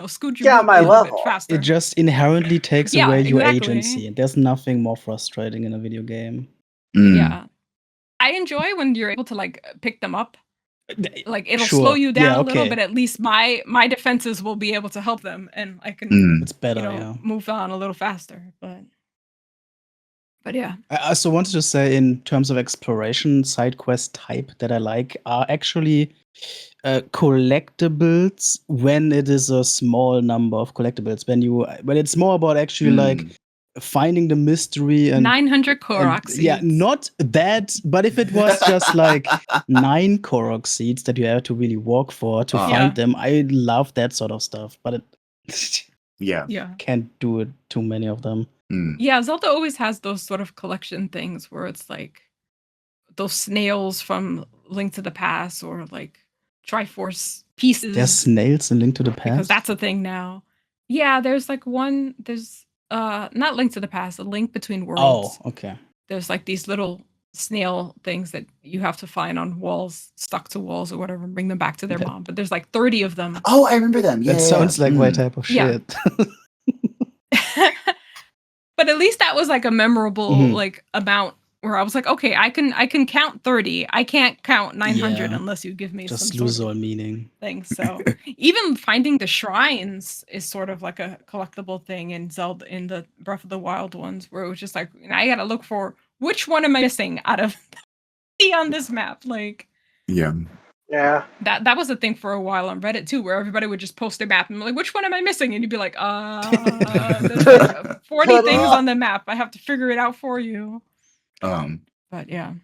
scoot your my a level bit faster. It just inherently takes away your agency, and there's nothing more frustrating in a video game. Yeah, I enjoy when you're able to like pick them up. Like it'll slow you down a little, but at least my defenses will be able to help them, and I can it's better, move on a little faster. But yeah. I also wanted to say, in terms of exploration, side quest type that I like are actually collectibles when it is a small number of collectibles. When it's more about actually like finding the mystery and 900 Korok seeds. Yeah, not that, but if it was just like 9 Korok seeds that you have to really walk for to find them, I love that sort of stuff. But yeah, can't do it too many of them. Yeah, Zelda always has those sort of collection things where it's like those snails from Link to the Past or like Triforce pieces. There's snails in Link to the Past? Because that's a thing now. Yeah, there's like there's not Link to the Past, a Link Between Worlds. Oh, okay. There's like these little snail things that you have to find on walls, stuck to walls or whatever, and bring them back to their mom. But there's like 30 of them. Oh, I remember them. Yeah, that sounds like my type of shit. But at least that was like a memorable like amount where I was like, okay, I can count 30. I can't count 900 unless you give me just some lose sort all of meaning. thing. So even finding the shrines is sort of like a collectible thing in Zelda, in the Breath of the Wild ones, where it was just like, I gotta look for which one am I missing out of on this map. Like, yeah, that was a thing for a while on Reddit too, where everybody would just post a map and be like, which one am I missing? And you'd be like, there's like 40 things on the map. I have to figure it out for you. But yeah.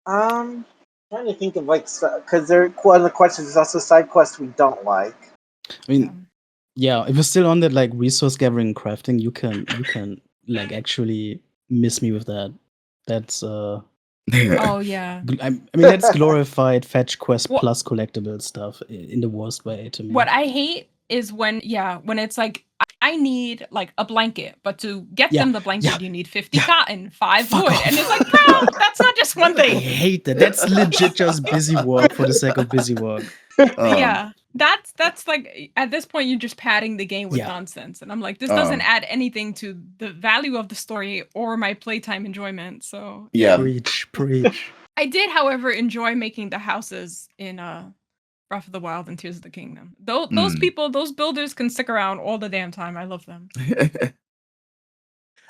Trying to think of like, because one of the questions is also side quests we don't like. I mean, yeah, if you're still on that like resource gathering and crafting, you can like actually miss me with that. That's oh yeah. I mean that's glorified fetch quest plus collectible stuff in the worst way to me. What I hate is when it's like I need like a blanket, but to get them the blanket you need 50 cotton, 5 wood, and it's like, bro, that's not just one thing. I hate that. That's legit just busy work for the sake of busy work. Yeah. That's like, at this point you're just padding the game with nonsense, and I'm like, this doesn't add anything to the value of the story or my playtime enjoyment. So preach. I did, however, enjoy making the houses in Breath of the Wild and Tears of the Kingdom. Those people, those builders can stick around all the damn time. I love them.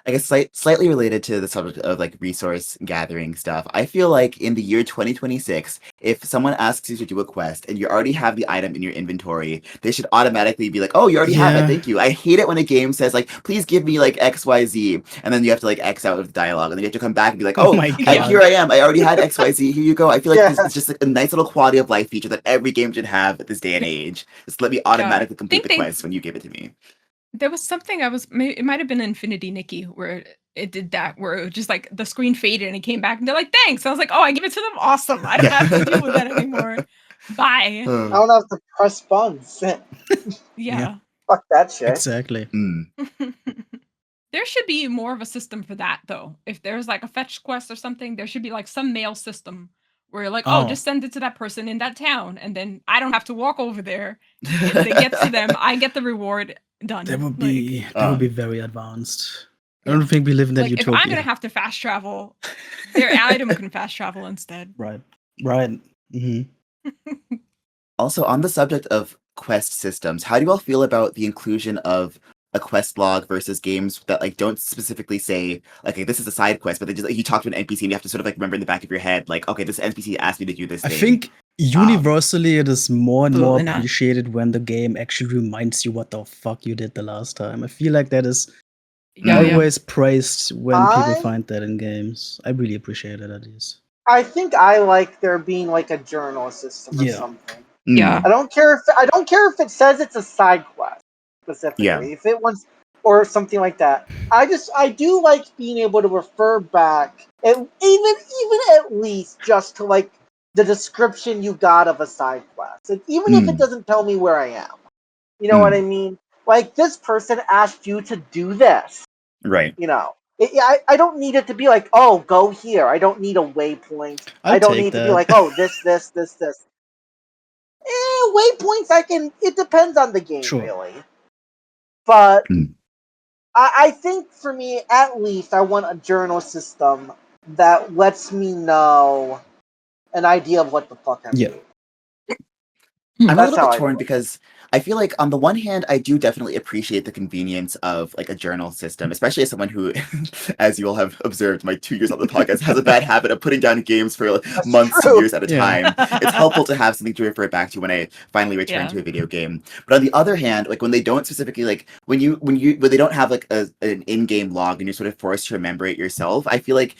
I guess slightly related to the subject of like resource gathering stuff. I feel like in the year 2026, if someone asks you to do a quest and you already have the item in your inventory, they should automatically be like, "Oh, you already have it. Thank you." I hate it when a game says like, "Please give me like XYZ," and then you have to like X out of the dialogue, and then you have to come back and be like, "Oh, my God. here I am. I already had XYZ. Here you go." I feel like this is just like a nice little quality of life feature that every game should have at this day and age. Just let me automatically complete the quest when you give it to me. There was something it might have been Infinity Nikki where it did that, where it was just like the screen faded and it came back and they're like, thanks. I was like, oh, I give it to them. Awesome. I don't have to deal with that anymore. Bye. I don't have to press buttons. Yeah. Fuck that shit. Exactly. There should be more of a system for that, though. If there's like a fetch quest or something, there should be like some mail system where you're like, oh, just send it to that person in that town. And then I don't have to walk over there. If it gets to them, I get the reward. Done. That would be very advanced. I don't think we live in that utopia. If I'm gonna have to fast travel, their item can fast travel instead. Right. Mm-hmm. Also, on the subject of quest systems, how do you all feel about the inclusion of a quest log versus games that like don't specifically say like, hey, this is a side quest, but they just like, you talk to an NPC and you have to sort of like remember in the back of your head like, okay, this NPC asked me to do this thing. I think universally it is more and more appreciated when the game actually reminds you what the fuck you did the last time. I feel like that is always praised when people find that in games. I really appreciate it, at least. I think I like there being like a journal system or something. Yeah. I don't care if it says it's a side quest specifically. Yeah. If it wants or something like that. I do like being able to refer back and even at least just to like the description you got of a side quest. And even if it doesn't tell me where I am. You know what I mean? Like, this person asked you to do this. Right. You know. I don't need it to be like, oh, go here. I don't need a waypoint. I don't need to be like, oh, this. Waypoints, it depends on the game, really. But I think for me, at least, I want a journal system that lets me know an idea of what the fuck I'm doing. I'm a little bit torn because I feel like on the one hand, I do definitely appreciate the convenience of like a journal system, especially as someone who, as you all have observed, my 2 years on the podcast has a bad habit of putting down games for months to years at a time. It's helpful to have something to refer back to when I finally return to a video game. But on the other hand, like when they don't specifically like when they don't have like an in-game log and you're sort of forced to remember it yourself, I feel like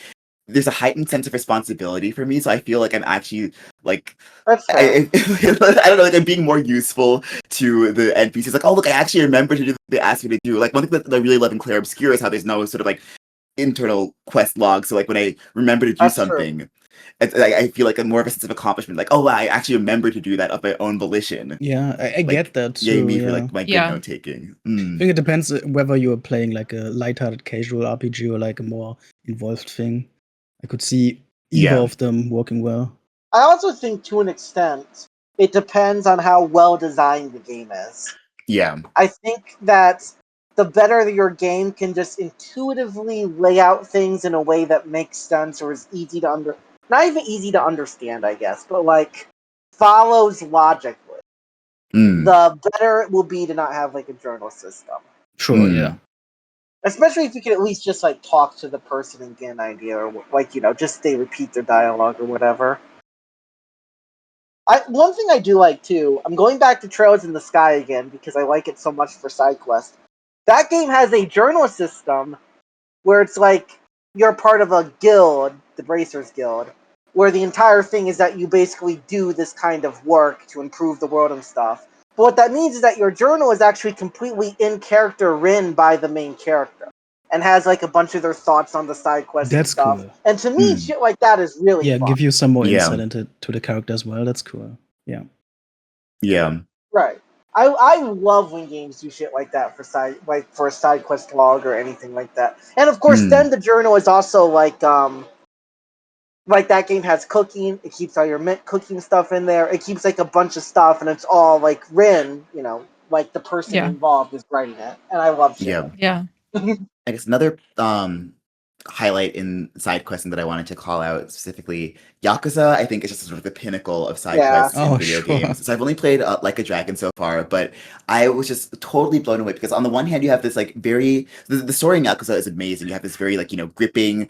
there's a heightened sense of responsibility for me, so I feel like I'm actually like I don't know, like I'm being more useful to the NPCs. Like, oh look, I actually remember to do what they asked me to do. Like one thing that I really love in Clair Obscur is how there's no sort of like internal quest log. So like when I remember to do something, I feel like more of a sense of accomplishment. Like, oh, I actually remember to do that of my own volition. Yeah, I get that too. Yay me for like my good note taking. I think it depends whether you're playing like a lighthearted casual RPG or like a more involved thing. I could see either of them working well. I also think to an extent, it depends on how well designed the game is. Yeah. I think that the better your game can just intuitively lay out things in a way that makes sense or is easy to not even easy to understand, I guess, but like follows logically, the better it will be to not have like a journal system. Sure, yeah. Especially if you can at least just like talk to the person and get an idea, or like, you know, just they repeat their dialogue or whatever. One thing I do like too, I'm going back to Trails in the Sky again because I like it so much for side quests. That game has a journal system where it's like you're part of a guild, the Bracers Guild, where the entire thing is that you basically do this kind of work to improve the world and stuff. But what that means is that your journal is actually completely in character written by the main character and has like a bunch of their thoughts on the side quests and stuff. Cool. And to me, shit like that is really fun. Give you some more insight into the character as well. That's cool. Yeah. Yeah. Right. I love when games do shit like that for a side quest log or anything like that. And of course, then the journal is also like that game has cooking. It keeps all your cooking stuff in there. It keeps like a bunch of stuff, and it's all like written. You know, like the person involved is writing it, and I love shit. Yeah. I guess another highlight in side questing that I wanted to call out specifically, Yakuza, I think is just sort of the pinnacle of side quests in video games. So I've only played Like a Dragon so far, but I was just totally blown away because on the one hand you have this like very the story in Yakuza is amazing. You have this very like, you know, gripping,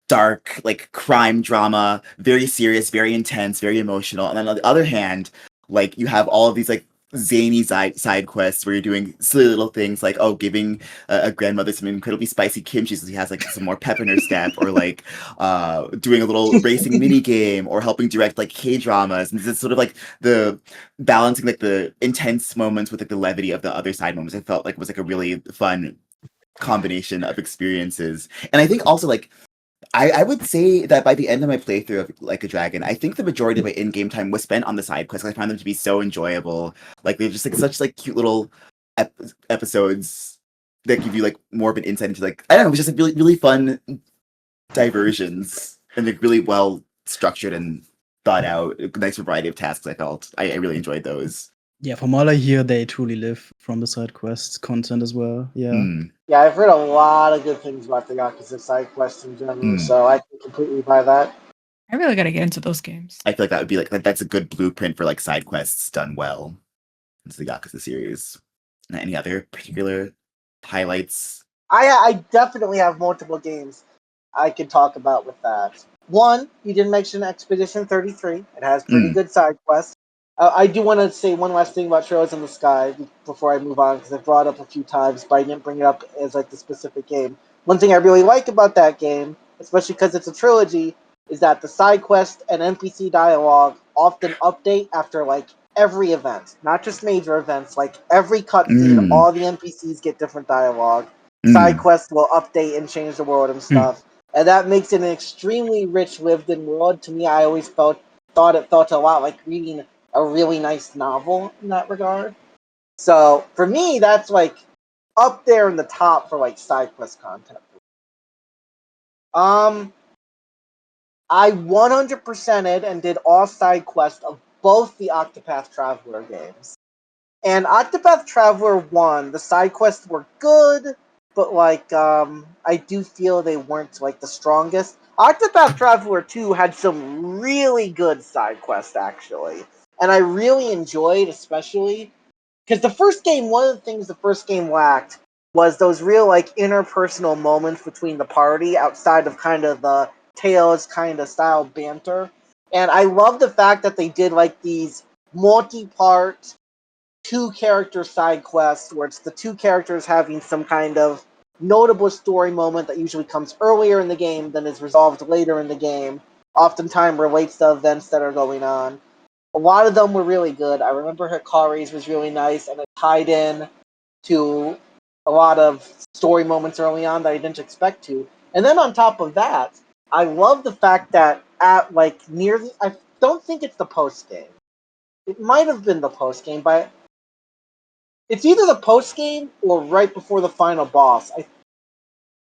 dark like crime drama, very serious, very intense, very emotional. And then on the other hand, like you have all of these like zany side quests where you're doing silly little things like giving a grandmother some incredibly spicy kimchi so she has like some more pep in her step, or like doing a little racing mini game, or helping direct like K-dramas, and it's sort of like the balancing like the intense moments with like the levity of the other side moments. I felt like was like a really fun combination of experiences. And I think also like I would say that by the end of my playthrough of Like a Dragon, I think the majority of my in-game time was spent on the side quests. I find them to be so enjoyable. Like they're just like such like cute little episodes that give you like more of an insight into like, I don't know, it was just like really, really fun diversions and like really well structured and thought out. A nice variety of tasks. I felt I really enjoyed those. Yeah, from all I hear, they truly live from the side quests content as well. Yeah. Yeah, I've heard a lot of good things about the Yakuza side quests in general, so I can completely buy that. I really gotta get into those games. I feel like that would be like that's a good blueprint for like side quests done well. It's the Yakuza series. Any other particular highlights? I definitely have multiple games I could talk about with that. One, you didn't mention Expedition 33. It has pretty good side quests. I do want to say one last thing about Trails in the Sky before I move on, because I brought it up a few times, but I didn't bring it up as like the specific game. One thing I really like about that game, especially because it's a trilogy, is that the side quest and NPC dialogue often update after like every event, not just major events. Like every cutscene, all the NPCs get different dialogue. Side quests will update and change the world and stuff, and that makes it an extremely rich, lived-in world. To me, I always thought it felt a lot like reading a really nice novel in that regard. So for me, that's like up there in the top for like side quest content. I 100%ed and did all side quests of both the Octopath Traveler games. And Octopath Traveler 1, the side quests were good, but like I do feel they weren't like the strongest. Octopath Traveler 2 had some really good side quests actually. And I really enjoyed, especially because the first game, one of the things the first game lacked was those real like interpersonal moments between the party outside of kind of the Tales kind of style banter. And I love the fact that they did like these multi-part 2-character side quests where it's the 2 characters having some kind of notable story moment that usually comes earlier in the game than is resolved later in the game. Oftentimes relates to events that are going on. A lot of them were really good. I remember Hikari's was really nice, and it tied in to a lot of story moments early on that I didn't expect to. And then on top of that, I love the fact that at like near the, I don't think it's the post game. It might have been the post game, but it's either the post game or right before the final boss.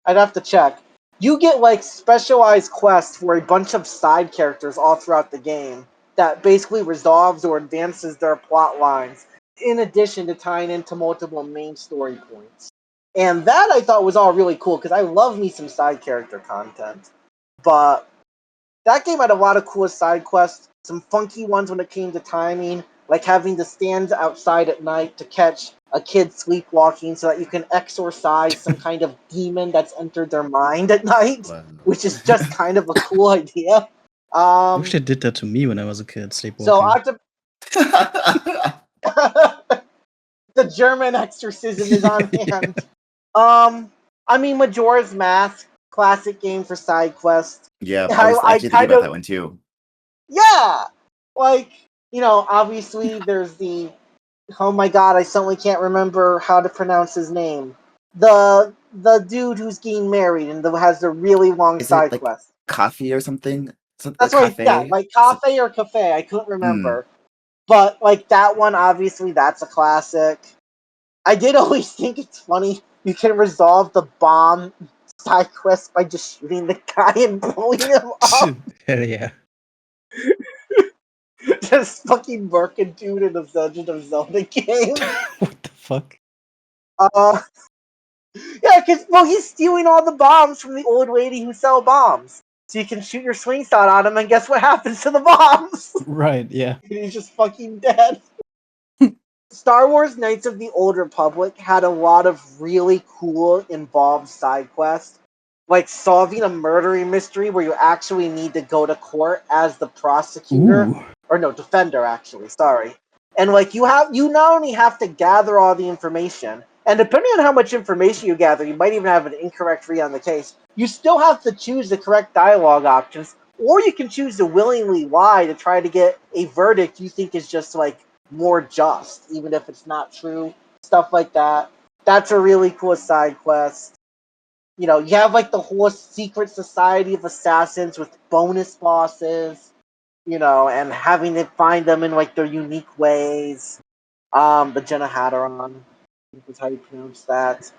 I'd have to check. You get like specialized quests for a bunch of side characters all throughout the game that basically resolves or advances their plot lines, in addition to tying into multiple main story points. And that I thought was all really cool because I love me some side character content. But that game had a lot of cool side quests, some funky ones when it came to timing, like having to stand outside at night to catch a kid sleepwalking so that you can exorcise some kind of demon that's entered their mind at night, which is just kind of a cool idea. I wish they did that to me when I was a kid, sleepwalking. So the German exorcism is on hand. I mean, Majora's Mask, classic game for side quests. Yeah, I was actually thinking about that one too. Yeah, like, you know, obviously there's the, oh my god, I suddenly can't remember how to pronounce his name. The dude who's getting married and has the really long side quest. Coffee or something? That's right, yeah, like Cafe or Cafe, I couldn't remember. But, like, that one, obviously, that's a classic. I did always think it's funny, you can resolve the bomb side quest by just shooting the guy and blowing him up. Hell yeah. Just fucking murking dude in the Legend of Zelda game. What the fuck? Yeah, because, well, he's stealing all the bombs from the old lady who sell bombs. So you can shoot your slingshot on him, and guess what happens to the bombs? Right, yeah. He's just fucking dead. Star Wars Knights of the Old Republic had a lot of really cool, involved side quests. Like solving a murder mystery where you actually need to go to court as the prosecutor. Ooh. Or no, defender, actually, sorry. And like you not only have to gather all the information, and depending on how much information you gather, you might even have an incorrect read on the case. You still have to choose the correct dialogue options, or you can choose to willingly lie to try to get a verdict you think is just like more just, even if it's not true. Stuff like that. That's a really cool side quest. You know, you have like the whole secret society of assassins with bonus bosses, you know, and having to find them in like their unique ways. The Jenna Hatteron, I think is how you pronounce that.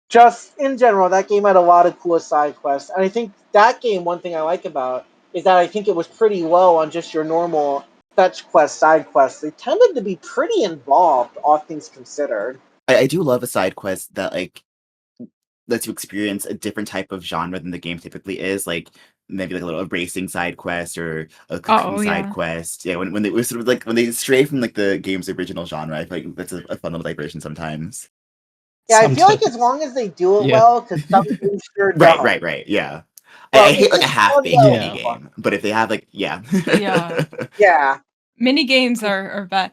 Just in general, that game had a lot of cool side quests. And I think that game, one thing I like about is that I think it was pretty low on just your normal fetch quest, side quests. They tended to be pretty involved, all things considered. I do love a side quest that like lets you experience a different type of genre than the game typically is, like maybe like a little racing side quest or a cooking side quest. Yeah, when they sort of like when they stray from like the game's original genre, I feel like that's a fun little diversion sometimes. Yeah, I feel like as long as they do it well, because some games sure don't. Right. Yeah. Well, I hate like a half-baked mini game, but if they have like yeah. Mini games are bad.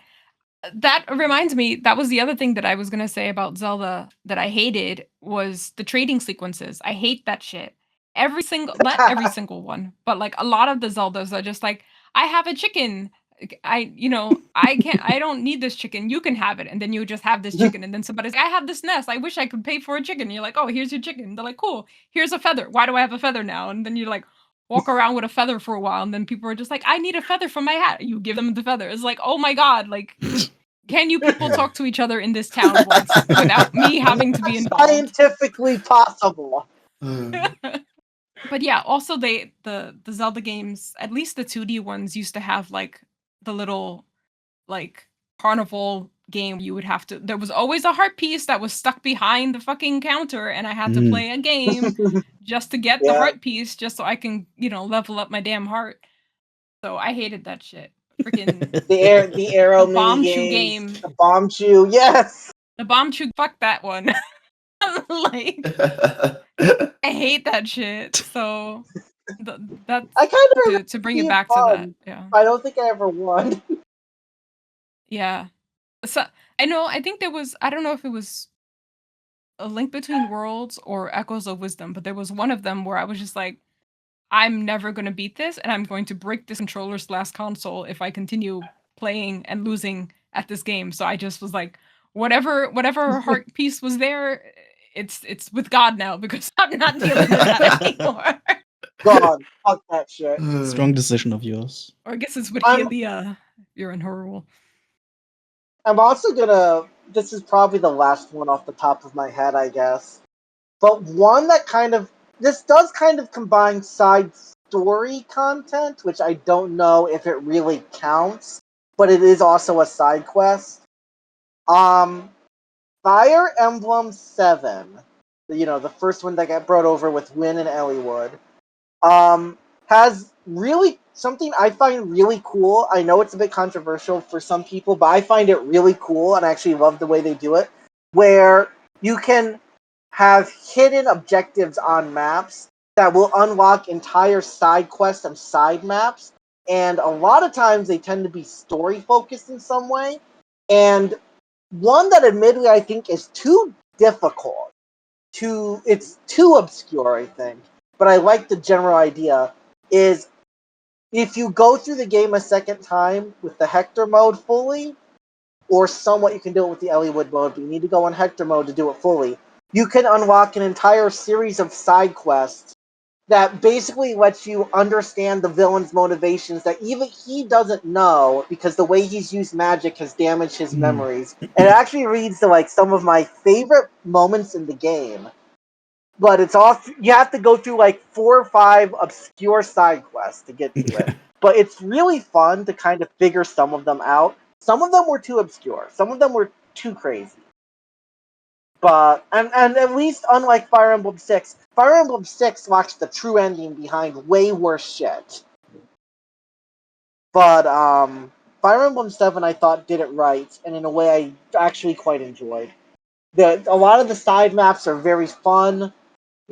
That reminds me, that was the other thing that I was gonna say about Zelda that I hated was the trading sequences. I hate that shit. Not every single one, but like a lot of the Zeldas are just like, I have a chicken. I don't need this chicken. You can have it. And then you just have this chicken. And then somebody's like, I have this nest. I wish I could pay for a chicken. And you're like, oh, here's your chicken. They're like, cool. Here's a feather. Why do I have a feather now? And then you like walk around with a feather for a while. And then people are just like, I need a feather for my hat. You give them the feather. It's like, oh my God. Like, can you people talk to each other in this town once without me having to be involved? Scientifically possible. But yeah, also the Zelda games, at least the 2D ones, used to have like the little like carnival game you would have to. There was always a heart piece that was stuck behind the fucking counter, and I had to play a game just to get the heart piece, just so I can level up my damn heart. So I hated that shit. freaking the arrow bomb mini chew games, game. the bomb chew, yes. The bomb chew, fuck that one. Like, I hate that shit. So that's I kind of remember to bring it being back to that. fun. Yeah. I don't think I ever won. Yeah. So I think there was, I don't know if it was A Link Between Worlds or Echoes of Wisdom, but there was one of them where I was just like, I'm never going to beat this, and I'm going to break this controller's last console if I continue playing and losing at this game. So I just was like, whatever heart piece was there, it's with God now, because I'm not dealing with that anymore. God, fuck that shit. Strong decision of yours. Or I guess it's with I'm- Helia. You're in her rule. I'm also gonna. This is probably the last one off the top of my head, I guess. But one that this does kind of combine side story content, which I don't know if it really counts, but it is also a side quest. Fire Emblem 7, the first one that got brought over with Wynn and Elliewood, has really something I find really cool. I know it's a bit controversial for some people, but I find it really cool, and I actually love the way they do it, where you can have hidden objectives on maps that will unlock entire side quests and side maps, and a lot of times they tend to be story focused in some way, and one that admittedly I think is too difficult, it's too obscure, I think, but I like the general idea, is if you go through the game a second time with the Hector mode fully, or somewhat you can do it with the Elliewood mode, but you need to go on Hector mode to do it fully, you can unlock an entire series of side quests that basically lets you understand the villain's motivations that even he doesn't know, because the way he's used magic has damaged his memories. And it actually leads to like some of my favorite moments in the game. But it's all you have to go through like 4 or 5 obscure side quests to get to it. But it's really fun to kind of figure some of them out. Some of them were too obscure. Some of them were too crazy. But and at least unlike Fire Emblem 6, Fire Emblem 6 locks the true ending behind way worse shit. But Fire Emblem 7 I thought did it right, and in a way I actually quite enjoyed. A lot of the side maps are very fun.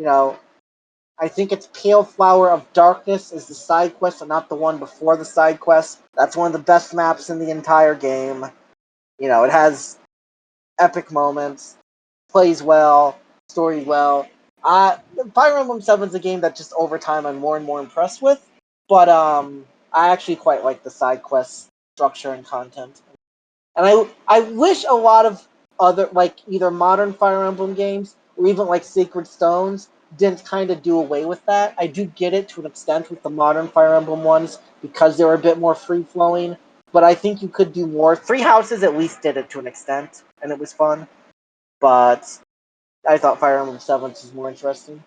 I think it's Pale Flower of Darkness is the side quest and not the one before the side quest. That's one of the best maps in the entire game. It has epic moments, plays well, story well. Fire Emblem 7 is a game that just over time I'm more and more impressed with. But I actually quite like the side quest structure and content. And I wish a lot of other, like, either modern Fire Emblem games or even like Sacred Stones didn't kind of do away with that. I do get it to an extent with the modern Fire Emblem ones because they were a bit more free-flowing, but I think you could do more. Three Houses at least did it to an extent, and it was fun. But I thought Fire Emblem 7 was more interesting.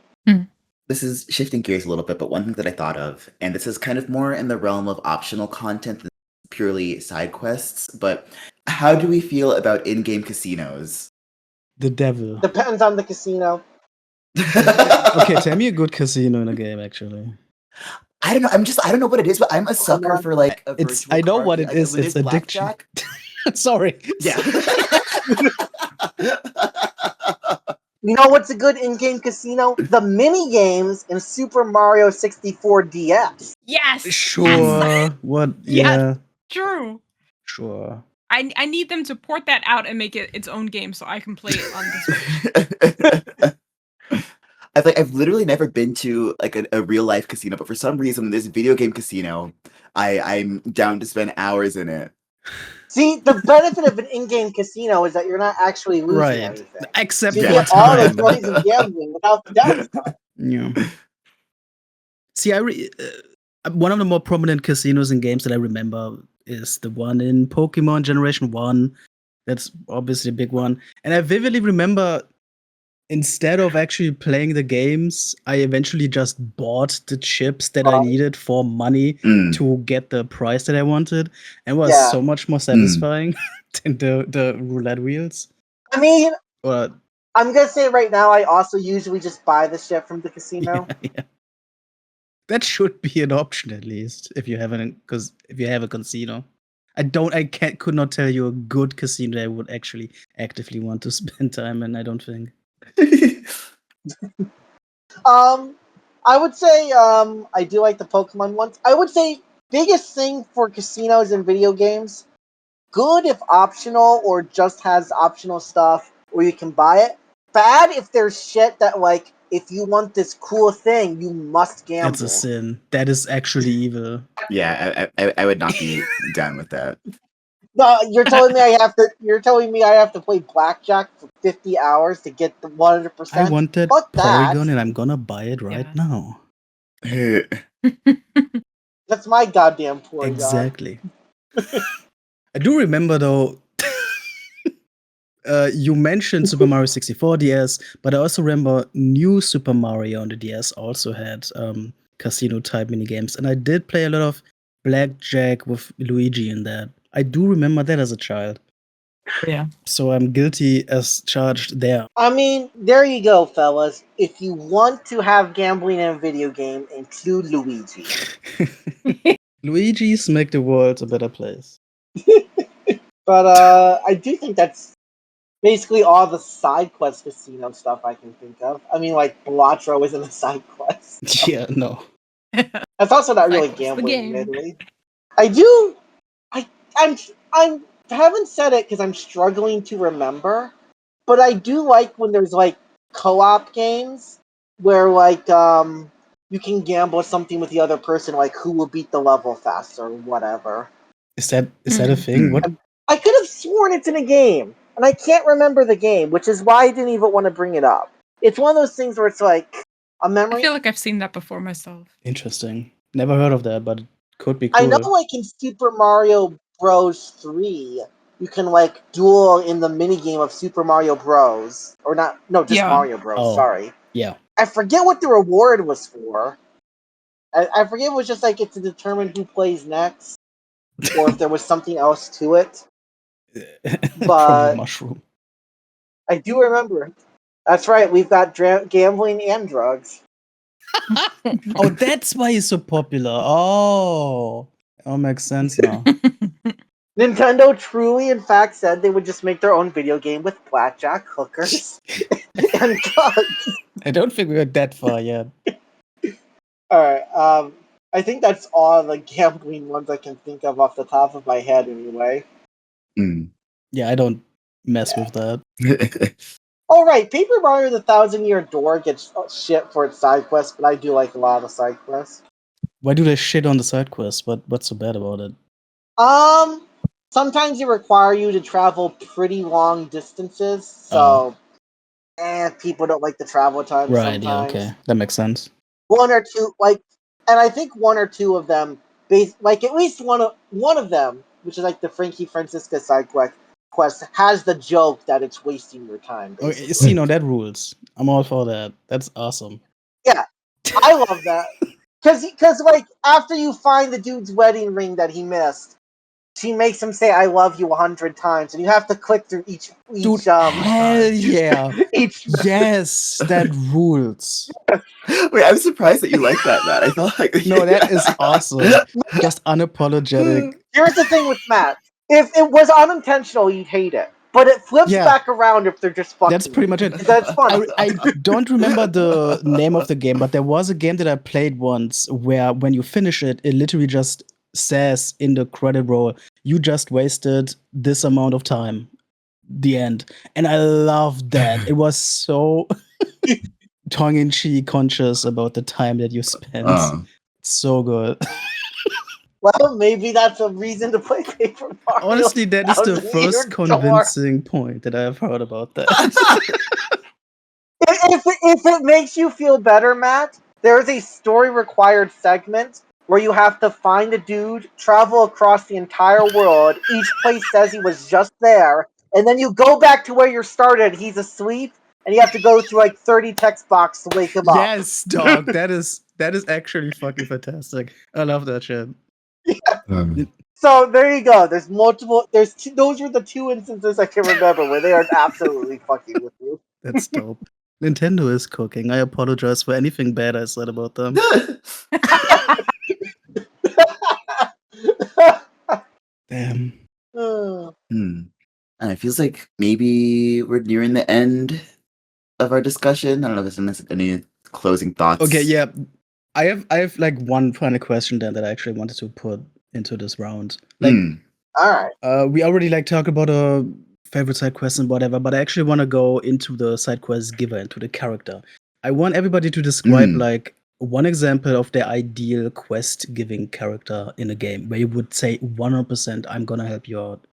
This is shifting gears a little bit, but one thing that I thought of, and this is kind of more in the realm of optional content than purely side quests, but how do we feel about in-game casinos? The devil. Depends on the casino. Okay, tell me a good casino in a game, actually. I don't know. I don't know what it is, but I'm a sucker for like a virtual I know card, what it like is. a It's addiction. blackjack. Sorry. Yeah. You know what's a good in-game casino? The mini games in Super Mario 64 DS. Yes. Sure. Yes. What? Yes. Yeah. True. Sure. I need them to port that out and make it its own game so I can play it on the Switch. I've literally never been to like a real life casino, but for some reason this video game casino, I'm down to spend hours in it. See, the benefit of an in-game casino is that you're not actually losing anything. Except So you for get all the time. joys of gambling without the downside. Yeah. See, one of the more prominent casinos in games that I remember is the one in Pokemon Generation 1. That's obviously a big one. And I vividly remember, instead of actually playing the games, I eventually just bought the chips that I needed for money to get the price that I wanted. And it was so much more satisfying than the roulette wheels. I mean, I'm going to say right now, I also usually just buy the shit from the casino. Yeah. That should be an option at least if you have a casino. Could not tell you a good casino that I would actually actively want to spend time in. I don't think. I would say I do like the Pokemon ones. I would say biggest thing for casinos and video games, good if optional or just has optional stuff where you can buy it. Bad if there's shit that like if you want this cool thing, you must gamble. That's a sin. That is actually evil. Yeah, I would not be down with that. No, you're telling me I have to play blackjack for 50 hours to get the 100%. I want that Fuck Porygon, that. and I'm gonna buy it right now. That's my goddamn Porygon. Exactly. I do remember though. You mentioned Super Mario 64 DS, but I also remember new Super Mario on the DS also had casino type minigames, and I did play a lot of blackjack with Luigi in that. I do remember that as a child. Yeah. So I'm guilty as charged there. I mean, there you go, fellas. If you want to have gambling in a video game, include Luigi. Luigi's make the world a better place. But I do think that's basically all the side quest casino stuff I can think of. I mean, like, Balatro isn't a side quest. So. Yeah, no. That's also not really gambling, admittedly. I haven't said it because I'm struggling to remember, but I do like when there's, like, co-op games where, like, you can gamble something with the other person, like who will beat the level faster or whatever. Is that a thing? What? I could have sworn it's in a game, and I can't remember the game, which is why I didn't even want to bring it up. It's one of those things where it's like a memory. I feel like I've seen that before myself. Interesting. Never heard of that, but it could be cool. I know, like in Super Mario Bros. 3, you can like duel in the minigame of Super Mario Bros. Or not, no, just Mario Bros. Sorry. Yeah. I forget what the reward was for. I forget it was just like it's to determine who plays next, or if there was something else to it. But mushroom. I do remember it. That's right. We've got gambling and drugs. Oh, that's why he's so popular. Oh, makes sense now. Nintendo truly, in fact, said they would just make their own video game with blackjack, hookers, and drugs. I don't think we're that far yet. Alright, I think that's all the gambling ones I can think of off the top of my head, anyway. Yeah, I don't mess with that. Oh, right, Paper Mario the 1,000-Year Door gets shit for its side quests, but I do like a lot of the side quests. Why do they shit on the side quests? What's so bad about it? Sometimes they require you to travel pretty long distances, so people don't like the travel time sometimes. Yeah, okay. That makes sense. One or two, and I think one or two of them, at least one of them, which is like the Frankie Francisca side quest, has the joke that it's wasting your time. Okay, see, no, that rules. I'm all for that. That's awesome. Yeah, I love that. Because after you find the dude's wedding ring that he missed, she makes him say "I love you" 100 times, and you have to click through each. Dude, hell yeah! Yes, that rules. Wait, I'm surprised that you like that, Matt. I felt like no, that is awesome. Just unapologetic. Here's the thing with Matt: if it was unintentional, you'd hate it. But it flips back around if they're just fucking. That's pretty much it. That's fun. I don't remember the name of the game, but there was a game that I played once where when you finish it, it literally just says in the credit roll, you just wasted this amount of time. The end. And I loved that. It was so tongue-in-cheek conscious about the time that you spent. So good. Well, maybe that's a reason to play Paper Mario. Honestly, that is the first convincing point that I've heard about that. If it makes you feel better, Matt, there's a story-required segment where you have to find a dude, travel across the entire world, each place says he was just there, and then you go back to where you started, he's asleep, and you have to go through 30 text boxes to wake him up. Yes, dog, that is actually fucking fantastic. I love that shit. Yeah. So there you go. There's multiple. Those are the two instances I can remember where they are absolutely fucking with you. That's dope. Nintendo is cooking. I apologize for anything bad I said about them. Damn. And it feels like maybe we're nearing the end of our discussion. I don't know if there's any closing thoughts. Okay, yeah. I have like one final question then that I actually wanted to put into this round. Like, all right. We already like talked about a favorite side quest and whatever, but I actually want to go into the side quest giver, into the character. I want everybody to describe like one example of their ideal quest giving character in a game where you would say 100% I'm gonna help you out.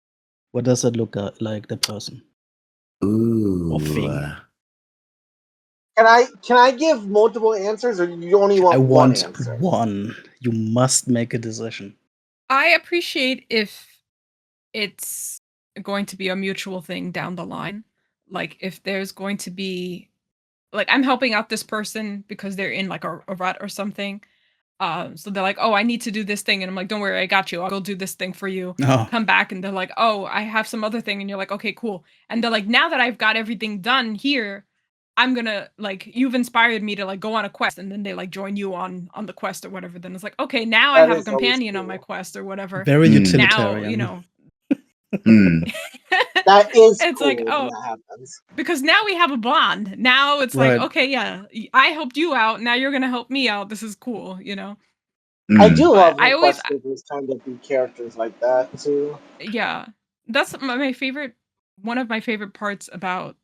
What does that look like, the person? Ooh. Or thing? Can I give multiple answers, or you only want one answer? One. You must make a decision. I appreciate if it's going to be a mutual thing down the line. Like if there's going to be, like, I'm helping out this person because they're in like a rut or something. So they're like, oh, I need to do this thing. And I'm like, don't worry, I got you. I'll go do this thing for you. Oh. Come back. And they're like, oh, I have some other thing. And you're like, okay, cool. And they're like, now that I've got everything done here, I'm gonna, like, you've inspired me to like go on a quest. And then they like join you on the quest or whatever. Then it's like, okay, now I have a companion on my quest or whatever. Very utilitarian. Now, you know. That is it's cool like, oh, when that happens. Because now we have a bond. Now it's like, okay, yeah, I helped you out. Now you're gonna help me out. This is cool, you know. I do love when I always quest givers kind of be characters like that too. Yeah, that's my favorite. One of my favorite parts about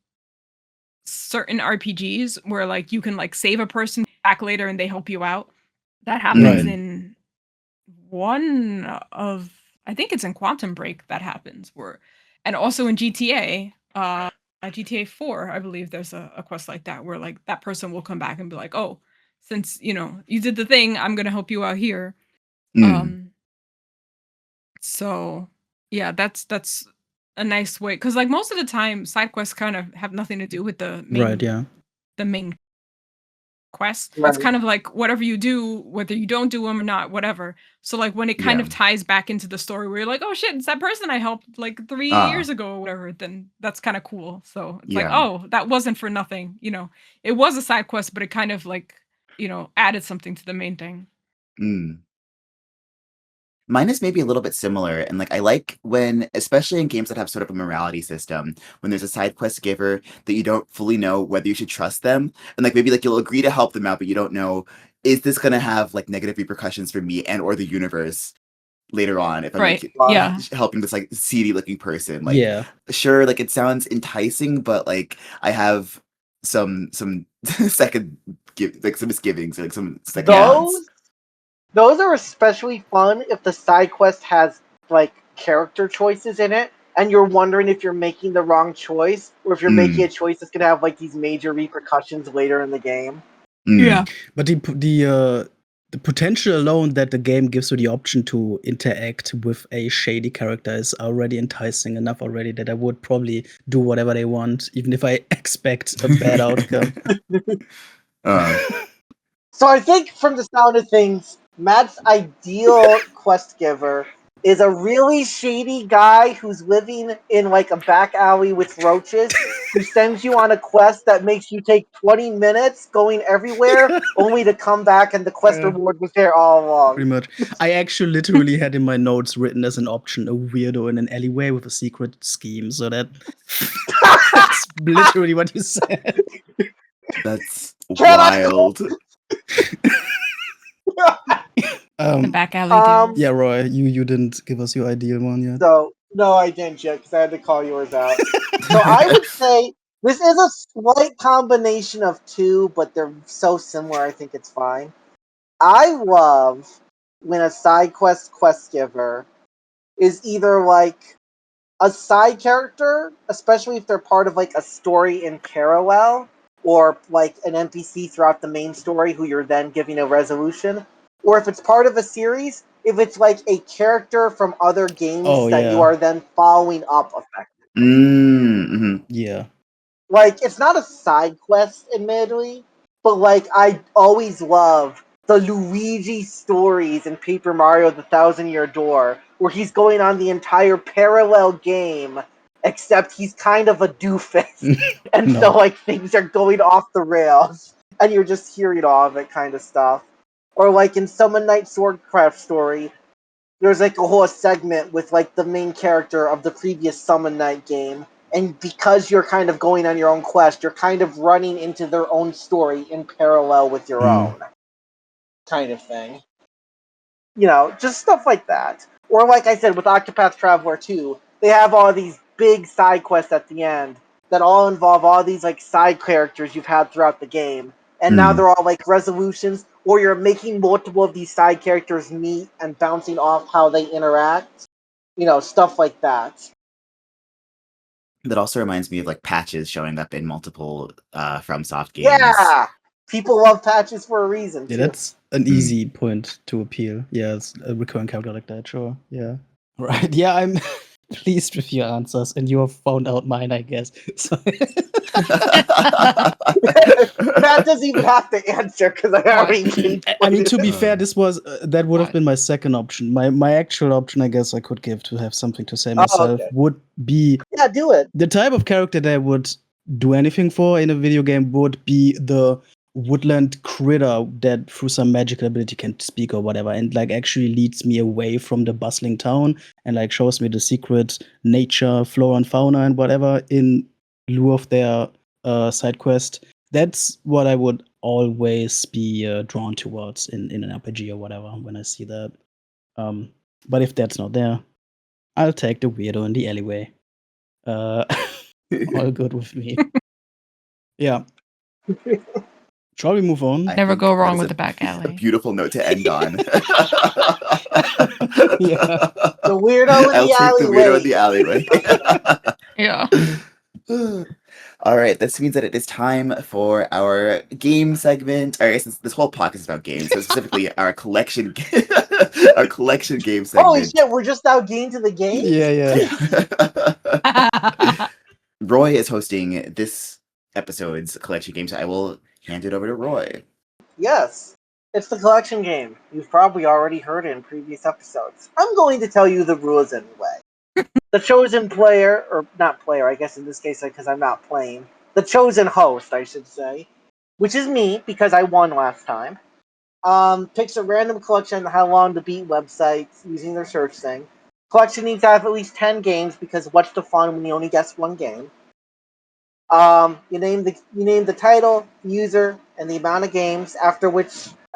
certain RPGs where like you can like save a person back later and they help you out. That happens in one of, I think it's in Quantum Break that happens, where, and also in GTA, GTA 4, I believe there's a quest like that where like that person will come back and be like, oh, since you know you did the thing, I'm gonna help you out here. So yeah, that's a nice way, because like most of the time side quests kind of have nothing to do with the main the main quest. It's kind of like whatever you do, whether you don't do them or not, whatever. So like when it kind of ties back into the story where you're like, oh shit, it's that person I helped like 3 years ago or whatever, then that's kind of cool. So it's like, oh, that wasn't for nothing, you know. It was a side quest, but it kind of like, you know, added something to the main thing. Mine is maybe a little bit similar, and like I like when, especially in games that have sort of a morality system, when there's a side quest giver that you don't fully know whether you should trust them, and like maybe like you'll agree to help them out, but you don't know, is this gonna have like negative repercussions for me and or the universe later on if I'm like, helping this like seedy looking person? Like, sure, like it sounds enticing, but like I have some second like some misgivings, like some second thoughts. Those are especially fun if the side quest has like character choices in it, and you're wondering if you're making the wrong choice, or if you're making a choice that's gonna have like these major repercussions later in the game. Yeah, but the potential alone that the game gives you the option to interact with a shady character is already enticing enough already that I would probably do whatever they want, even if I expect a bad outcome. So I think from the sound of things, Matt's ideal quest giver is a really shady guy who's living in like a back alley with roaches, who sends you on a quest that makes you take 20 minutes going everywhere, only to come back and the quest reward was there all along. Pretty much. I actually literally had in my notes written as an option a weirdo in an alleyway with a secret scheme, so that's literally what you said. That's wild. The back alley yeah, Roy, you didn't give us your ideal one yet. So no, I didn't yet because I had to call yours out. So I would say this is a slight combination of two, but they're so similar. I think it's fine. I love when a side quest giver is either like a side character, especially if they're part of like a story in parallel, or like an NPC throughout the main story who you're then giving a resolution, or if it's part of a series, if it's like a character from other games that you are then following up effectively. Yeah. Like, it's not a side quest, admittedly, but like I always love the Luigi stories in Paper Mario: The Thousand Year Door, where he's going on the entire parallel game except he's kind of a doofus. And so, like, things are going off the rails, and you're just hearing all of it kind of stuff. Or, like, in Summon Night Swordcraft story, there's, like, a whole segment with, like, the main character of the previous Summon Night game, and because you're kind of going on your own quest, you're kind of running into their own story in parallel with your own kind of thing. You know, just stuff like that. Or like I said, with Octopath Traveler 2, they have all these big side quests at the end that all involve all these like side characters you've had throughout the game. And now they're all like resolutions, or you're making multiple of these side characters meet and bouncing off how they interact. You know, stuff like that. That also reminds me of like patches showing up in multiple FromSoft games. Yeah! People love patches for a reason. Yeah, that's an easy point to appeal. Yeah, it's a recurring character like that, sure. Yeah. Right. Yeah, I'm pleased with your answers, and you have found out mine, I guess. So Matt doesn't even have to answer because I already. I mean, to be fair, this was that would have been my second option. My actual option, I guess, I could give to have something to say myself would be do it. The type of character that I would do anything for in a video game would be the woodland critter that through some magical ability can speak or whatever, and like actually leads me away from the bustling town and like shows me the secret nature, flora and fauna and whatever in lieu of their side quest. That's what I would always be drawn towards in an RPG or whatever when I see that. But if that's not there, I'll take the weirdo in the alleyway. All good with me. Yeah. Shall we move on? Never go wrong with the back alley. A beautiful note to end on. Yeah. The weirdo in the alleyway. The weirdo in the alleyway. Yeah. All right, this means that it is time for our game segment. Or I guess this whole podcast is about games, so specifically our collection game segment. Holy shit, we're just now getting to the game? Yeah. Roy is hosting this episode's collection game, so I will hand it over to Roy. Yes, it's the collection game. You've probably already heard it in previous episodes. I'm going to tell you the rules anyway. The chosen player, or not player, I guess in this case because I'm not playing. The chosen host, I should say, which is me because I won last time. Picks a random collection on How Long to Beat websites using their search thing. Collection needs to have at least 10 games because what's the fun when you only guess one game? You name the title, the user, and the amount of games. After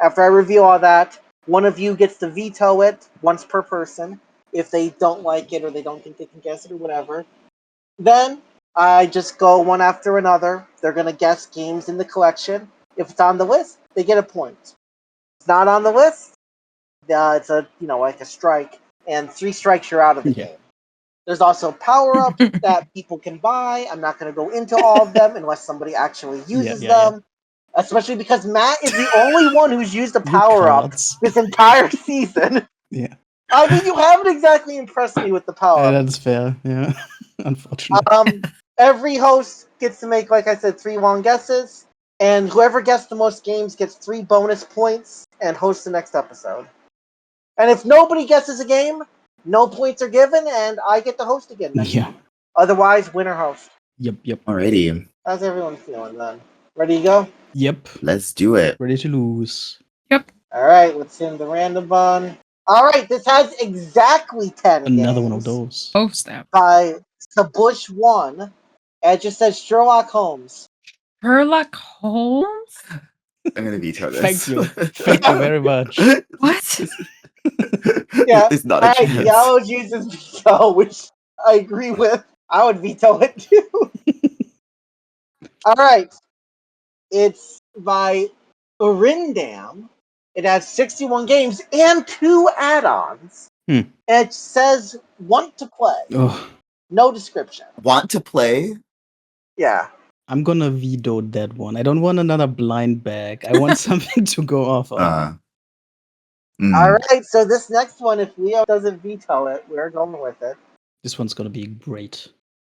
I reveal all that, one of you gets to veto it once per person if they don't like it or they don't think they can guess it or whatever. Then I just go one after another. They're gonna guess games in the collection. If it's on the list, they get a point. If it's not on the list, it's like a strike, and 3 strikes you're out of the game. There's also power-ups that people can buy. I'm not going to go into all of them unless somebody actually uses them. Especially because Matt is the only one who's used a power-up this entire season. Yeah. I mean, you haven't exactly impressed me with the power-up. That's fair, yeah. Unfortunately. Every host gets to make, like I said, 3 long guesses. And whoever gets the most games gets 3 bonus points and hosts the next episode. And if nobody guesses a game, no points are given, and I get to host again next week. Otherwise, winner host. Yep. Alrighty. How's everyone feeling then? Ready to go? Yep. Let's do it. Ready to lose. Yep. Alright, let's send the random bun. Alright, this has exactly 10 Another games. one of those. Oh, snap. By Sabush 1. And it just says Sherlock Holmes. Sherlock Holmes? I'm going to veto this. Thank you. Thank you very much. What? Yeah. It's not a chance. Diallo uses veto, which I agree with. I would veto it too. Alright. It's by Urindam. It has 61 games and 2 add-ons. And it says want to play. Oh. No description. Want to play? Yeah. I'm gonna veto that one. I don't want another blind bag. I want something to go off on. Alright, so this next one, if Leo doesn't veto it, we're going with it. This one's gonna be great.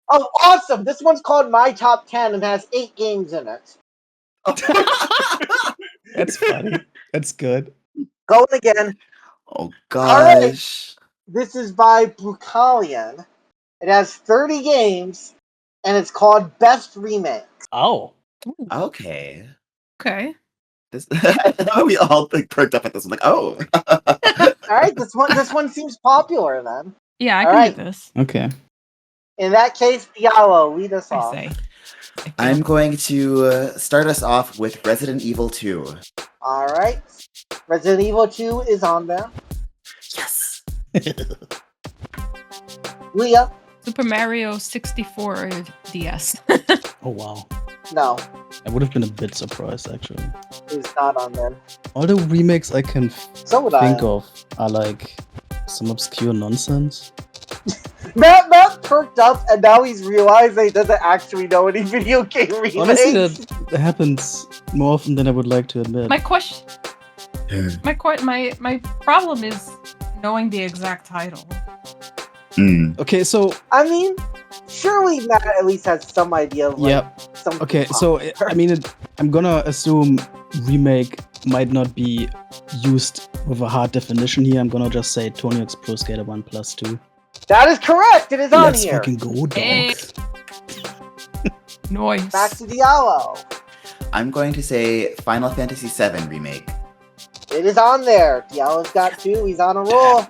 Oh, awesome! This one's called My Top 10 and has 8 games in it. That's funny. That's good. Going again. Oh, gosh. Right. This is by Brucalian. It has 30 games, and it's called Best Remake. Oh. Okay. Okay. This we all like perked up at this one, like, oh. All right, this one seems popular then. Yeah, I All can right. do this. Okay. In that case, Diallo, lead us I off. say. I'm going to start us off with Resident Evil 2. All right. Resident Evil 2 is on there. Yes. Leah? Super Mario 64 DS. Oh wow. No, I would have been a bit surprised actually. it's not on there. All the remakes I can So would think I. of are like some obscure nonsense. Matt perked up, and now he's realized that he doesn't actually know any video game remakes. Honestly, that happens more often than I would like to admit. My question. My problem is knowing the exact title. Okay, so I mean, surely Matt at least has some idea of yeah. something. Okay, so I mean, I'm gonna assume remake might not be used with a hard definition here. I'm gonna just say Tony Hawk's Pro Skater 1 plus 2. That is correct. It is on Let's here. fucking go, dog. Hey. Noise. Back to Diallo. I'm going to say Final Fantasy VII Remake. It is on there. Diallo's got 2. He's on a roll.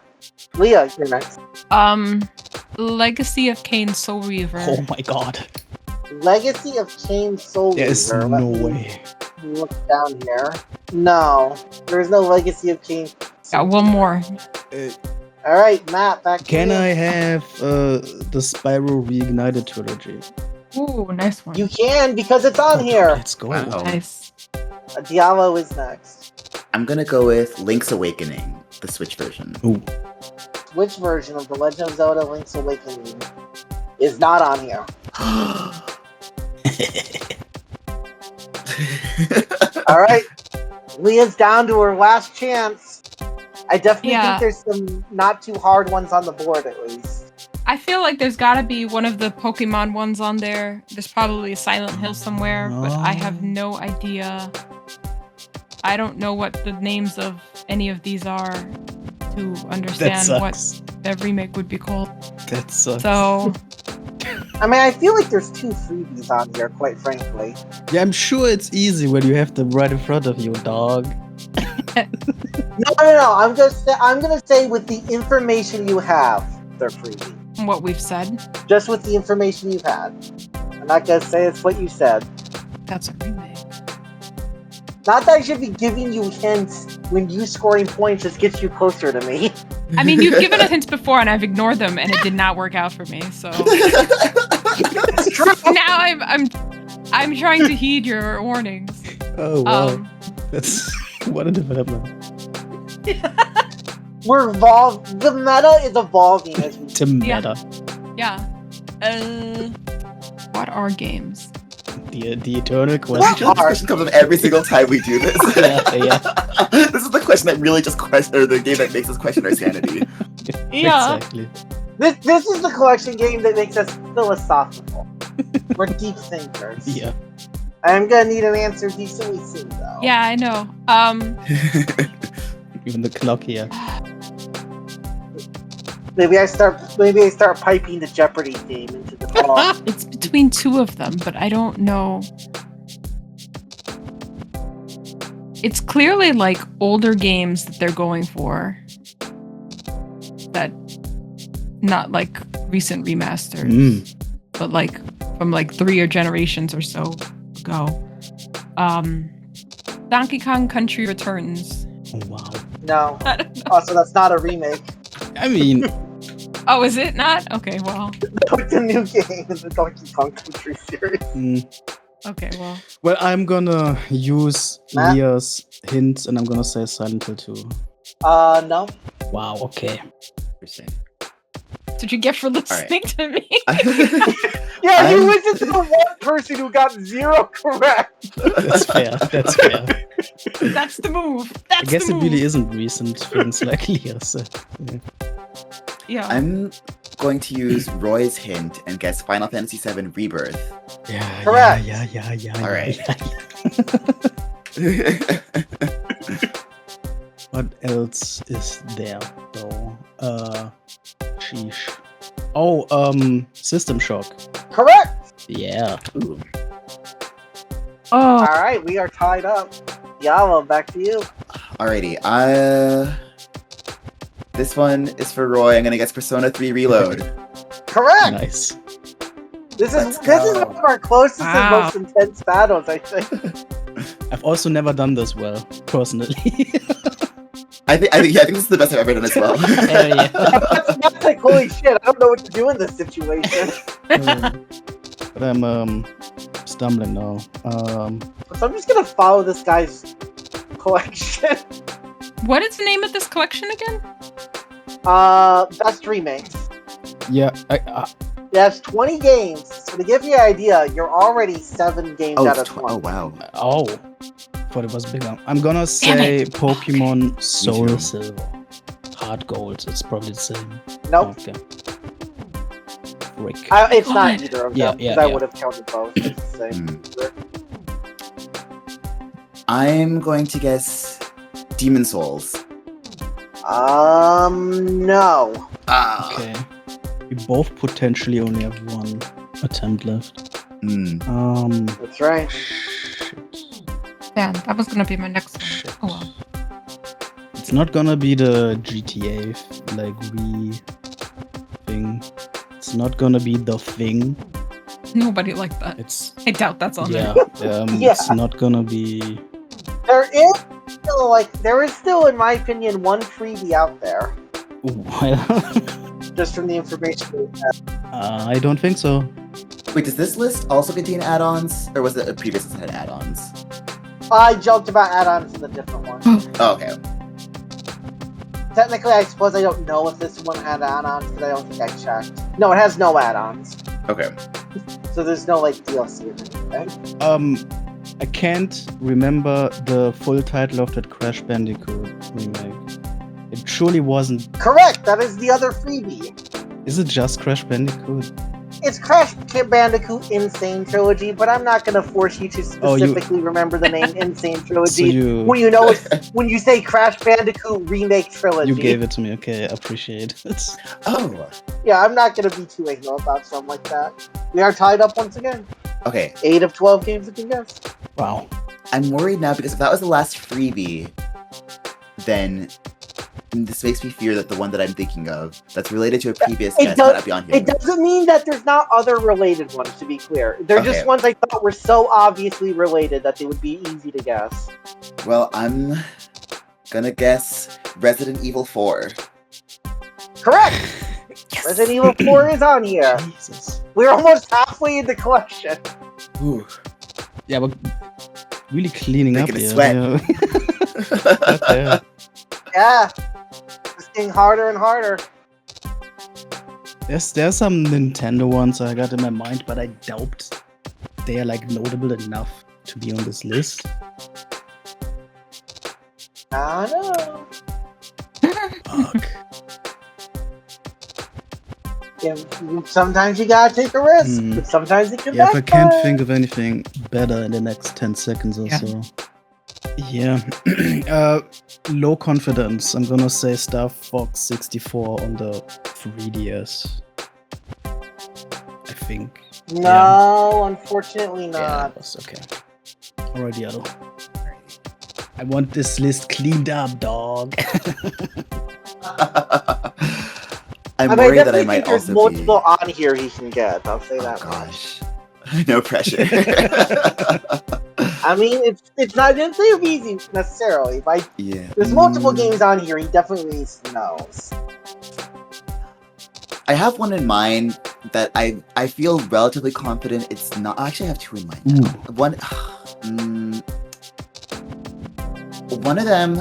Leah, you're next. Legacy of Kain Soul Reaver. Oh my god. Legacy of Kain Soul There is Reaver. no Let me way. look down here. No, there's no Legacy of Kain. Got one more. All right, Matt, back to Can you. I have the Spyro Reignited trilogy? Ooh, nice one. You can, because it's on here. Let's go. Wow. Nice. Diallo is next. I'm gonna go with Link's Awakening, the Switch version. Ooh. Which version of The Legend of Zelda Link's Awakening is not on here? All right, Leah's down to her last chance. I definitely think there's some not too hard ones on the board, at least. I feel like there's gotta be one of the Pokemon ones on there. There's probably a Silent Hill somewhere, but I have no idea. I don't know what the names of any of these are to understand what that remake would be called. That sucks. So, I mean, I feel like there's 2 freebies on here, quite frankly. Yeah, I'm sure it's easy when you have them right in front of you, dog. No. I'm gonna say with the information you have, they're freebie. what we've said, Just with the information you've had. I'm not gonna say it's what you said. that's a remake. Not that I should be giving you hints when you scoring points just gets you closer to me. I mean, you've given us hints before, and I've ignored them, and it did not work out for me. So now I'm trying to heed your warnings. Oh wow. That's what a development. We're evolved. The meta is evolving as we To meta. Yeah. What are games? The eternal This question. question comes up every single time we do this. Yeah. This is the question that really just or the game that makes us question our sanity. Yeah. Exactly. This is the collection game that makes us philosophical. We're deep thinkers. Yeah. I'm gonna need an answer decently soon, though. Yeah, I know. Even the clock here. Maybe I start piping the Jeopardy theme into the call. It's between 2 of them, but I don't know. It's clearly like older games that they're going for. That not like recent remasters, but like from like 3 generations or so ago. Donkey Kong Country Returns. Oh wow. No. Also, that's not a remake. I mean, Oh, is it not? Okay, well. It's a new game in the Donkey Kong Country series. Okay, well. well, I'm gonna use Matt? Leah's hints and I'm gonna say Silent Hill 2. No. Wow, okay. Interesting. That's what you get for listening to me. Yeah, you listened to the one person who got 0 correct. That's fair. That's fair. That's the move. I guess it really isn't recent things like Leah said. Yeah. I'm going to use Roy's hint and guess Final Fantasy VII Rebirth. Yeah. Correct. Yeah. All right. What else is there though? Sheesh. System Shock. Correct. Yeah. Oh. All right, we are tied up. Diallo, back to you. Alrighty. This one is for Roy. I'm gonna guess Persona 3 Reload. Correct. Nice. This is one of our closest and most intense battles, I think. I've also never done this well, personally. I think this is the best I've ever done as well. Yeah. That's like, holy shit, I don't know what to do in this situation. But I'm stumbling now. So I'm just gonna follow this guy's collection. What is the name of this collection again? Best remakes. Yeah, That's 20 games. So to give you an idea, you're already 7 games out of 20. Oh wow. Oh, thought it was bigger. I'm gonna say Pokemon Soul Silver. Hard Gold. It's probably the same. Nope. Okay. Rick. It's not either of them. Yeah. I would have counted both. It's the same. I'm going to guess Demon Souls. No. Okay. We both potentially only have one attempt left. That's right. Shit. Yeah, that was gonna be my next one. Oh well. It's not gonna be the GTA thing. It's not gonna be the thing. Nobody liked that. I doubt that's on there. It's not gonna be. There is still, in my opinion, one freebie out there. Just from the information we have. I don't think so. Wait, does this list also contain add-ons, or was it a previous list that had add-ons? I joked about add-ons in the different one. Oh, okay. Technically, I suppose I don't know if this one had add-ons, because I don't think I checked. No, it has no add-ons. Okay. So there's no, DLC or anything. I can't remember the full title of that Crash Bandicoot remake. It surely wasn't. Correct! That is the other freebie. Is it just Crash Bandicoot? It's Crash Bandicoot Insane Trilogy, but I'm not going to force you to specifically remember the name Insane Trilogy when you say Crash Bandicoot Remake Trilogy. You gave it to me, okay, I appreciate it. Oh. Yeah, I'm not going to be too ignorant about something like that. We are tied up once again. Okay. 8 of 12 games you can guess. Wow. I'm worried now because if that was the last freebie, then this makes me fear that the one that I'm thinking of that's related to a previous guest might not be on here. It doesn't mean that there's not other related ones, to be clear. They're just ones I thought were so obviously related that they would be easy to guess. Well, I'm gonna guess Resident Evil 4. Correct! Yes. Resident Evil 4 is on here. Jesus. We're almost halfway in the collection. Ooh. Yeah, but really cleaning up here. Sweat. Yeah. Yeah. It's getting harder and harder. There's some Nintendo ones I got in my mind, but I doubt they are notable enough to be on this list. I know. Fuck. Yeah, sometimes you gotta take a risk, but sometimes it can backfire. If I can't think of anything better in the next 10 seconds or so. Yeah. Low confidence. I'm gonna say Star Fox 64 on the 3DS. I think. No, unfortunately not. Yeah, that was okay. Alright, Diallo. I want this list cleaned up, dog. I'm worried that I might also there's multiple on here he can get. I'll say that. Gosh. No pressure. I mean, it's not. I didn't say it would be easy necessarily. But there's multiple games on here. He definitely needs to know. I have one in mind that I feel relatively confident it's not. Actually, I have two in mind now. One of them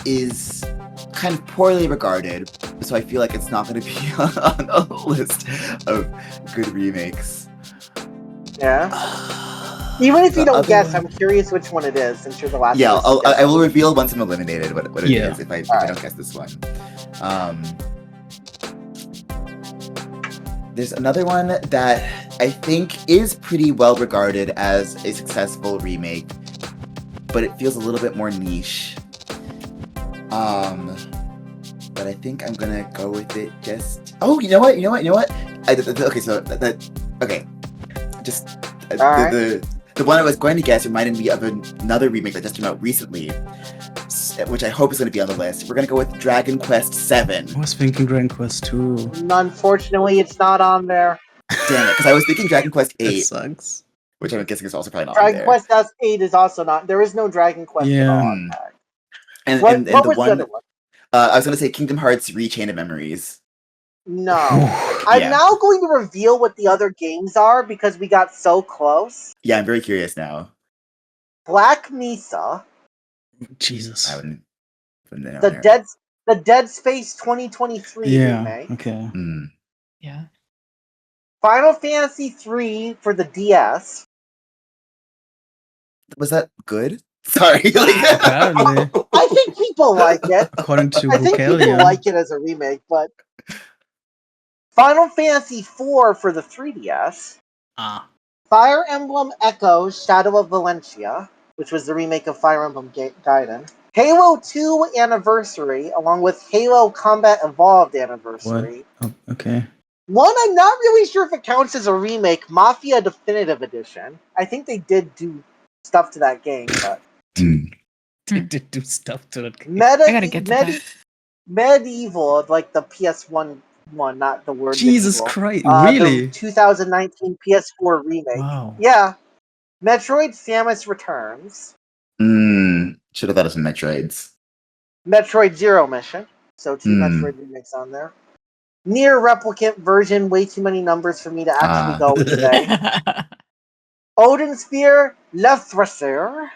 is kind of poorly regarded, so I feel like it's not going to be on a list of good remakes. Yeah. Even if you don't guess, I'm curious which one it is, since you're the last. Yeah, I will reveal once I'm eliminated what it is if I don't guess this one. There's another one that I think is pretty well regarded as a successful remake, but it feels a little bit more niche. but I think I'm gonna go with it. Oh, you know what? Okay, so okay, just the one I was going to guess reminded me of another remake that just came out recently, which I hope is going to be on the list. We're going to go with Dragon Quest VII. I was thinking Dragon Quest 2. Unfortunately, it's not on there. Damn it, because I was thinking Dragon Quest 8. That sucks. Which I'm guessing is also probably not on there. Dragon Quest 8 is also not. There is no Dragon Quest at all on that. And what the was one, the other one? I was going to say Kingdom Hearts Rechain of Memories. No. I'm now going to reveal what the other games are because we got so close. Yeah, I'm very curious now. Black Mesa. Jesus. I wouldn't The Dead Space 2023 remake. Okay. Yeah. Final Fantasy III for the DS. Was that good? Sorry. Apparently. I think people like it. According to I think people like it as a remake, but Final Fantasy IV for the 3DS. Fire Emblem Echoes Shadow of Valencia, which was the remake of Fire Emblem Gaiden. Halo 2 Anniversary, along with Halo Combat Evolved Anniversary. What? Oh, okay. One, I'm not really sure if it counts as a remake, Mafia Definitive Edition. I think they did do stuff to that game, but... They did do stuff to that game. I gotta get to that. Medieval, like the PS1 one, not the word Jesus medieval. Christ, really? The 2019 PS4 remake. Wow. Yeah. Metroid Samus Returns. Should have thought of some Metroids. Metroid Zero Mission. So 2 Metroid remakes on there. Near Replicant version, way too many numbers for me to actually go today. Odin Sphere Lefthraser,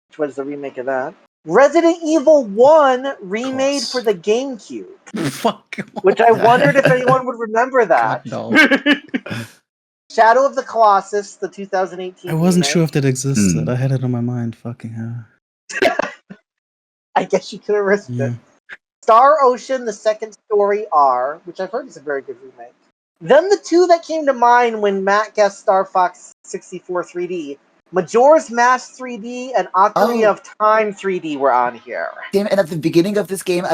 which was the remake of that. Resident Evil 1 remade for the GameCube. Fuck. Which I wondered if anyone would remember that. God, no. Shadow of the Colossus, the 2018 I wasn't remake. sure if that existed. I had it on my mind. Fucking hell. I guess you could have risked it. Star Ocean, the Second Story R, which I've heard is a very good remake. Then the two that came to mind when Matt guessed Star Fox 64 3D, Majora's Mask 3D and Ocarina of Time 3D were on here. Damn, and at the beginning of this game,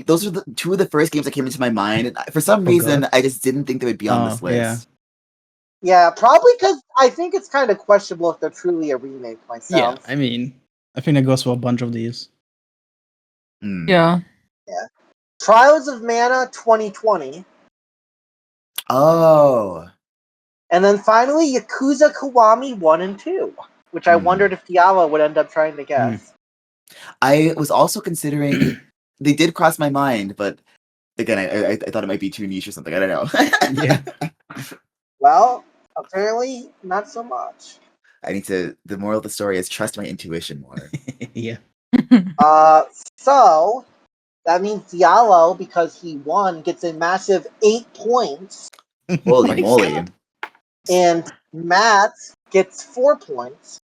those are the two of the first games that came into my mind. And for some reason, I just didn't think they would be on this list. Yeah, probably because I think it's kind of questionable if they're truly a remake myself. Yeah, I mean, I think that goes for a bunch of these. Yeah. Trials of Mana 2020. Oh. And then finally, Yakuza Kiwami 1 and 2, which I wondered if Diallo would end up trying to guess. I was also considering, they did cross my mind, but again, I thought it might be too niche or something. I don't know. Yeah. Well, apparently not so much. The moral of the story is trust my intuition more. Yeah. So that means Diallo, because he won, gets a massive 8 points. Holy moly. And Matt gets 4 points.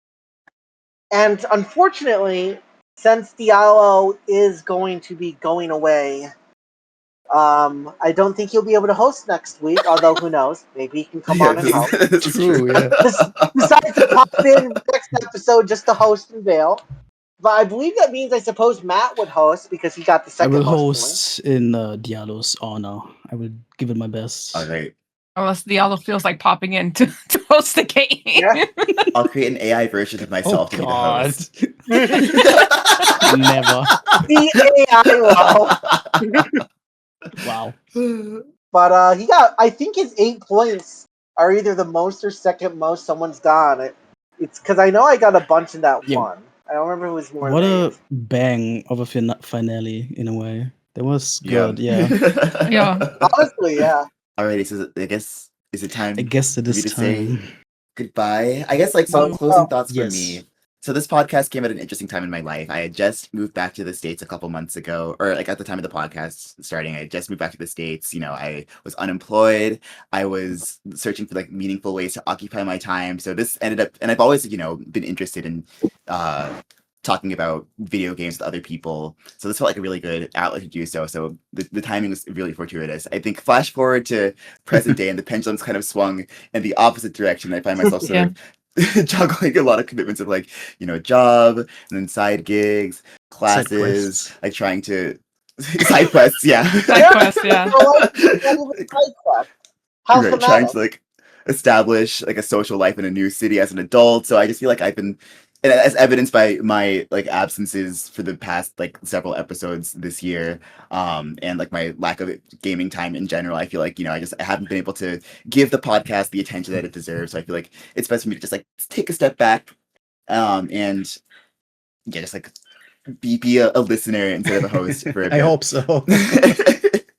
And unfortunately, since Diallo is going to be going away, I don't think he'll be able to host next week, although who knows? Maybe he can come on and host. True, yeah. Besides to pop in next episode just to host and bail. But I believe that means I suppose Matt would host because he got the second most I will host in Diallo's honor. I will give it my best. All right. Unless Diallo feels like popping in to host the game. Yeah. I'll create an AI version of myself to be the host. Never. The AI Wow. But he got, I think his 8 points are either the most or second most someone's gone. It's because I know I got a bunch in that one. I don't remember who was more. What a bang of a finale, in a way. That was good, yeah. Yeah. Honestly, yeah. Alrighty, so I guess, is it time? I guess it is to time. say goodbye? I guess, some closing thoughts for me. So this podcast came at an interesting time in my life. I had just moved back to the States a couple months ago, or at the time of the podcast starting, I had just moved back to the States. I was unemployed. I was searching for meaningful ways to occupy my time. So this ended up, and I've always, been interested in talking about video games with other people. So this felt like a really good outlet to do so. So the timing was really fortuitous. I think flash forward to present day and the pendulum's kind of swung in the opposite direction. I find myself sort of juggling a lot of commitments of job and then side gigs, classes, trying to Side quests, yeah. Side quest, yeah. Side quest. How Right, trying to like establish like a social life in a new city as an adult. So I just feel like I've been, and as evidenced by my like absences for the past like several episodes this year, and like my lack of gaming time in general, I feel like, you know, I haven't been able to give the podcast the attention that it deserves. So I feel like it's best for me to just like take a step back, and yeah, just like be a listener instead of a host for a bit. I hope so.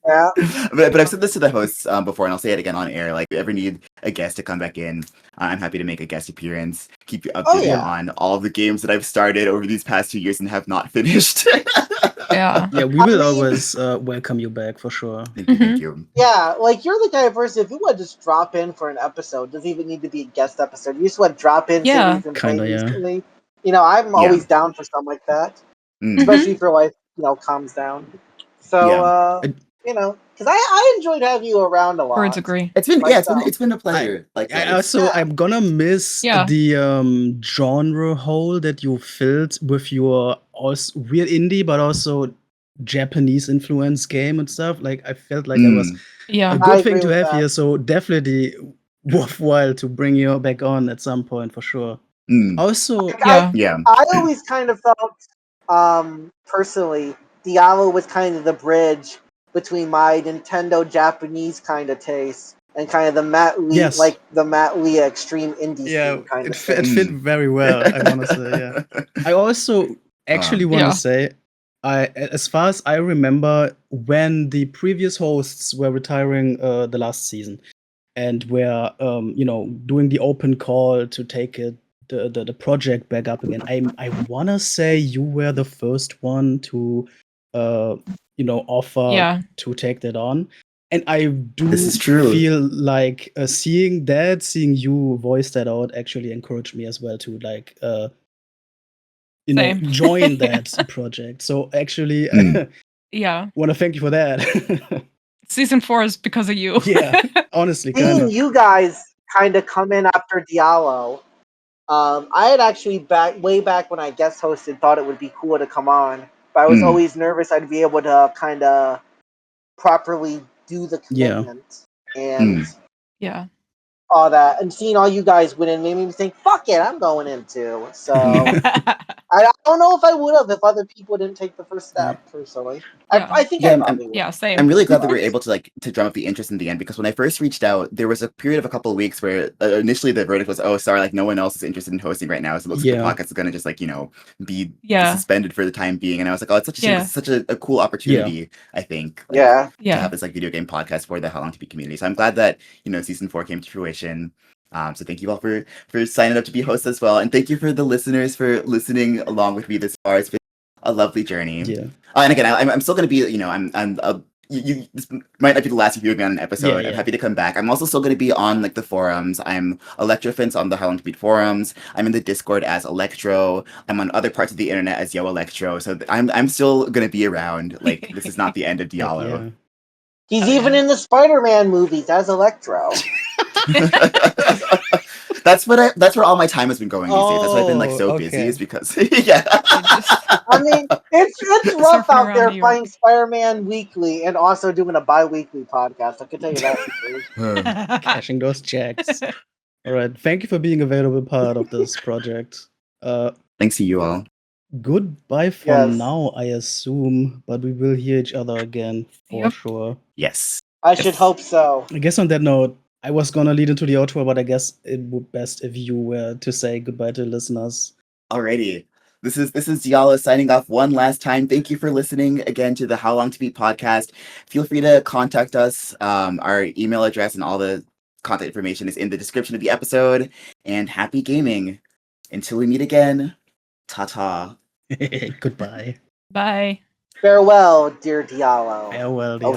Yeah. But I've said this to the hosts before, and I'll say it again on air. Like, if you ever need a guest to come back in, I'm happy to make a guest appearance. Keep you updated on all of the games that I've started over these past 2 years and have not finished. Yeah. Yeah, we will always welcome you back for sure. Thank you. Yeah, like you're the kind of person, if you want to just drop in for an episode, doesn't even need to be a guest episode. You just want to drop in, say what you've been playing recently. You know, I'm always down for something like that, especially if your life, you know, calms down. So, you know, because I enjoyed having you around a lot. Birds agree. It's been it's been a pleasure. I'm gonna miss the genre hole that you filled with your also weird indie, but also Japanese influence game and stuff. Like I felt like that was a good thing to have here. So definitely worthwhile to bring you back on at some point for sure. Also, I always kind of felt, personally, Diallo was kind of the bridge between my Nintendo Japanese kind of taste and kind of the Matt Lee, like the Matt Lee extreme indie scene kind of thing. It fit very well, I want to say. I also actually want to say, as far as I remember, when the previous hosts were retiring the last season and were you know, doing the open call to take the project back up again, I want to say you were the first one to you know, offer to take that on. And I do feel like seeing you voice that out actually encouraged me as well to like you know, join that project. So actually want to thank you for that. Season 4 is because of you. Yeah, honestly. Seeing you guys kind of come in after Diallo, I had actually way back when I guest hosted thought it would be cool to come on. But I was always nervous I'd be able to kind of properly do the commitment and all that. And seeing all you guys win in made me think, fuck it, I'm going in too. So I don't know if I would have if other people didn't take the first step, personally. I think I probably would. Same. I'm really glad that we were able to drum up the interest in the end, because when I first reached out, there was a period of a couple of weeks where initially the verdict was, oh, sorry, like no one else is interested in hosting right now, so it looks like the podcast is going to just like, you know, be suspended for the time being. And I was like, oh, it's such a shame. It's such a cool opportunity, I think. Like, to have this like video game podcast for the How Long to Beat community. So I'm glad that, you know, season 4 came to fruition. So thank you all for signing up to be hosts as well, and thank you for the listeners for listening along with me this far. It's been a lovely journey. And again, I'm still going to be, you know, this might not be the last you hear me on an episode. I'm happy to come back. I'm also still going to be on like the forums. I'm Electrofence on the How Long to Beat forums. I'm in the Discord as Electro. I'm on other parts of the internet as Yo Electro. So I'm still going to be around. Like, this is not the end of Diallo. He's even in the Spider-Man movies as Electro. That's where all my time has been going these days. That's why I've been like so busy, is because I mean, it's rough out there playing Spider-Man weekly and also doing a bi-weekly podcast. I can tell you that for free. Cashing those checks. All right, thank you for being a valuable part of this project. Thanks to you all. Goodbye for now, I assume, but we will hear each other again for sure. Yes. I should hope so. I guess on that note, I was gonna lead into the outro, but I guess it would best if you were to say goodbye to listeners. Alrighty. This is Diallo signing off one last time. Thank you for listening again to the How Long to Beat podcast. Feel free to contact us. Our email address and all the contact information is in the description of the episode. And happy gaming. Until we meet again, ta-ta. Goodbye. Bye. Farewell, dear Diallo. Farewell, Diallo.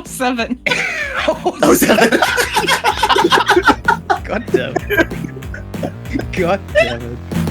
07. 07. God damn it. God damn it.